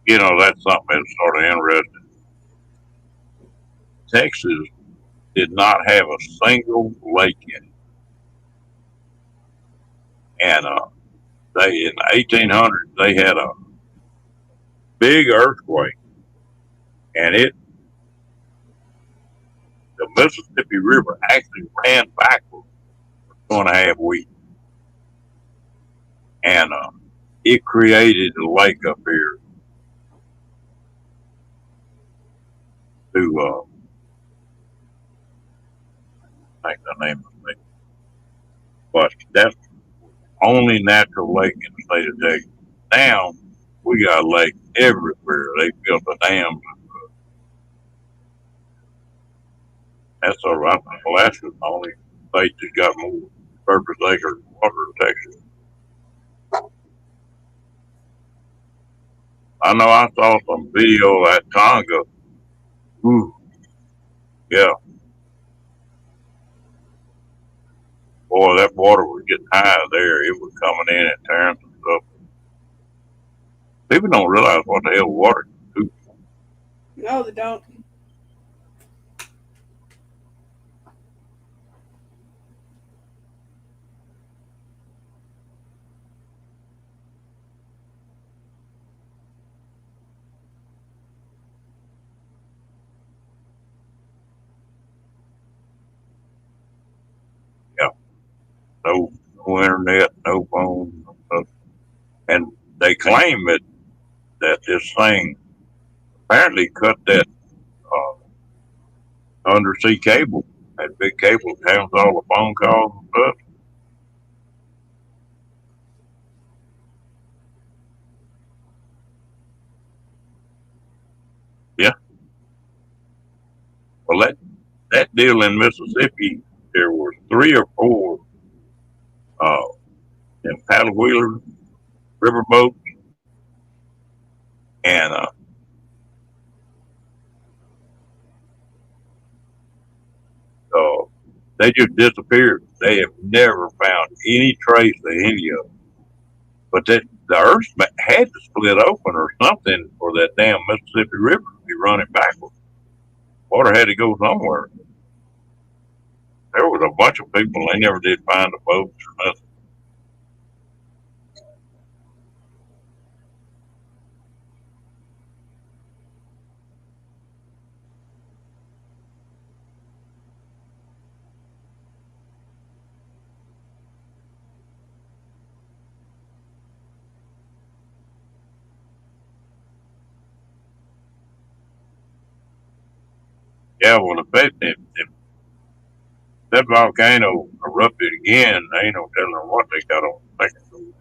You know, that's something that's sort of interesting. Texas did not have a single lake in it, and they in the 1800s they had a big earthquake, and it the Mississippi River actually ran backwards for 2.5 weeks, and it created a lake up here to I think the name of the lake, but that's the only natural lake in the state of Texas. Now we got lakes everywhere. They built the dams. That's all right. Alaska's the only state that got more surface acres of water than Texas. I know I saw some video at Tonga. Ooh, yeah, boy, that water was getting high there. It was coming in and tearing some stuff. People don't realize what the hell water can do. No, they don't. Yeah, no internet, no phone, no nothing. And they claim that this thing apparently cut that undersea cable, that big cable that handles all the phone calls and stuff. Yeah, well, that deal in Mississippi, there were 3 or 4 uh, in paddle wheeler riverboats, and uh, they just disappeared. They have never found any trace of any of them. But that the earth had to split open or something for that damn Mississippi River to be running backwards. Water had to go somewhere. There was a bunch of people. They never did find the boats or nothing. Yeah, well, if that volcano erupted again, they ain't no telling what they got on the second.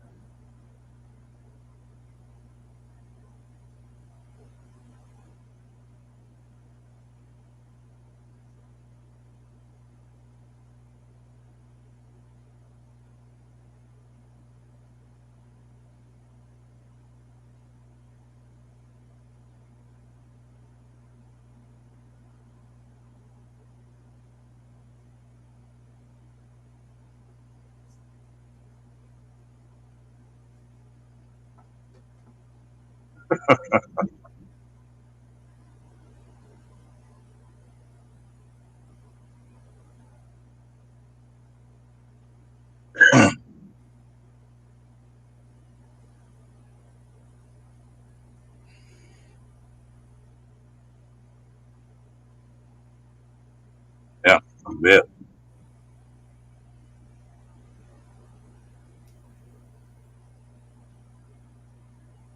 Yeah, I bet.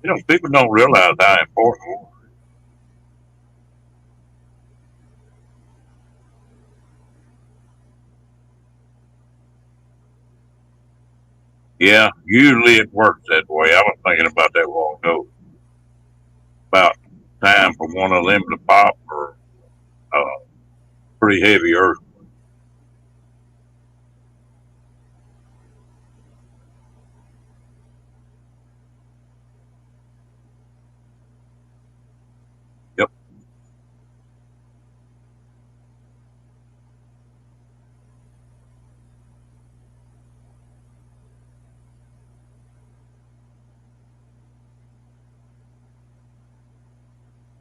You know, people don't realize how important water. Yeah, usually it works that way. I was thinking about that a while ago. About time for one of them to pop or pretty heavy earth.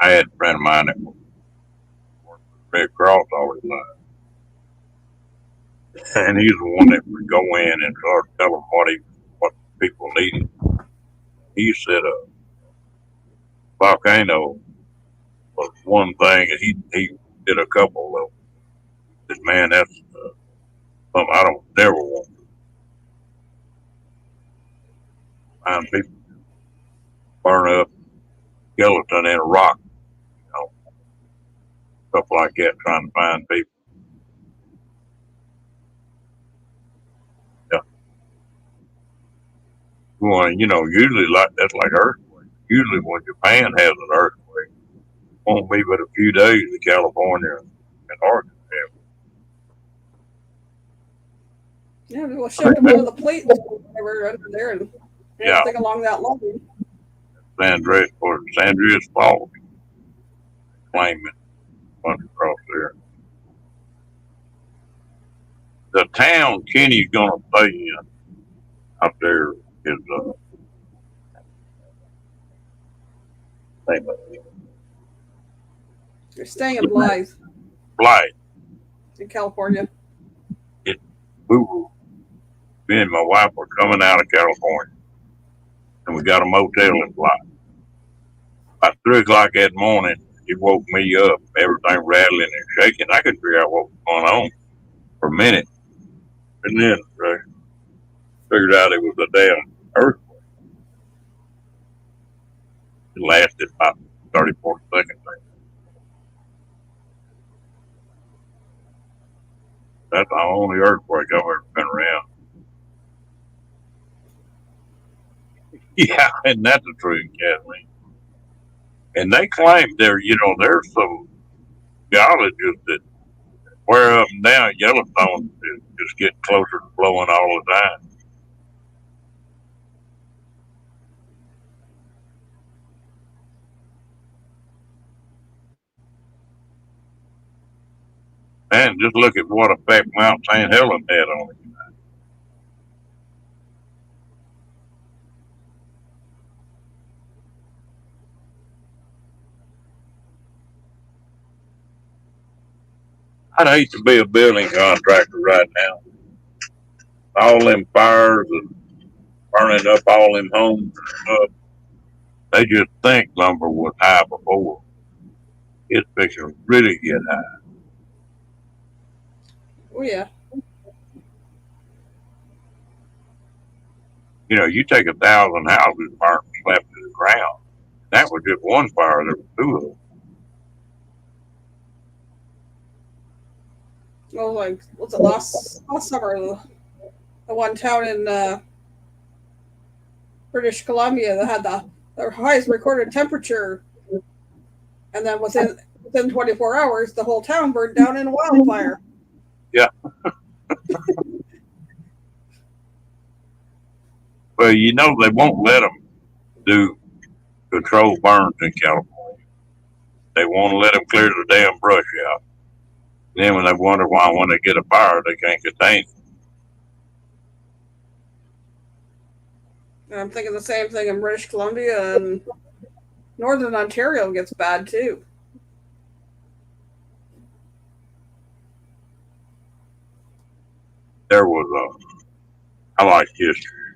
I had a friend of mine that worked for Red Cross all his life. And he's the one that would go in and start telling what people needed. He said a volcano was one thing, and he did a couple of them. Said, man, that's something I don't never want to find people burn up skeleton in a rock, you know, stuff like that, trying to find people. Yeah. Well, usually like that's like earthquake. Usually when Japan has an earthquake, it won't be but a few days in California and Oregon. Yeah, we'll shift them over the plate over under there and Yeah, everything along that line. San Andreas Fault claiming bunch across there. The town Kenny's gonna stay in up there is name of it, You're staying in Blythe Blythe. in California. Me and my wife were coming out of California, and we got a motel in Blythe. About 3 o'clock that morning, he woke me up, everything rattling and shaking. I couldn't figure out what was going on for a minute, and then figured out it was a damn earthquake. It lasted about 30, 40 seconds. That's the only earthquake I've ever been around. Yeah, and that's the truth, Kathleen. And they claim there's some geologists that swear up and down Yellowstone is just getting closer to blowing all the time. And just look at what effect Mount St. Helens had on it. I'd hate to be a building contractor right now. All them fires and burning up all them homes and stuff. They just think lumber was high before. It's fixing to really get high. Oh yeah. You take 1,000 houses burnt and slapped to the ground. That was just one fire. There were two of them. Oh, like was it last summer? The one town in British Columbia that had their highest recorded temperature, and then within 24 hours, the whole town burned down in a wildfire. Yeah. Well, they won't let them do controlled burns in California. They won't let them clear the damn brush out. Then when they wonder why when they get a fire, they can't contain it. And I'm thinking the same thing in British Columbia, and Northern Ontario gets bad too. There was I like history,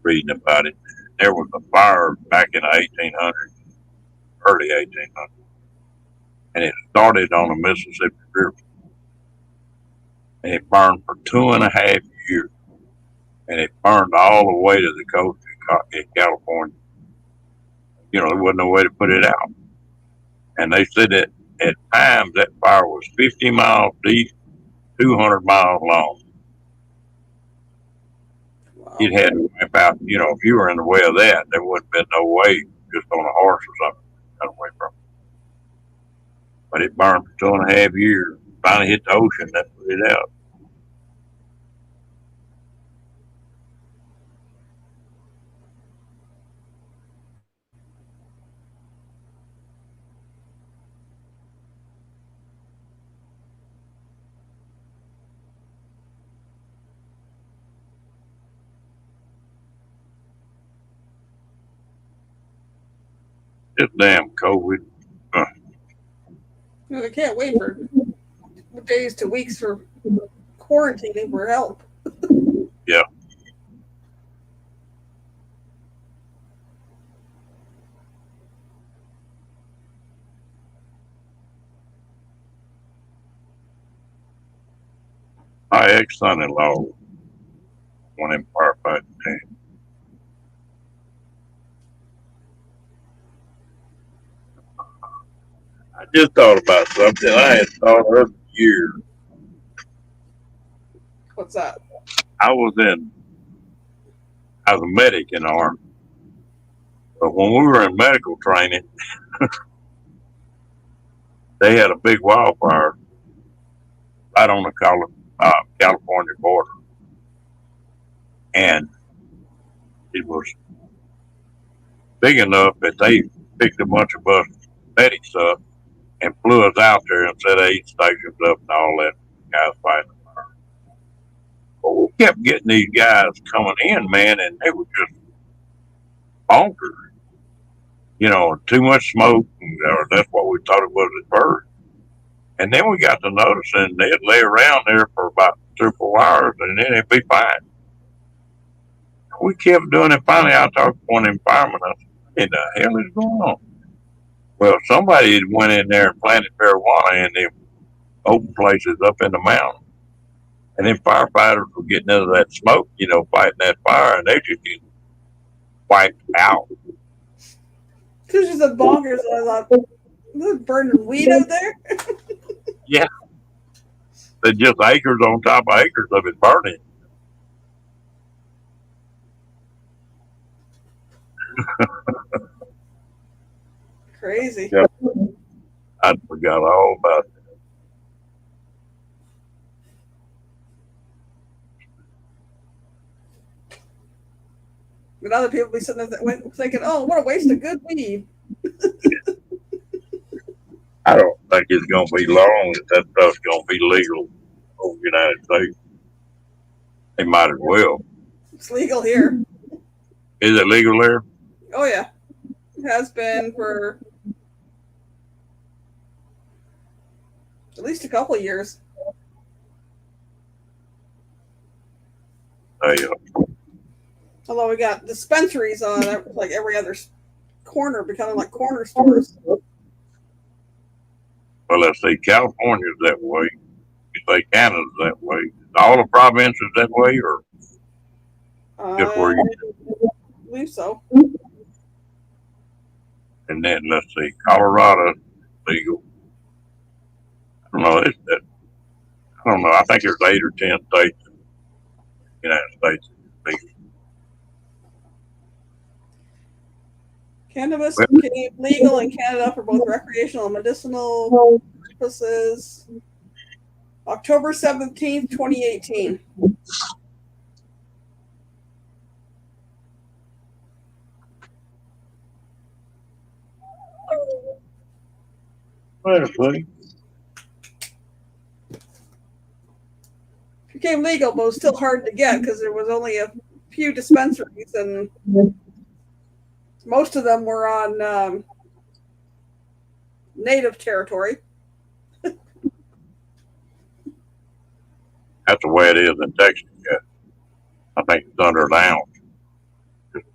reading about it. There was a fire back in the 1800s, early 1800s, and it started on the Mississippi River. And it burned for 2.5 years. And it burned all the way to the coast in California. There wasn't no way to put it out. And they said that at times that fire was 50 miles deep, 200 miles long. Wow. It had to wipe out, if you were in the way of that, there wouldn't have been no way just on a horse or something got away from it. But it burned for 2.5 years. Finally hit the ocean, that put it out. This damn COVID I can't wait for days to weeks for quarantining for help. Yeah. My ex-son-in-law, one of them firefighting team. I just thought about something I had thought of for years. What's that? I was a medic in the Army. But when we were in medical training, they had a big wildfire right on the California border. And it was big enough that they picked a bunch of us medics up and flew us out there and set aid stations up and all that, guys fighting the fire. But we kept getting these guys coming in, man, and they were just bonkers. You know, too much smoke, or that's what we thought it was at first. And then we got to noticing they'd lay around there for about 3 or 4 hours and then it'd be fine. We kept doing it. Finally, I talked to one of them firemen. I said, what in the hell is going on? Well, somebody had went in there and planted marijuana in them open places up in the mountain. And then firefighters were getting into that smoke, you know, fighting that fire, and they just getting wiped out. This is a bonkers. I thought, there's burning weed out there. Yeah. There's just acres on top of acres of it burning. Crazy. Yep. I forgot all about it. But other people be sitting there thinking, "Oh, what a waste of good weed." I don't think it's going to be long that stuff's going to be legal over the United States. They might as well. It's legal here. Is it legal there? Oh yeah, it has been for at least a couple of years. Yeah. Although we got dispensaries on like every other corner, becoming like corner stores. Well, let's see. California's that way. You say Canada's that way. All the provinces that way, or just where I you? believe so. And then let's see, Colorado legal. I don't know. I don't know. I think there's 8 or 10 states in the United States legal. Cannabis became legal in Canada for both recreational and medicinal purposes. October 17th, 2018. Well, buddy. Became legal, but it was still hard to get because there was only a few dispensaries, and most of them were on native territory. That's the way it is in Texas. Yeah. I think it's under an ounce. Just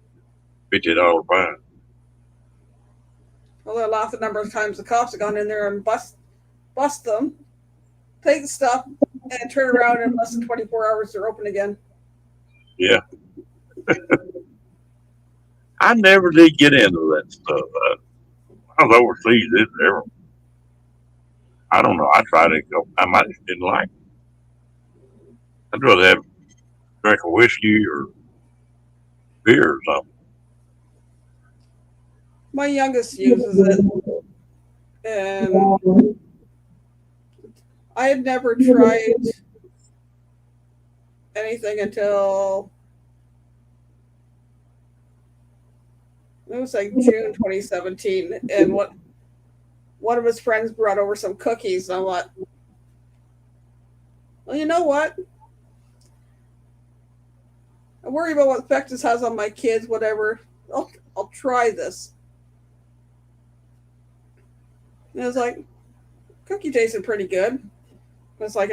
$50 fine. Although a lot of the number of times the cops have gone in there and bust them, take the stuff, and turn around in less than 24 hours they're open again. Yeah. I never did get into that stuff. I was overseas. I don't know. I tried it. I might just didn't like it. I'd rather have a drink of whiskey or beer or something. My youngest uses it, and I had never tried anything until it was like June 2017, and one of his friends brought over some cookies, and I thought, well, you know what? I worry about what effect this has on my kids, whatever. I'll try this. And I was like, cookie tasted pretty good. It's like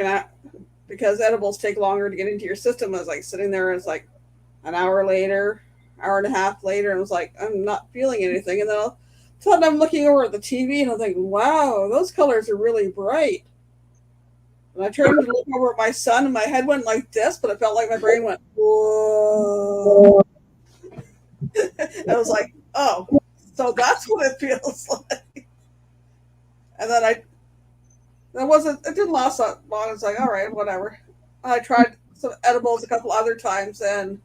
because edibles take longer to get into your system. I was like sitting there, and it's like an hour later, hour and a half later, and I was like, I'm not feeling anything. And then all of a sudden I'm looking over at the TV, and I'm like, wow, those colors are really bright. And I turned to look over at my son, and my head went like this, but it felt like my brain went, whoa. I was like, oh, so that's what it feels like. And then it didn't last that long. It's like, all right, whatever. I tried some edibles a couple other times, and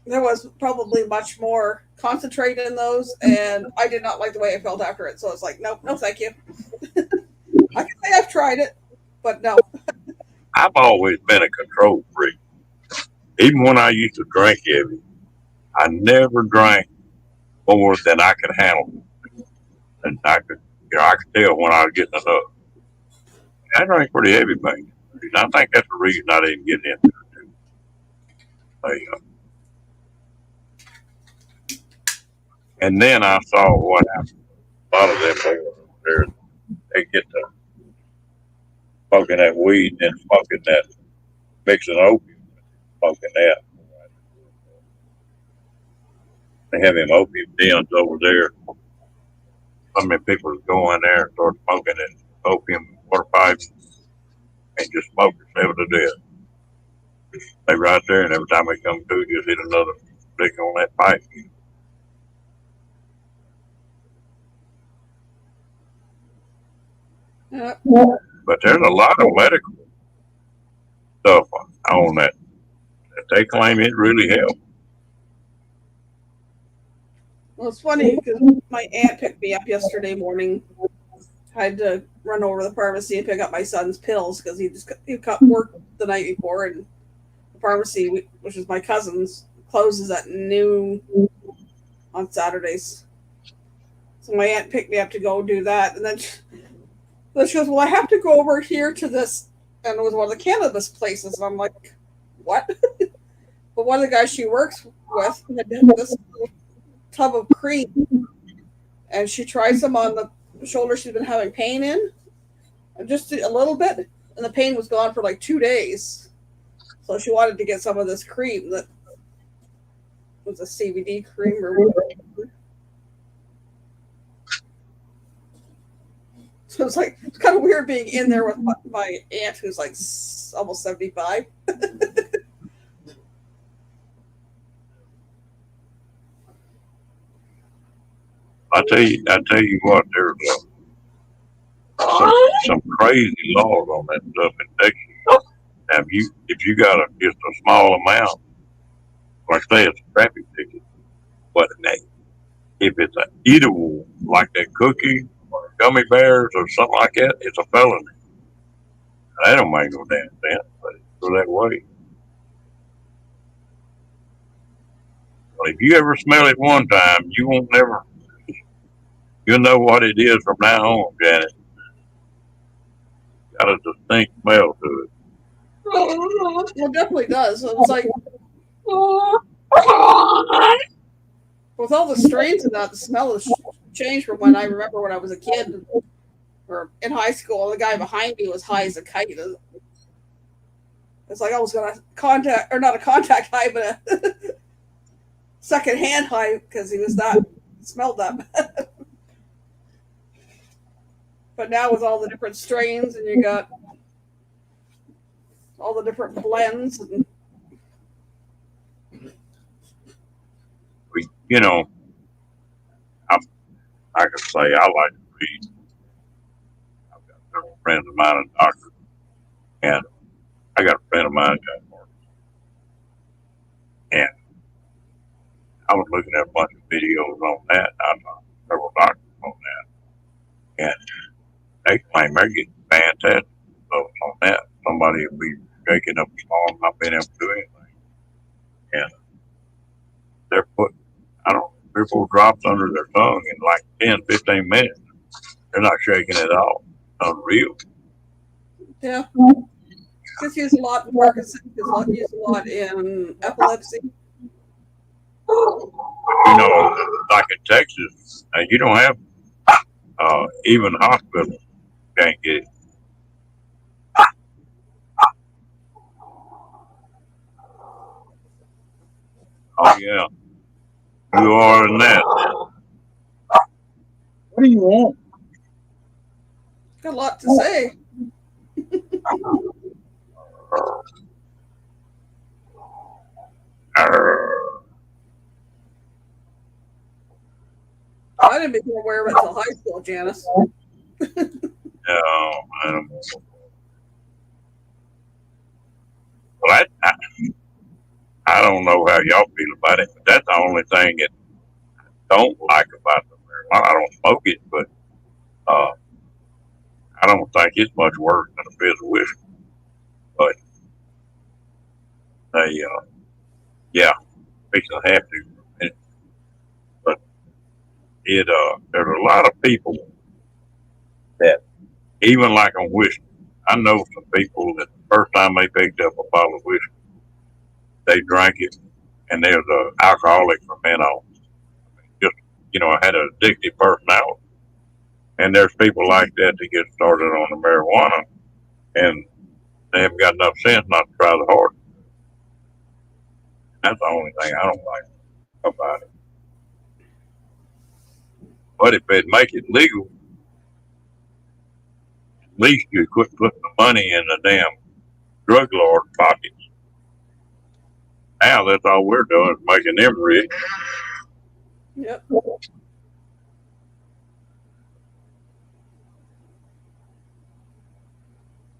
there was probably much more concentrate in those, and I did not like the way I felt after it. So it's like, nope, no, thank you. I can say I've tried it, but no. I've always been a control freak. Even when I used to drink heavy, I never drank more than I could handle. And I could tell when I was getting enough. I drank pretty heavy back then. And I think that's the reason I didn't get into it. And then I saw what happened. A lot of them there, they get to smoking that weed and smoking that, mixing opium, smoking that. They have them opium dens over there. How many people go in there and start smoking and opium water pipes and just smoke themselves to death? They right there, and every time they come to, just hit another stick on that pipe. But there's a lot of medical stuff on that they claim it really helps. Well, it's funny because my aunt picked me up yesterday morning. I had to run over to the pharmacy and pick up my son's pills because he got work the night before, and the pharmacy, which is my cousin's, closes at noon on Saturdays. So my aunt picked me up to go do that, and then she goes, "Well, I have to go over here to this," and it was one of the cannabis places, and I'm like, "What?" But one of the guys she works with had this tub of cream, and she tried some on the shoulder she's been having pain in, and just a little bit, and the pain was gone for like 2 days. So she wanted to get some of this cream that was a CBD cream or whatever. So it's like, it's kind of weird being in there with my aunt who's like almost 75. I tell you what, there's some crazy laws on that stuff in Texas. Now, if you got just a small amount, like say it's a traffic ticket, but if it's an eatable like that cookie or gummy bears or something like that, it's a felony. That don't make no damn sense, but it's go that way. But if you ever smell it one time, you won't never. You'll know what it is from now on, Janet. Got a distinct smell to it. It definitely does. It's like with all the strains of that, the smell has changed from when I remember when I was a kid or in high school. The guy behind me was high as a kite. It's like I was going to not a contact high, but a secondhand high because he was smelled that bad. But now with all the different strains and you got all the different blends and you know, I could say I like to read. I've got several friends of mine and doctors, and I got a friend of mine got Parkinson's. And I was looking at a bunch of videos on that. I saw several doctors on that, and they claim they're getting fantastic results on that. Somebody will be shaking up a storm, not being able to do anything, and they're putting, I don't know, 3 or 4 drops under their tongue in like 10, 15 minutes. They're not shaking at all. Unreal. yeah. It's used a lot in Parkinson's. It's used a lot in epilepsy. You know, like in Texas, you don't have even hospitals can't get it. Oh yeah. Who are than that? What do you want? Got a lot to say. I didn't become aware of it until high school, Janice. No, I don't know. Well, I don't know how y'all feel about it, but that's the only thing that I don't like about the marijuana. I don't smoke it, but uh, I don't think it's much worse than a fizz of whiskey. But they, yeah, fix to have to. But there's a lot of people that even like on whiskey. I know some people that the first time they picked up a bottle of whiskey, they drank it, and they're the alcoholic from then on. Just had an addictive personality. And there's people like that that get started on the marijuana, and they haven't got enough sense not to try the hard. That's the only thing I don't like about it. But if they make it legal, at least you quit putting the money in the damn drug lord pockets. Now that's all we're doing is making them rich. Yep.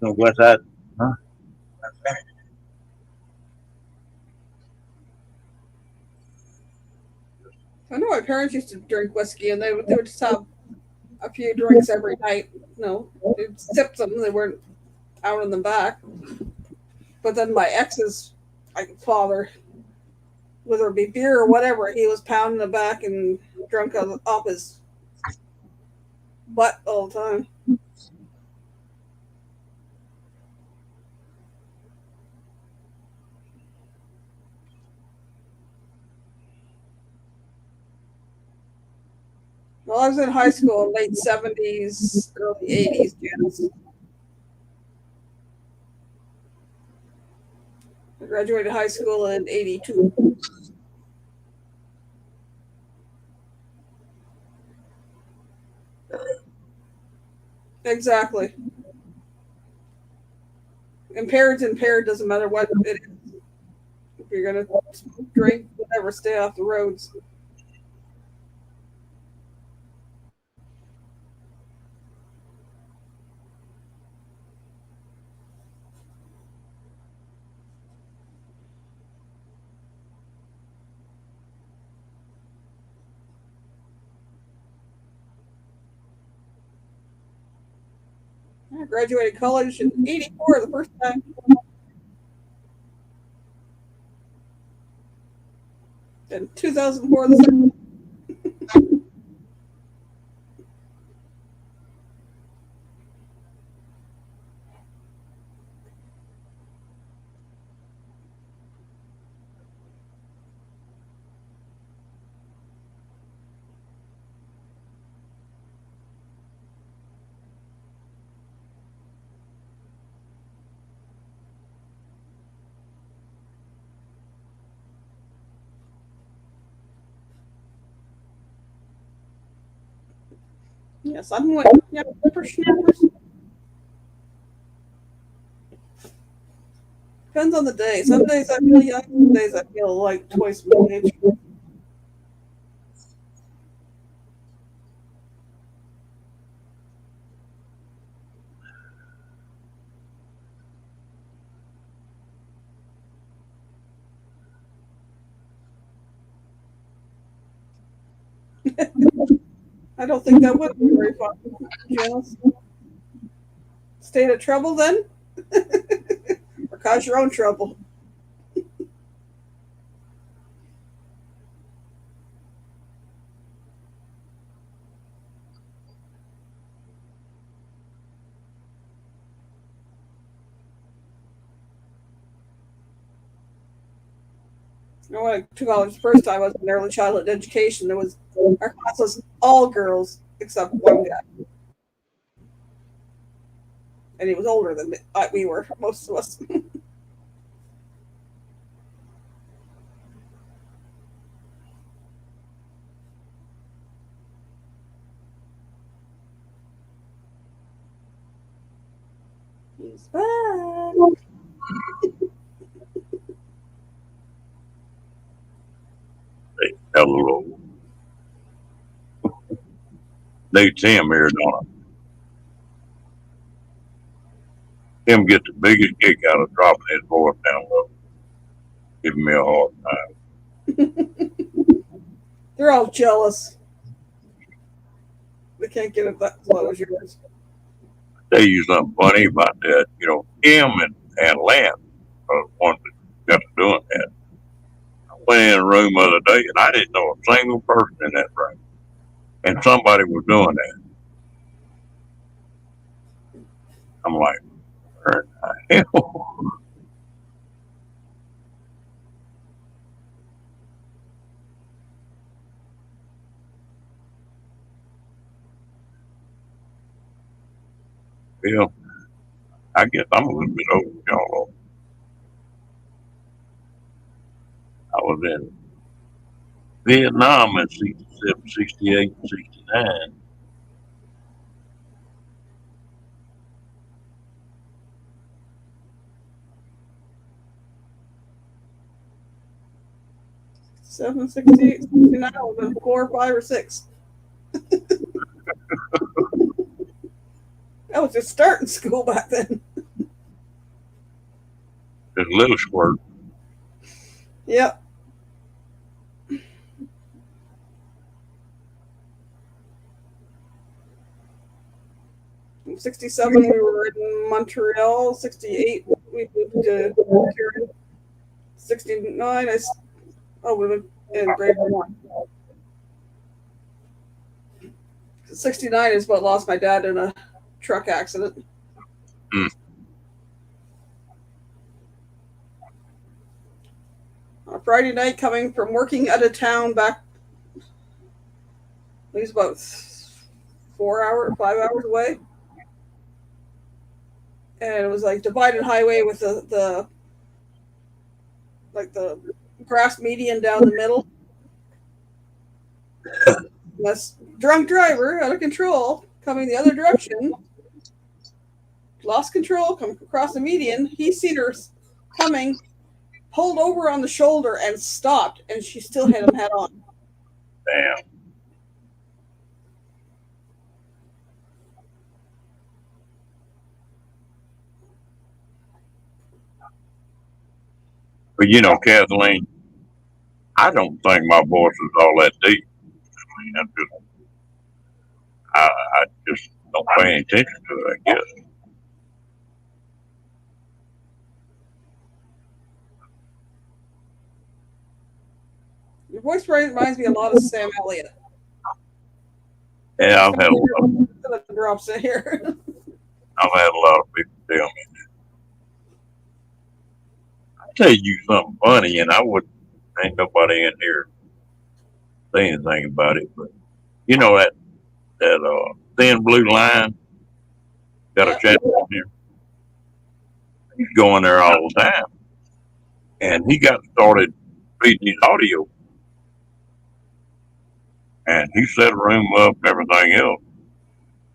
So what's that? Huh? I know my parents used to drink whiskey, and they would just have a few drinks every night. No, they'd sip them. They weren't pounding them back. But then my ex's father, whether it be beer or whatever, he was pounding them back and drunk off his butt all the time. Well, I was in high school, late 70s, early 80s, Janice. I graduated high school in 82. Exactly. Impaired's impaired, doesn't matter what it is. If you're going to drink, whatever, stay off the roads. I graduated college in 84 the first time. In 2004 the second. Yes, I'm with whippersnappers. Depends on the day. Some days I feel young, some days I feel like twice my age. I don't think that would be very fun. Janice. Stay out of trouble then? Or cause your own trouble? You know, when I went to college the first time, I was in early childhood education. Our class was all girls except one guy. And he was older than we were, most of us. He's back. They hello. Need Tim here, don't I? Tim gets the biggest kick out of dropping his voice down low, giving me a hard time. They're all jealous. They can't get it that low as yours. Tell you something funny about that. You know, Kim and Lance are the ones that got to doing that. I went in a room the other day and I didn't know a single person in that room. And somebody was doing that. I'm like, where the hell? Yeah, I guess I'm a little bit over y'all. I was in Vietnam in 67, 68, 69. Seven, 68, 69, I was in 4, 5, or 6. I was just starting school back then. Just a little squirt. Yep. In 67, we were in Montreal. 68, we moved to Ontario. 69, we were in grade 1. 69 is what lost my dad in a truck accident. Hmm. On a Friday night, coming from working out of town back, it was about 5 hours away. And it was like divided highway with the grass median down the middle. This drunk driver out of control coming the other direction, lost control, come across the median. He seen her coming, pulled over on the shoulder and stopped, and she still hit him head on. Damn. But you know, Kathleen, I don't think my voice is all that deep. I mean, I just don't pay any attention to it, I guess. Your voice reminds me a lot of Sam Elliott. Yeah, I've had a lot That drops in here. of people tell me that. I'll tell you something funny, and ain't nobody in here say anything about it, but you know that thin blue line got a Yep. channel on here. He's going there all the time, and he got started feeding his audio, and he set a room up and everything else.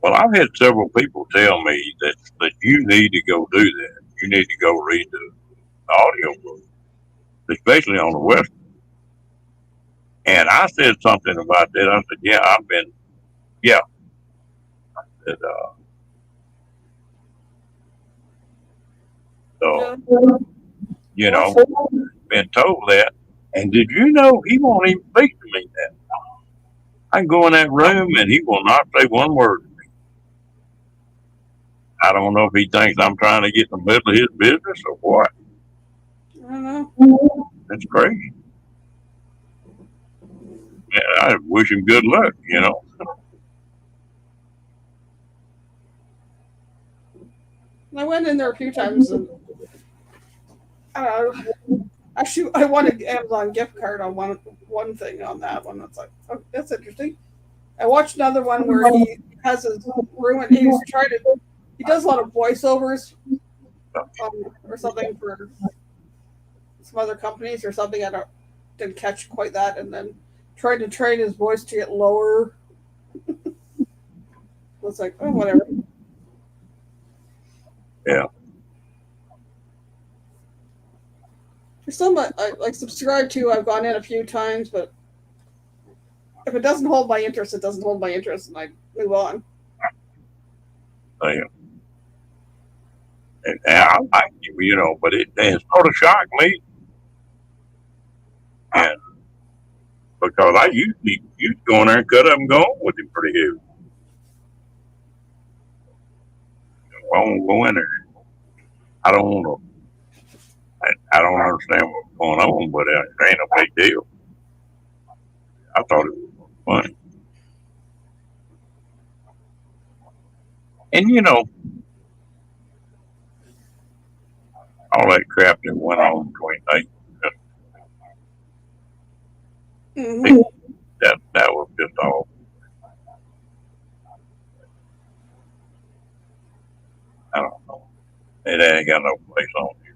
Well, I've had several people tell me that you need to go do that. You need to go read the audio book, especially on the West. And I said something about that. I said, yeah, yeah. That, so, you know, been told that. And did you know he won't even speak to me that? I can go in that room and he will not say one word to me. I don't know if he thinks I'm trying to get in the middle of his business or what. I don't know. That's crazy. Yeah, I wish him good luck, you know. I went in there a few times and I won an Amazon gift card on one thing on that one. That's like, oh, that's interesting. I watched another one where he has his room and he's trying to he does a lot of voiceovers or something for some other companies or something. Didn't catch quite that, and then tried to train his voice to get lower. It's like, oh, whatever. Yeah. There's some I like subscribe to. I've gone in a few times, but if it doesn't hold my interest, it doesn't hold my interest, and I move on. Yeah. And I like him, but it sort of shocked me. And because I usually go in there and cut up and go on with him pretty heavy. I won't go in there. I don't want to. I don't understand what's going on, but it ain't a big deal. I thought it was funny. And all that crap that went on between Nate, Mm-hmm. that was just all. I don't know. It ain't got no place on here.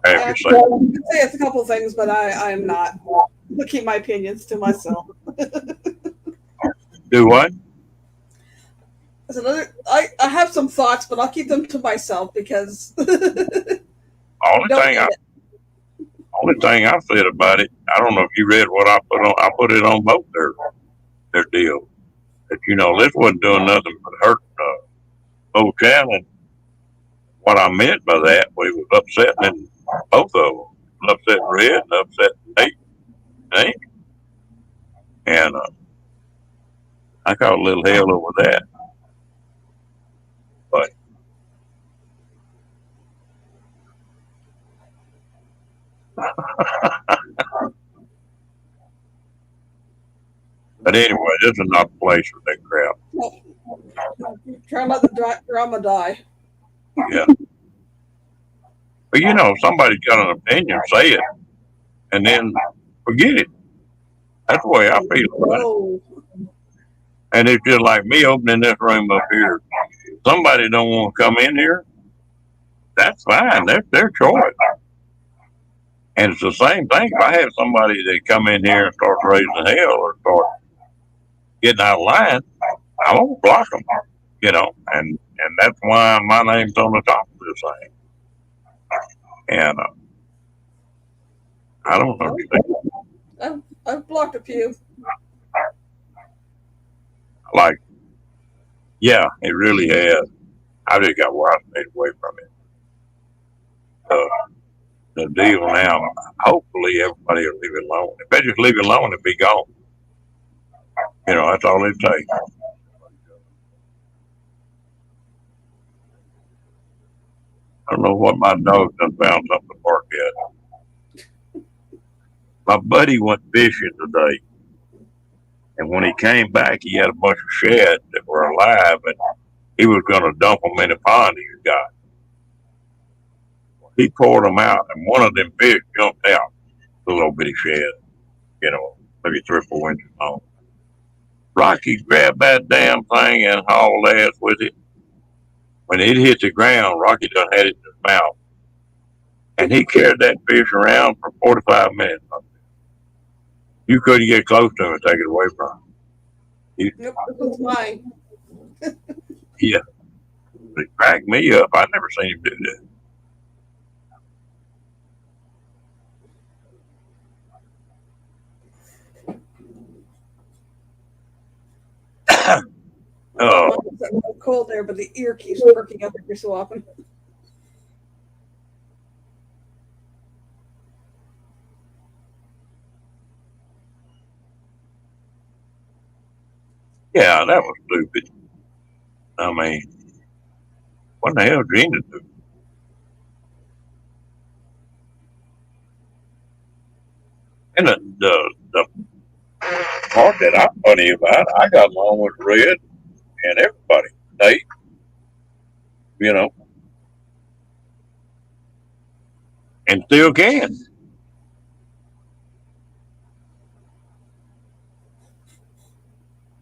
Have you I'd seen? say it's a couple things, but I'm not. I'll keep my opinions to myself. Do what? I have some thoughts, but I'll keep them to myself because Only don't thing need I it. only thing I said about it, I don't know if you read what I put on. I put it on both their deal. That this wasn't doing nothing but hurt both channel. And what I meant by that, we was upsetting both of them. Upsetting Red and upsetting Nate. And I caught a little hell over that. But but anyway, this is not the place for that crap. Try to let the drama die. Yeah. But somebody's got an opinion, say it, and then forget it. That's the way I feel about it. Whoa. And it's just like me opening this room up here. Somebody don't want to come in here. That's fine. That's their choice. And it's the same thing. If I have somebody that come in here and starts raising hell or start getting out of line, I won't block them. And that's why my name's on the top of this thing. And I don't understand. I've blocked a few. Like, yeah, it really has. I just got where I stayed away from it. The deal now, hopefully everybody will leave it alone. If they just leave it alone, it'll be gone. That's all it takes. I don't know what my dog done found something to bark at. My buddy went fishing today, and when he came back, he had a bunch of shad that were alive, and he was going to dump them in the pond he's got. He poured them out, and one of them fish jumped out, a little bitty shad, maybe 3 or 4 inches long. Rocky grabbed that damn thing and hauled ass with it. When it hit the ground, Rocky done had it in his mouth. And he carried that fish around for 45 minutes. You couldn't get close to him and take it away from him. Yep, this was mine. Yeah. But it cracked me up. I'd never seen him do that. Oh. It's cold there, but the ear keeps perking up every so often. Yeah, that was stupid. I mean, what the hell did Gina do? And the part that I'm funny about, I got along with Red and everybody. Nate, and still can.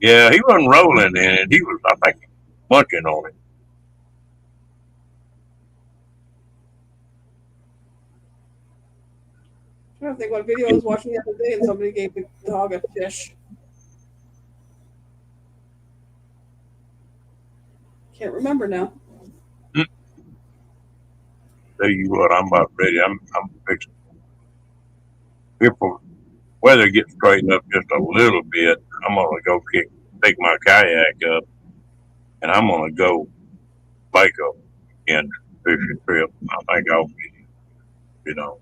Yeah, he wasn't rolling in it. He was, I think, munching on it. I don't think what video I was watching the other day, and somebody gave the dog a fish. Can't remember now. Tell you what, I'm about ready. I'm fixing. If the weather gets straightened up just a little bit, I'm gonna go take my kayak up, and I'm gonna go make a end fishing trip. I think I'll be, you know,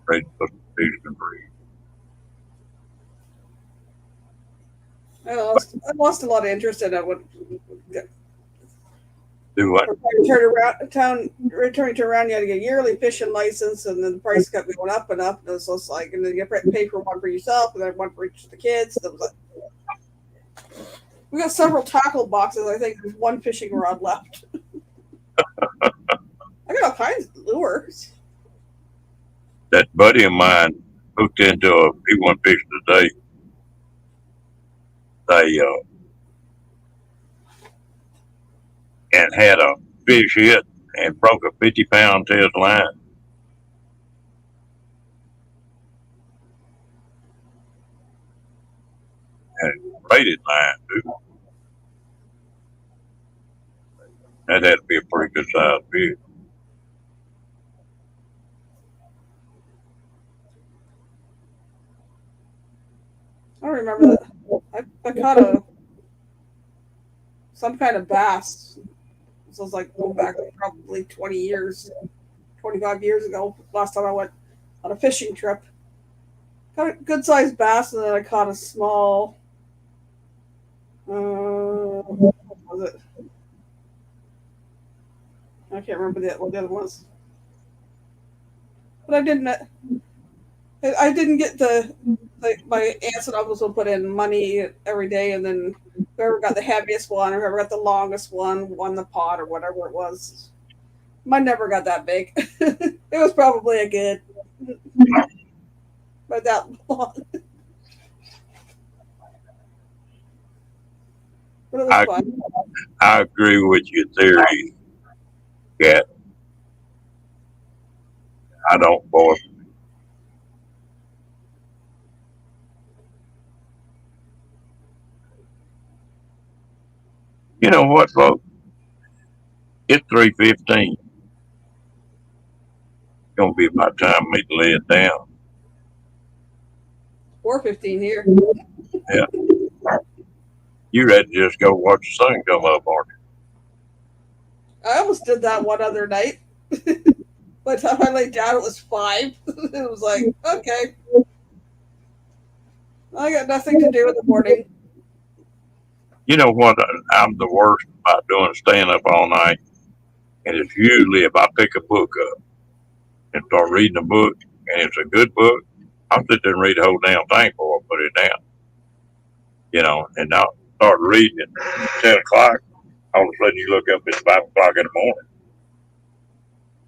ready to put the fishing free. I lost a lot of interest in it when Do what? returning to around. You had to get a yearly fishing license, and then the price kept going up and up. And it was just like, and then you have to pay for one for yourself, and then one for each of the kids. And it was like, we got several tackle boxes. I think there's one fishing rod left. I got all kinds of lures. That buddy of mine hooked into a he went fishing today. They and had a fish hit and broke a 50-pound test line. And braided line too. That had to be a pretty good sized fish. I don't remember that. I caught some kind of bass. This was like going back probably 20 years, 25 years ago. Last time I went on a fishing trip. Caught a good sized bass, and then I caught a small. What was it? I can't remember what the other one was. But I didn't get my aunts and uncles will put in money every day, and then whoever got the heaviest one or whoever got the longest one won the pot or whatever it was. Mine never got that big. It was probably a good, but that long. But it was fun. I agree with your theory, Kat. I don't force. You know what, folks? It's 3:15. It's gonna be about time for me to lay it down. 4:15 here. Yeah. You ready to just go watch the sun come up, aren't you? I almost did that one other night. By the time I laid down, it was 5. It was like, okay. I got nothing to do in the morning. You know what? I'm the worst about doing staying up all night. And it's usually if I pick a book up and start reading a book and it's a good book, I'll sit there and read the whole damn thing before I put it down. You know, and I'll start reading at 10 o'clock. All of a sudden you look up, it's 5 o'clock in the morning.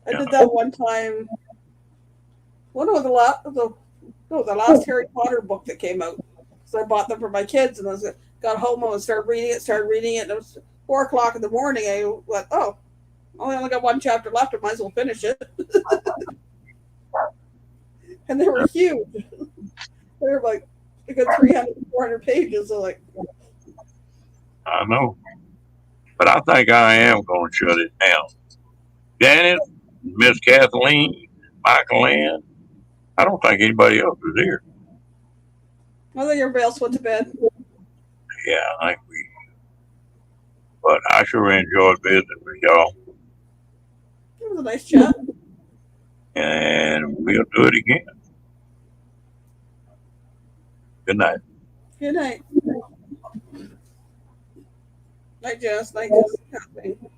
I did that one time. What was the last Harry Potter book that came out? So I bought them for my kids, and got home and started reading it, and it was 4 o'clock in the morning. I went, oh, I only got one chapter left. I might as well finish it. And they were huge. They were like a good 300, 400 pages. So like, I know. But I think I am going to shut it down. Janet, Miss Kathleen, Michael Ann, I don't think anybody else is here. I think everybody else went to bed. Yeah, I think we. But I sure enjoyed visiting with y'all. It was a nice chat. And we'll do it again. Good night. Good night. Night, Jess. Night, Kathleen.